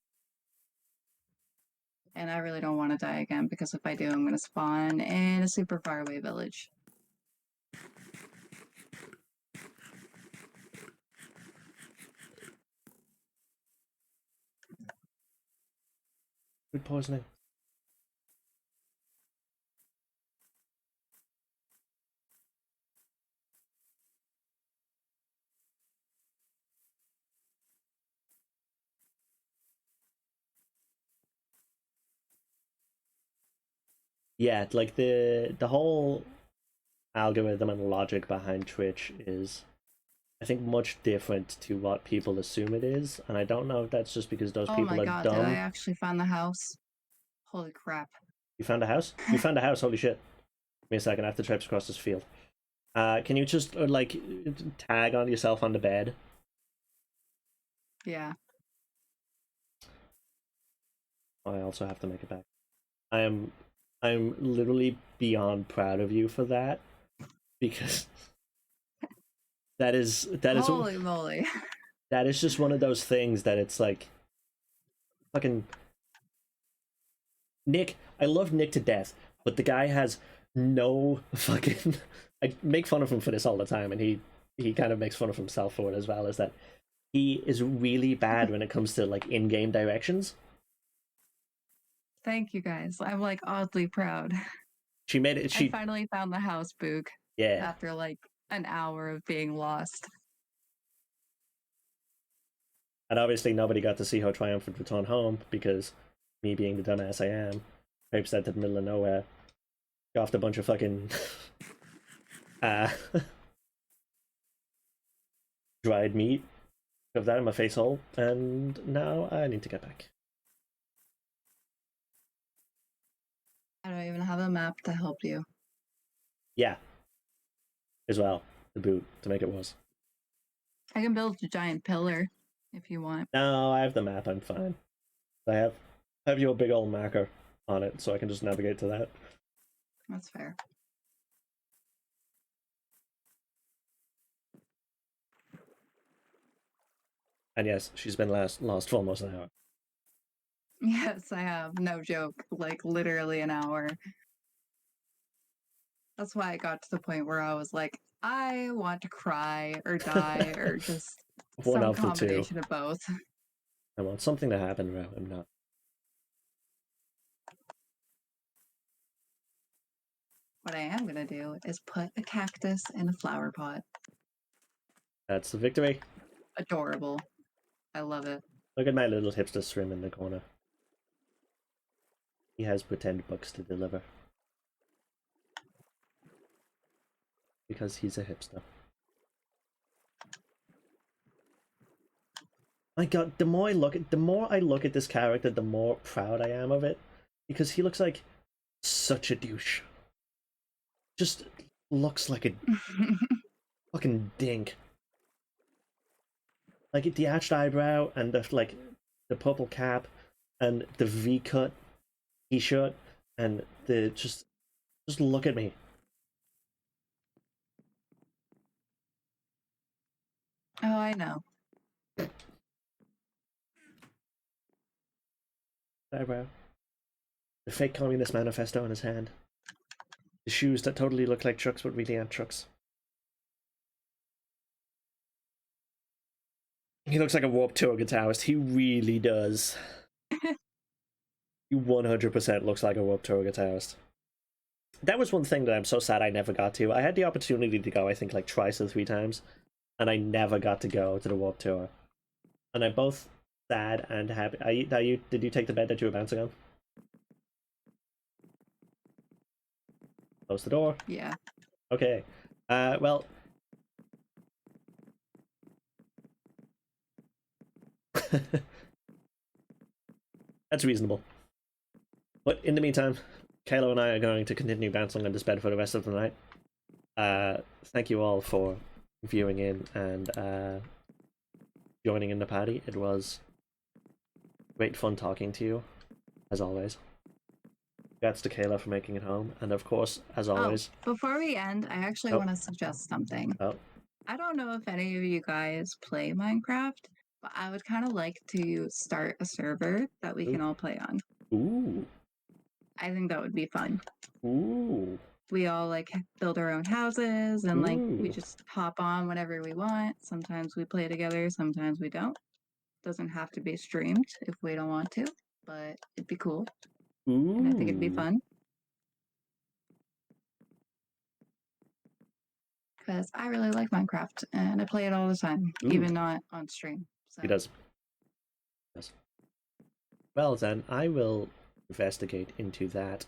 And I really don't want to die again because if I do, I'm going to spawn in a super faraway village. Food poisoning. Yeah, like the whole algorithm and logic behind Twitch is I think much different to what people assume it is, and I don't know if that's just because those Oh my people are god, did I dumb. actually find the house? Holy crap. You found a house? You found a house, holy shit. Give me a second, I have to traipse across this field. Can you just, like, tag on yourself on the bed? Yeah. I also have to make it back. I'm literally beyond proud of you for that, because that is Holy moly. that is just one of those things that it's like fucking Nick. I love Nick to death, but the guy has no fucking. I make fun of him for this all the time, and he kind of makes fun of himself for it as well. Is that he is really bad when it comes to like in-game directions. Thank you guys. I'm like oddly proud. She made it. I She finally found the house, Book, yeah. after like an hour of being lost. And obviously nobody got to see her triumphant return home because me being the dumbass I am, traipsed out to the middle of nowhere, golfed a bunch of fucking uh, dried meat, shoved that in my face hole, and now I need to get back. I don't even have a map to help you. Yeah, as well, the boot to make it worse. I can build a giant pillar if you want. No, I have the map. I'm fine. I have your big old marker on it, so I can just navigate to that. That's fair. And yes, she's been lost for almost an hour. Yes, I have. No joke. Like literally an hour. That's why I got to the point where I was like, I want to cry or die or just One some of the two. combination of both. I want something to happen where I'm not. What I am going to do is put a cactus in a flower pot. That's the victory. Adorable. I love it. Look at my little hipster swim in the corner. He has pretend books to deliver. Because he's a hipster. My god, the more I look at this character, the more proud I am of it. Because he looks like such a douche. Just looks like a fucking dink. Like the arched eyebrow and the purple cap and the V-cut t-shirt and the just look at me. Oh, I know. Eyebrow. The fake Communist Manifesto in his hand. The shoes that totally look like trucks but really aren't trucks. He looks like a Warped Tour guitarist. He really does. He 100% looks like a Warped Tour guitarist. That was one thing that I'm so sad I never got to. I had the opportunity to go, I think, like twice or three times, and I never got to go to the Warped Tour. And I'm both sad and happy. Did you take the bed that you were bouncing on? Close the door. Yeah. Okay. Well. That's reasonable. But in the meantime, Kaylo and I are going to continue bouncing on this bed for the rest of the night. Thank you all for viewing in and joining in the party. It was great fun talking to you, as always. Congrats to Kayla for making it home, and of course, as always. Oh, before we end, I actually want to suggest something. Oh. I don't know if any of you guys play Minecraft, but I would kind of like to start a server that we can all play on. Ooh. I think that would be fun. Ooh. We all like build our own houses and like we just hop on whenever we want. Sometimes we play together, sometimes we don't. Doesn't have to be streamed if we don't want to, but it'd be cool. Ooh. And I think it'd be fun. Because I really like Minecraft and I play it all the time, even not on stream. So. He does. Yes. Well then, I will investigate into that,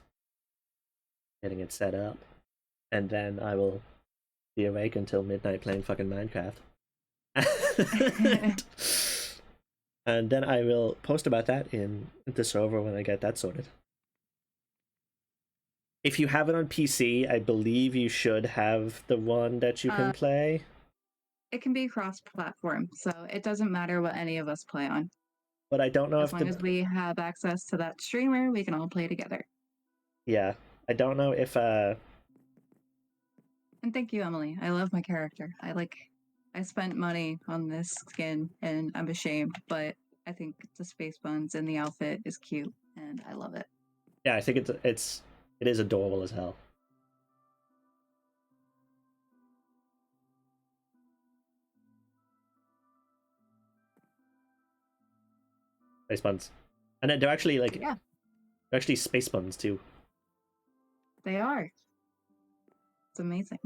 getting it set up, and then I will be awake until midnight playing fucking Minecraft. And then I will post about that in the server when I get that sorted. If you have it on PC, I believe you should have the one that you can play. It can be cross-platform, so it doesn't matter what any of us play on. But I don't know As if long as we have access to that streamer, we can all play together. Yeah, I don't know if And thank you, Emily. I love my character. I spent money on this skin and I'm ashamed, but I think the space buns and the outfit is cute and I love it. Yeah, I think it is adorable as hell. Space buns. And then they're actually like Yeah, they're actually space buns too. they are. It's amazing.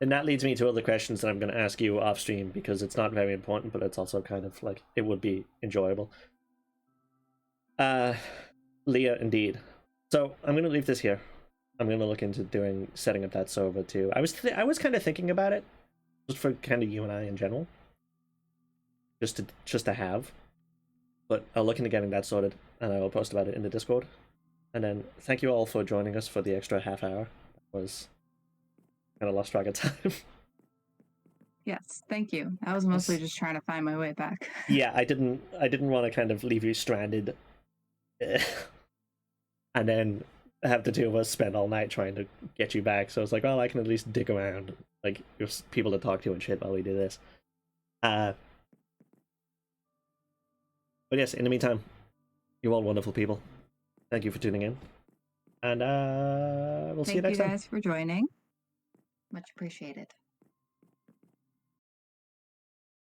And that leads me to other questions that I'm going to ask you off stream because it's not very important, but it's also kind of like it would be enjoyable. Leah, indeed. So I'm going to leave this here. I'm going to look into setting up that server too. I was kind of thinking about it, just for kind of you and I in general, just to have. But I'll look into getting that sorted, and I will post about it in the Discord. And then thank you all for joining us for the extra half hour. That was kind of lost track of time. Yes, thank you. I was mostly just trying to find my way back. Yeah, I didn't want to kind of leave you stranded, and then have the two of us spend all night trying to get you back. So it's like, well, I can at least dig around, like there's people to talk to and shit while we do this. But yes, in the meantime, you're all wonderful people. Thank you for tuning in, and we'll see you next time. Thank you guys for joining. Much appreciated.